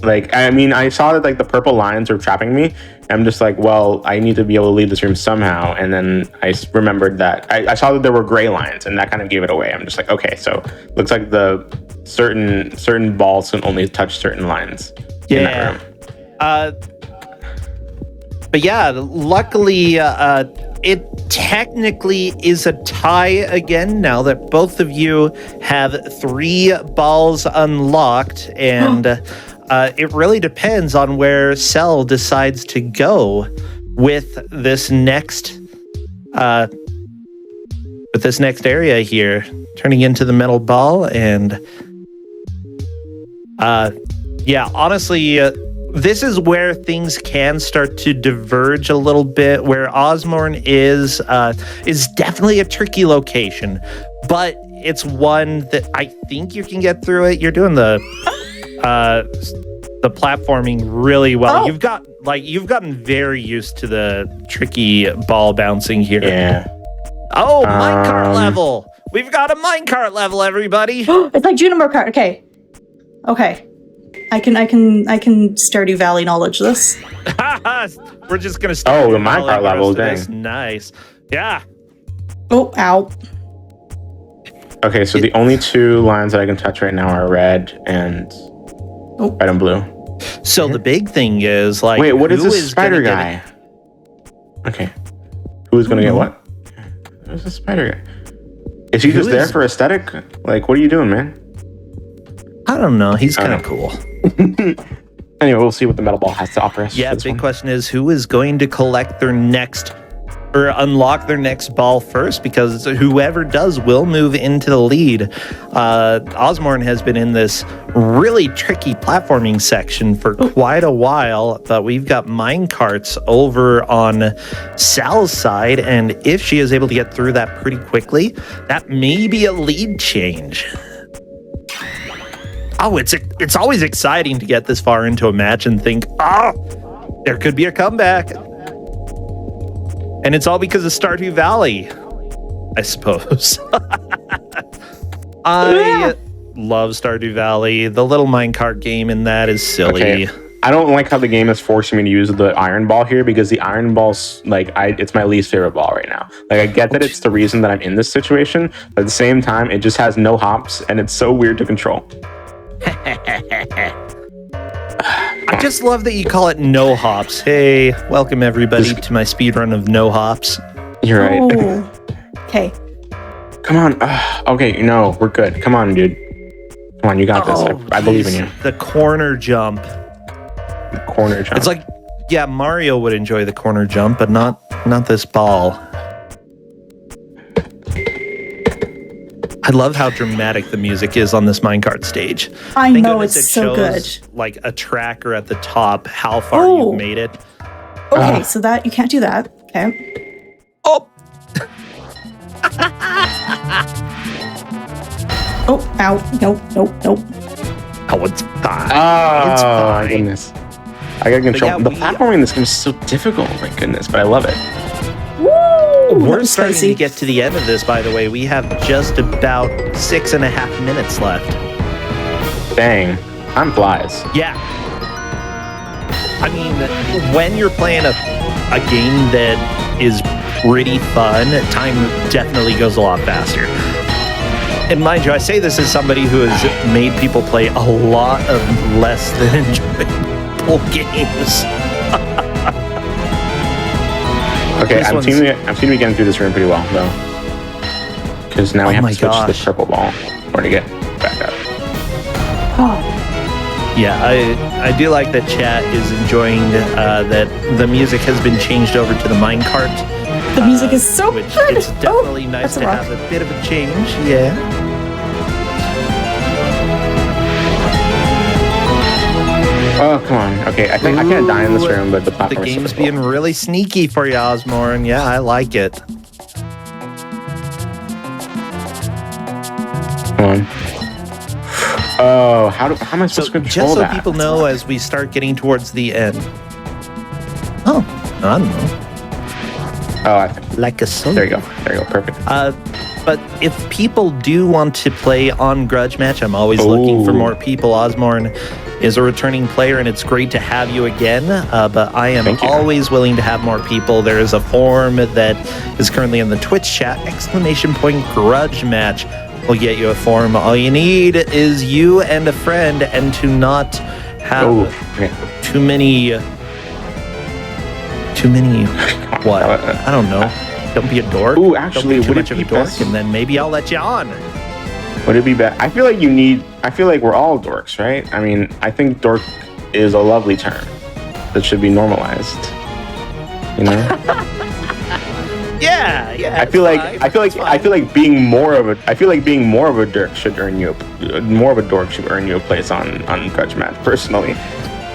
like, I saw that like the purple lines were trapping me. I'm just like, well, I need to be able to leave this room somehow. And then I remembered that I saw that there were gray lines, and that kind of gave it away. I'm just like, okay, so looks like the certain balls can only touch certain lines in that room. But yeah, luckily, it technically is a tie again now that both of you have 3 balls unlocked, and it really depends on where Cell decides to go with this next area here, turning into the metal ball. And honestly, this is where things can start to diverge a little bit. Where Osmorn is definitely a tricky location, but it's one that I think you can get through it. You're doing the platforming really well. Oh. You've gotten very used to the tricky ball bouncing here. Yeah. Oh, minecart level. We've got a minecart level, everybody. It's like Junimore cart. Okay. I can Stardew Valley knowledge this. We're just gonna start. Oh, the minecart level, dang. Nice. Yeah. Oh, ow. Okay, so the only 2 lines that I can touch right now are red and blue. So the big thing is like, wait, what is who this spider guy? Okay, who is gonna get what? Who's the spider guy? Is he just there for aesthetic? Like, what are you doing, man? I don't know. He's kind of cool. Anyway, we'll see what the metal ball has to offer us. Yeah, the big question is who is going to collect their next or unlock their next ball first, because whoever does will move into the lead. Osmorn has been in this really tricky platforming section for quite a while, but we've got minecarts over on Sal's side, and if she is able to get through that pretty quickly, that may be a lead change. Oh, it's always exciting to get this far into a match and think, there could be a comeback. And it's all because of Stardew Valley, I suppose. I love Stardew Valley. The little minecart game in that is silly. Okay. I don't like how the game is forcing me to use the iron ball here, because the iron ball's it's my least favorite ball right now. Like, I get that it's the reason that I'm in this situation, but at the same time, it just has no hops and it's so weird to control. I just love that you call it no hops. Hey, welcome everybody to my speedrun of no hops. You're right. Oh. Okay. Come on. Okay, no, we're good. Come on, dude. Come on, you got this. I believe in you. The corner jump. The corner jump. It's like, yeah, Mario would enjoy the corner jump, but not this ball. I love how dramatic the music is on this minecart stage. I know, it's so good. Like a tracker at the top, how far you've made it. Okay, so that you can't do that. Okay. Oh! Oh, ow. Nope. Oh, it's fine. It's fine. My goodness. I got control. Yeah, the platforming in this game is so difficult, my goodness, but I love it. Woo! We're starting to get to the end of this, by the way. We have just about 6.5 minutes left. Dang. Time flies. Yeah. I mean, when you're playing a game that is pretty fun, time definitely goes a lot faster. And mind you, I say this as somebody who has made people play a lot of less than enjoyable games. Okay, I'm seeming to be getting through this room pretty well, though. Because now we have to switch to the purple ball or to get back up. Yeah, I do like that chat is enjoying that the music has been changed over to the minecart. The music is so which good. it's definitely nice to have a bit of a change. Yeah. Oh, come on. Okay, I think I can't die in this room, but the platform The is game's so cool. being really sneaky for you, Osmorn. Yeah, I like it. Come on. Oh, how am I supposed to control just so that? people know as we start getting towards the end. Oh, I don't know. Oh, Like a song. there you go. There you go. Perfect. But if people do want to play on Grudge Match, I'm always looking for Ooh. more people. Osmorn is a returning player, and it's great to have you again. But I am Thank you. always willing to have more people. There is a form that is currently in the Twitch chat, !Grudge Match. Will get you a form. All you need is you and a friend, and to not have Okay. too many. What? I don't know. Don't be a dork. Ooh, actually, don't be too would much it of a be dork, best- and then maybe I'll let you on. Would it be bad? I feel like I feel like we're all dorks, right? I mean, I think dork is a lovely term that should be normalized. You know? Yeah. I feel like being more of a dork should earn you a place on Grudge Match. Personally,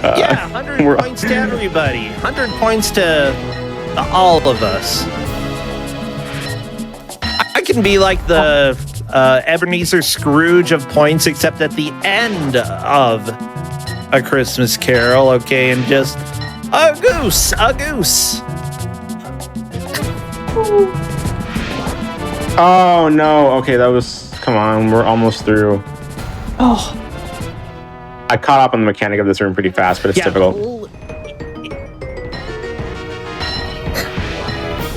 Yeah, 100 points to everybody. 100 points to all of us. I can be like the Ebenezer Scrooge of points, except at the end of A Christmas Carol, okay, and just a goose. Oh no! Okay, come on, we're almost through. Oh, I caught up on the mechanic of this room pretty fast, but it's difficult.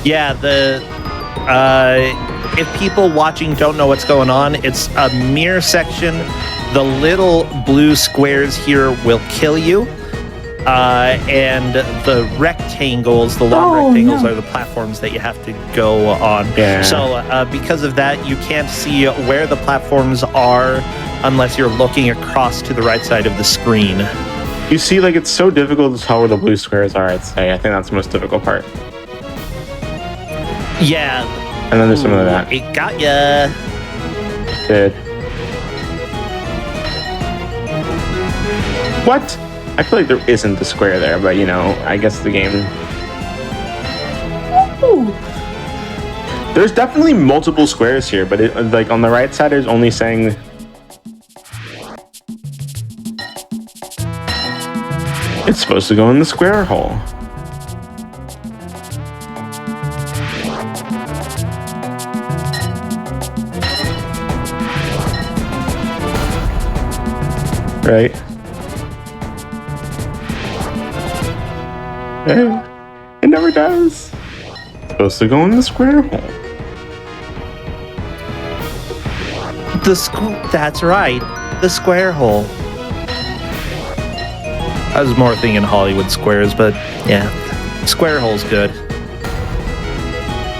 Yeah, if people watching don't know what's going on, it's a mirror section. The little blue squares here will kill you. And the rectangles, the long rectangles, are the platforms that you have to go on. Yeah. So because of that, you can't see where the platforms are unless you're looking across to the right side of the screen. You see, like, it's so difficult to tell where the blue squares are, I'd say. I think that's the most difficult part. Yeah. And then there's some of that. It got ya. Did. What? I feel like there isn't a square there, but, you know, I guess the game... ooh. There's definitely multiple squares here, but like on the right side is only saying... It's supposed to go in the square hole. Right? It never does. It's supposed to go in the square hole. That's right. The square hole. I was more thinking Hollywood squares, but yeah. Square hole's good.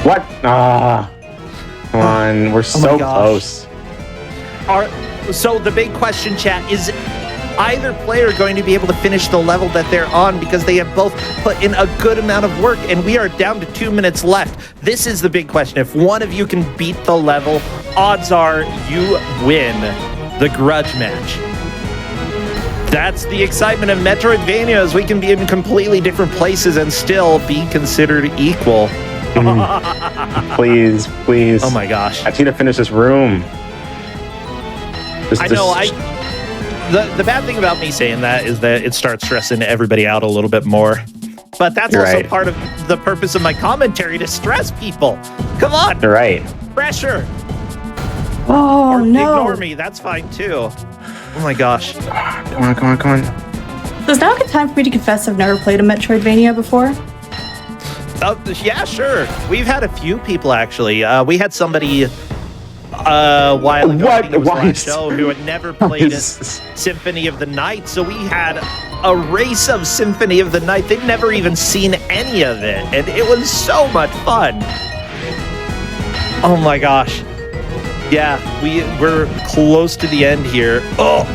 What? Ah. Come on, we're so gosh. close. So the big question, chat, is either player going to be able to finish the level that they're on, because they have both put in a good amount of work, and we are down to 2 minutes left. This is the big question. If one of you can beat the level, odds are you win the Grudge Match. That's the excitement of Metroidvanias. We can be in completely different places and still be considered equal. Please. Oh my gosh. I need to finish this room. I know, The bad thing about me saying that is that it starts stressing everybody out a little bit more. But that's You're also right. part of the purpose of my commentary, to stress people. Come on, You're right. pressure. Oh, Or no. ignore me, that's fine too. Oh my gosh. Come on. So is now a good time for me to confess I've never played a Metroidvania before? Yeah, sure. We've had a few people actually. We had somebody a while ago, I think it was Why last is- show, who had never played Symphony of the Night. So we had a race of Symphony of the Night. They'd never even seen any of it, and it was so much fun. Oh my gosh. Yeah, we're close to the end here. Oh,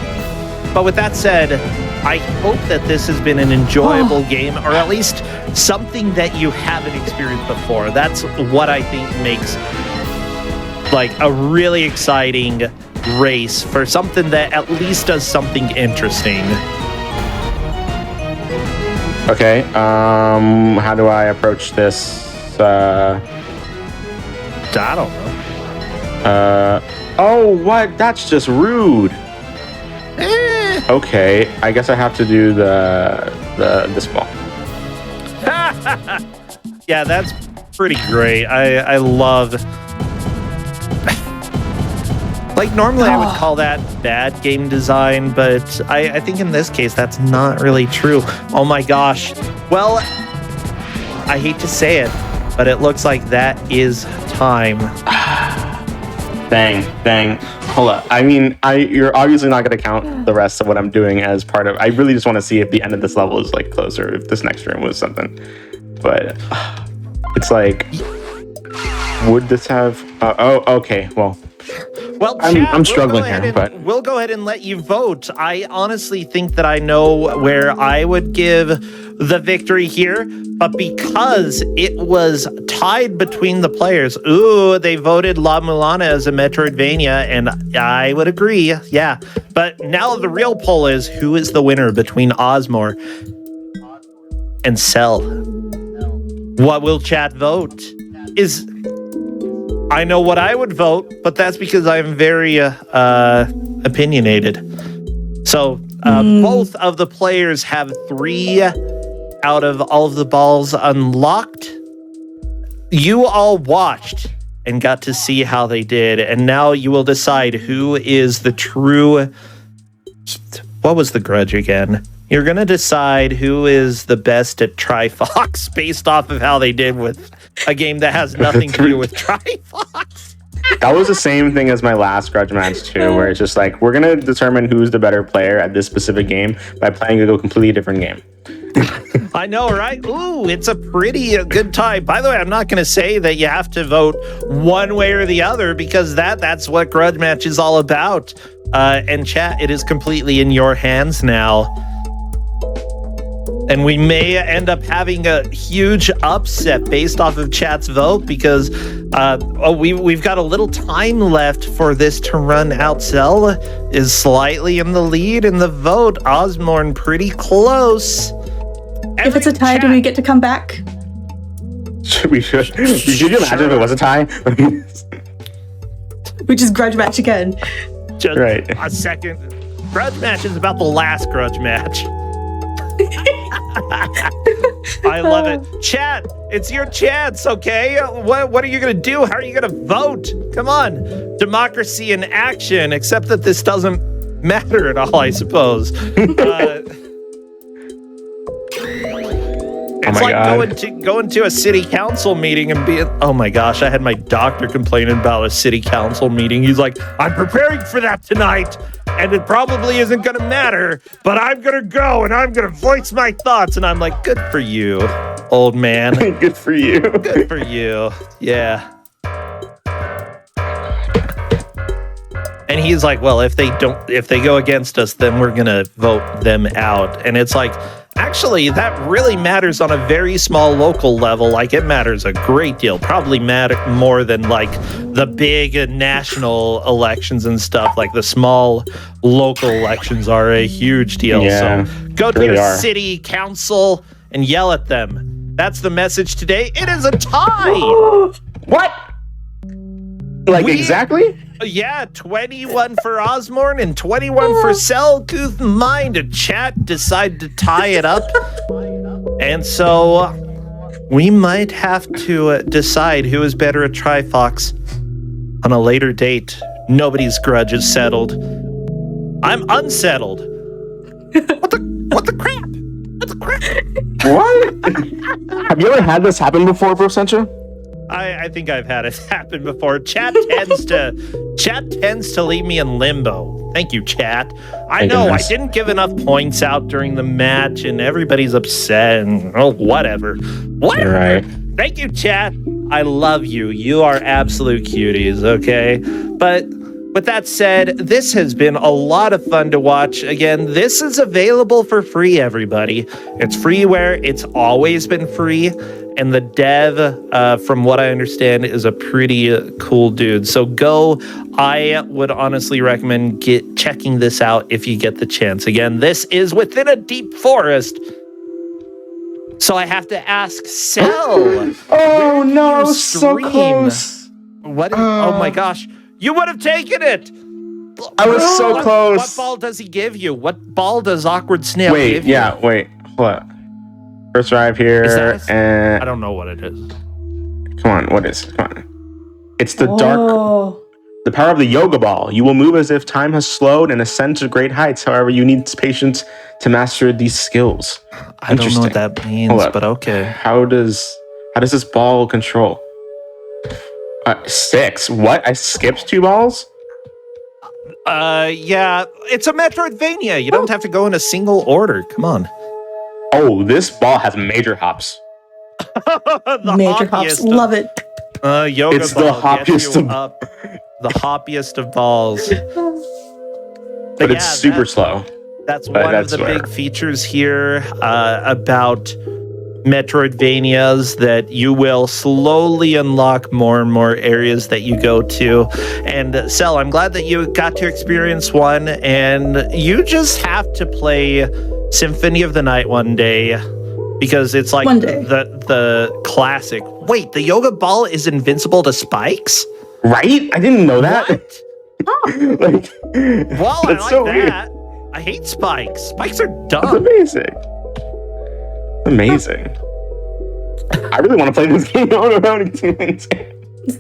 but with that said, I hope that this has been an enjoyable game, or at least something that you haven't experienced before. That's what I think makes like a really exciting race for something that at least does something interesting. Okay, how do I approach this? I don't know. Oh, what? That's just rude. Okay, I guess I have to do this ball. Yeah, that's pretty great. I love. Like, normally I would call that bad game design, but I think in this case that's not really true. Oh my gosh. Well, I hate to say it, but it looks like that is time. Dang. Hold up. I mean, you're obviously not going to count the rest of what I'm doing as part of. I really just want to see if the end of this level is like closer, if this next room was something. But it's like, would this have? Okay. Well, Chad, I'm struggling here, but we'll go ahead and let you vote. I honestly think that I know where I would give the victory here, but because it was tied between the players, they voted La Mulana as a Metroidvania, and I would agree, yeah. But now the real poll is, who is the winner between Osmore and Cell? What will chat vote? I know what I would vote, but that's because I'm very opinionated. So both of the players have 3 out of all of the balls unlocked. You all watched and got to see how they did, and now you will decide who is the true... What was the grudge again? You're going to decide who is the best at Trifox based off of how they did with a game that has nothing to do with Trifox. That was the same thing as my last Grudge Match too, where it's just like, we're going to determine who's the better player at this specific game by playing a completely different game. I know, right? Ooh, it's a pretty good tie. By the way, I'm not going to say that you have to vote one way or the other, because that's what Grudge Match is all about. And chat, it is completely in your hands now. And we may end up having a huge upset based off of chat's vote, because we've got a little time left for this to run out. Cell is slightly in the lead in the vote. Osmorn pretty close. If it's a tie, do we get to come back? We should. Could you imagine if it was a tie? We just grudge match again. Just right. A second. Grudge Match is about the last Grudge Match. I love it. Chat, it's your chance, okay? What are you going to do? How are you going to vote? Come on. Democracy in action, except that this doesn't matter at all, I suppose. It's like going to a city council meeting and being, oh my gosh, I had my doctor complaining about a city council meeting. He's like, I'm preparing for that tonight, and it probably isn't going to matter, but I'm going to go and I'm going to voice my thoughts. And I'm like, good for you, old man. Good for you. Good for you. Yeah. And he's like, well, if they go against us, then we're going to vote them out. And it's like, actually, that really matters on a very small local level. Like, it matters a great deal. Probably matter more than like the big national elections and stuff. Like, the small local elections are a huge deal. Yeah, so go to your city council and yell at them. That's the message today. It is a tie. What? Like, exactly? Yeah, 21 for Osmorn and 21 for Cell. Couth mind a chat decide to tie it up. And so we might have to decide who is better at Trifox on a later date. Nobody's grudge is settled. I'm unsettled. What the crap? What the crap? What? Have you ever had this happen before, Bro Sentra? I think I've had it happen before. Chat tends to leave me in limbo. Thank you, chat. I know I didn't give enough points out during the match, and everybody's upset. And whatever. You're right. Thank you, chat. I love you. You are absolute cuties. Okay, but With that said, this has been a lot of fun to watch. Again, this is available for free, everybody. It's freeware. It's always been free. And the dev, from what I understand, is a pretty cool dude. So go. I would honestly recommend checking this out if you get the chance. Again, this is within a deep forest. So I have to ask Cell. Oh no, so close. What? Oh my gosh. You would have taken it. I was so close. What ball does he give you? What ball does Awkward Snail give you? Wait. What? First arrive here. And I don't know what it is. Come on, what is it? Come on. It's the the power of the yoga ball. You will move as if time has slowed and ascend to great heights. However, you need patience to master these skills. I don't know what that means, but okay. How does this ball control? 6. What? I skipped 2 balls? Yeah. It's a Metroidvania. You don't have to go in a single order. Come on. Oh, this ball has major hops. Major hops. Love it. Yoga it's ball the hoppiest of the hoppiest of balls. But it's super slow. That's one of the big features here about Metroidvanias, that you will slowly unlock more and more areas that you go to. And Cell, I'm glad that you got to experience one, and you just have to play Symphony of the Night one day, because it's like the classic. Wait, the yoga ball is invincible to spikes? Right? I didn't know that. Well, I like so that. Weird. I hate spikes. Spikes are dumb. That's amazing. I really want to play this game.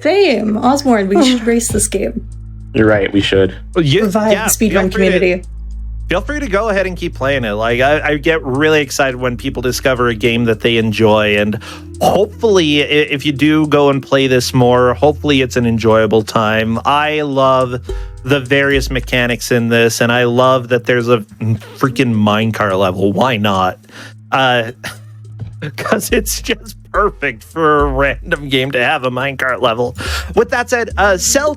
Same. Osborne, we should race this game. You're right, we should. Revive the speedrun community. Feel free to go ahead and keep playing it. Like, I get really excited when people discover a game that they enjoy, and hopefully, if you do go and play this more, hopefully it's an enjoyable time. I love the various mechanics in this, and I love that there's a freaking minecart level. Why not? Because it's just perfect for a random game to have a minecart level. With that said, Cell,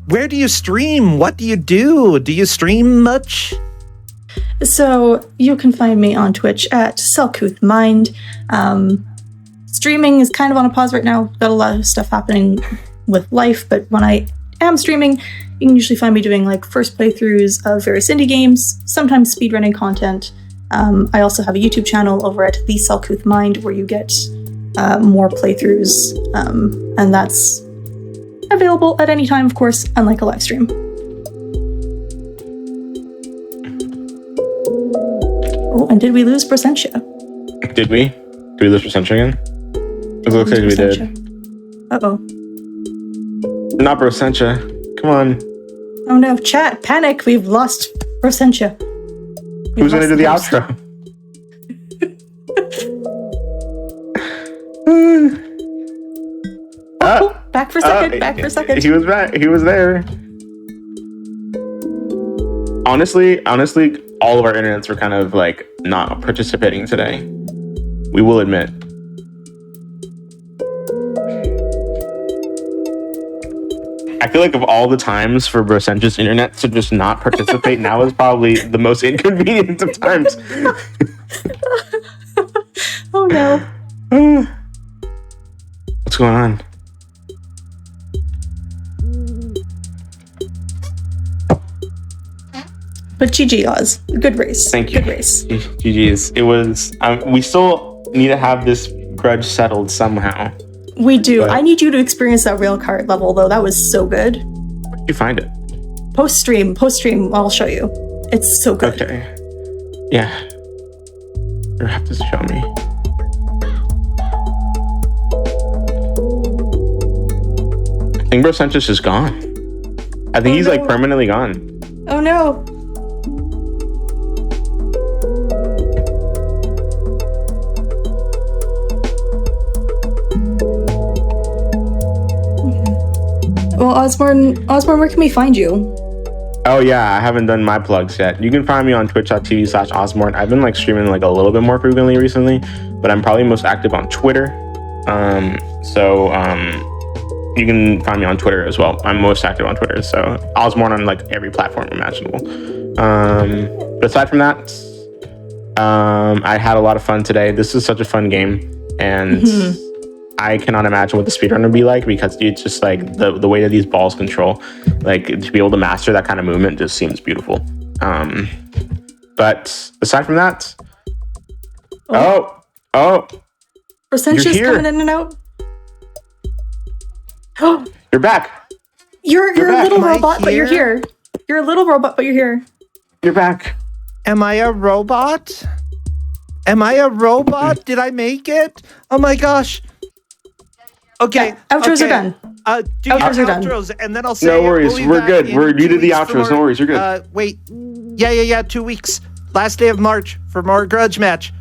where do you stream? What do you do? Do you stream much? So you can find me on Twitch at Selcouthmind. Streaming is kind of on a pause right now. Got a lot of stuff happening with life, but when I am streaming, you can usually find me doing like first playthroughs of various indie games, sometimes speedrunning content. I also have a YouTube channel over at The Selcouthmind where you get more playthroughs, and that's available at any time, of course, unlike a live stream. Oh, and did we lose Prosentia? Did we? Did we lose Prosentia again? It looks like we did. Uh-oh. Not Prosentia. Come on. Oh no, chat, panic, we've lost Prosentia. Who's going to do the outro? Back for a second, back for a second. He was back. He was there. Honestly, all of our internets were kind of like not participating today. We will admit. I feel like of all the times for Brosentia's internet to just not participate, now is probably the most inconvenient of times. Oh no. What's going on? But GG Oz, good race. Thank you. Good race. GG's. It was. We still need to have this grudge settled somehow. We do. But I need you to experience that rail cart level, though. That was so good. Where did you find it? Post stream. I'll show you. It's so good. Okay. Yeah. You have to show me. I think Brosentius is gone. I think he's like permanently gone. Oh no. Well, Osborne, where can we find you? Oh yeah, I haven't done my plugs yet. You can find me on twitch.tv/Osborne. I've been like streaming like a little bit more frequently recently, but I'm probably most active on Twitter. you can find me on Twitter as well. I'm most active on Twitter, so Osborne on like every platform imaginable. But aside from that, I had a lot of fun today. This is such a fun game, and I cannot imagine what the speedrun would be like, because it's just like the way that these balls control, like to be able to master that kind of movement just seems beautiful. But aside from that, Percentages coming in and out. You're back. You're a back. little Am I robot, but you're here? here. You're a little robot, but you're here. You're back. Am I a robot? Am I a robot? Did I make it? Oh my gosh. Okay. Yeah, outros are done. Do your Outros are done. outros, and then I'll say No it. worries, We'll be we're back good. in You 2 did the weeks for outros. No worries, you're good. Wait. Yeah. 2 weeks. Last day of March for more Grudge Match.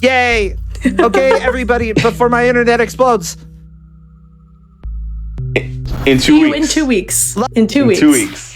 Yay. Okay, everybody, before my internet explodes. In 2 See you weeks. in 2 weeks. In 2 weeks. 2 weeks.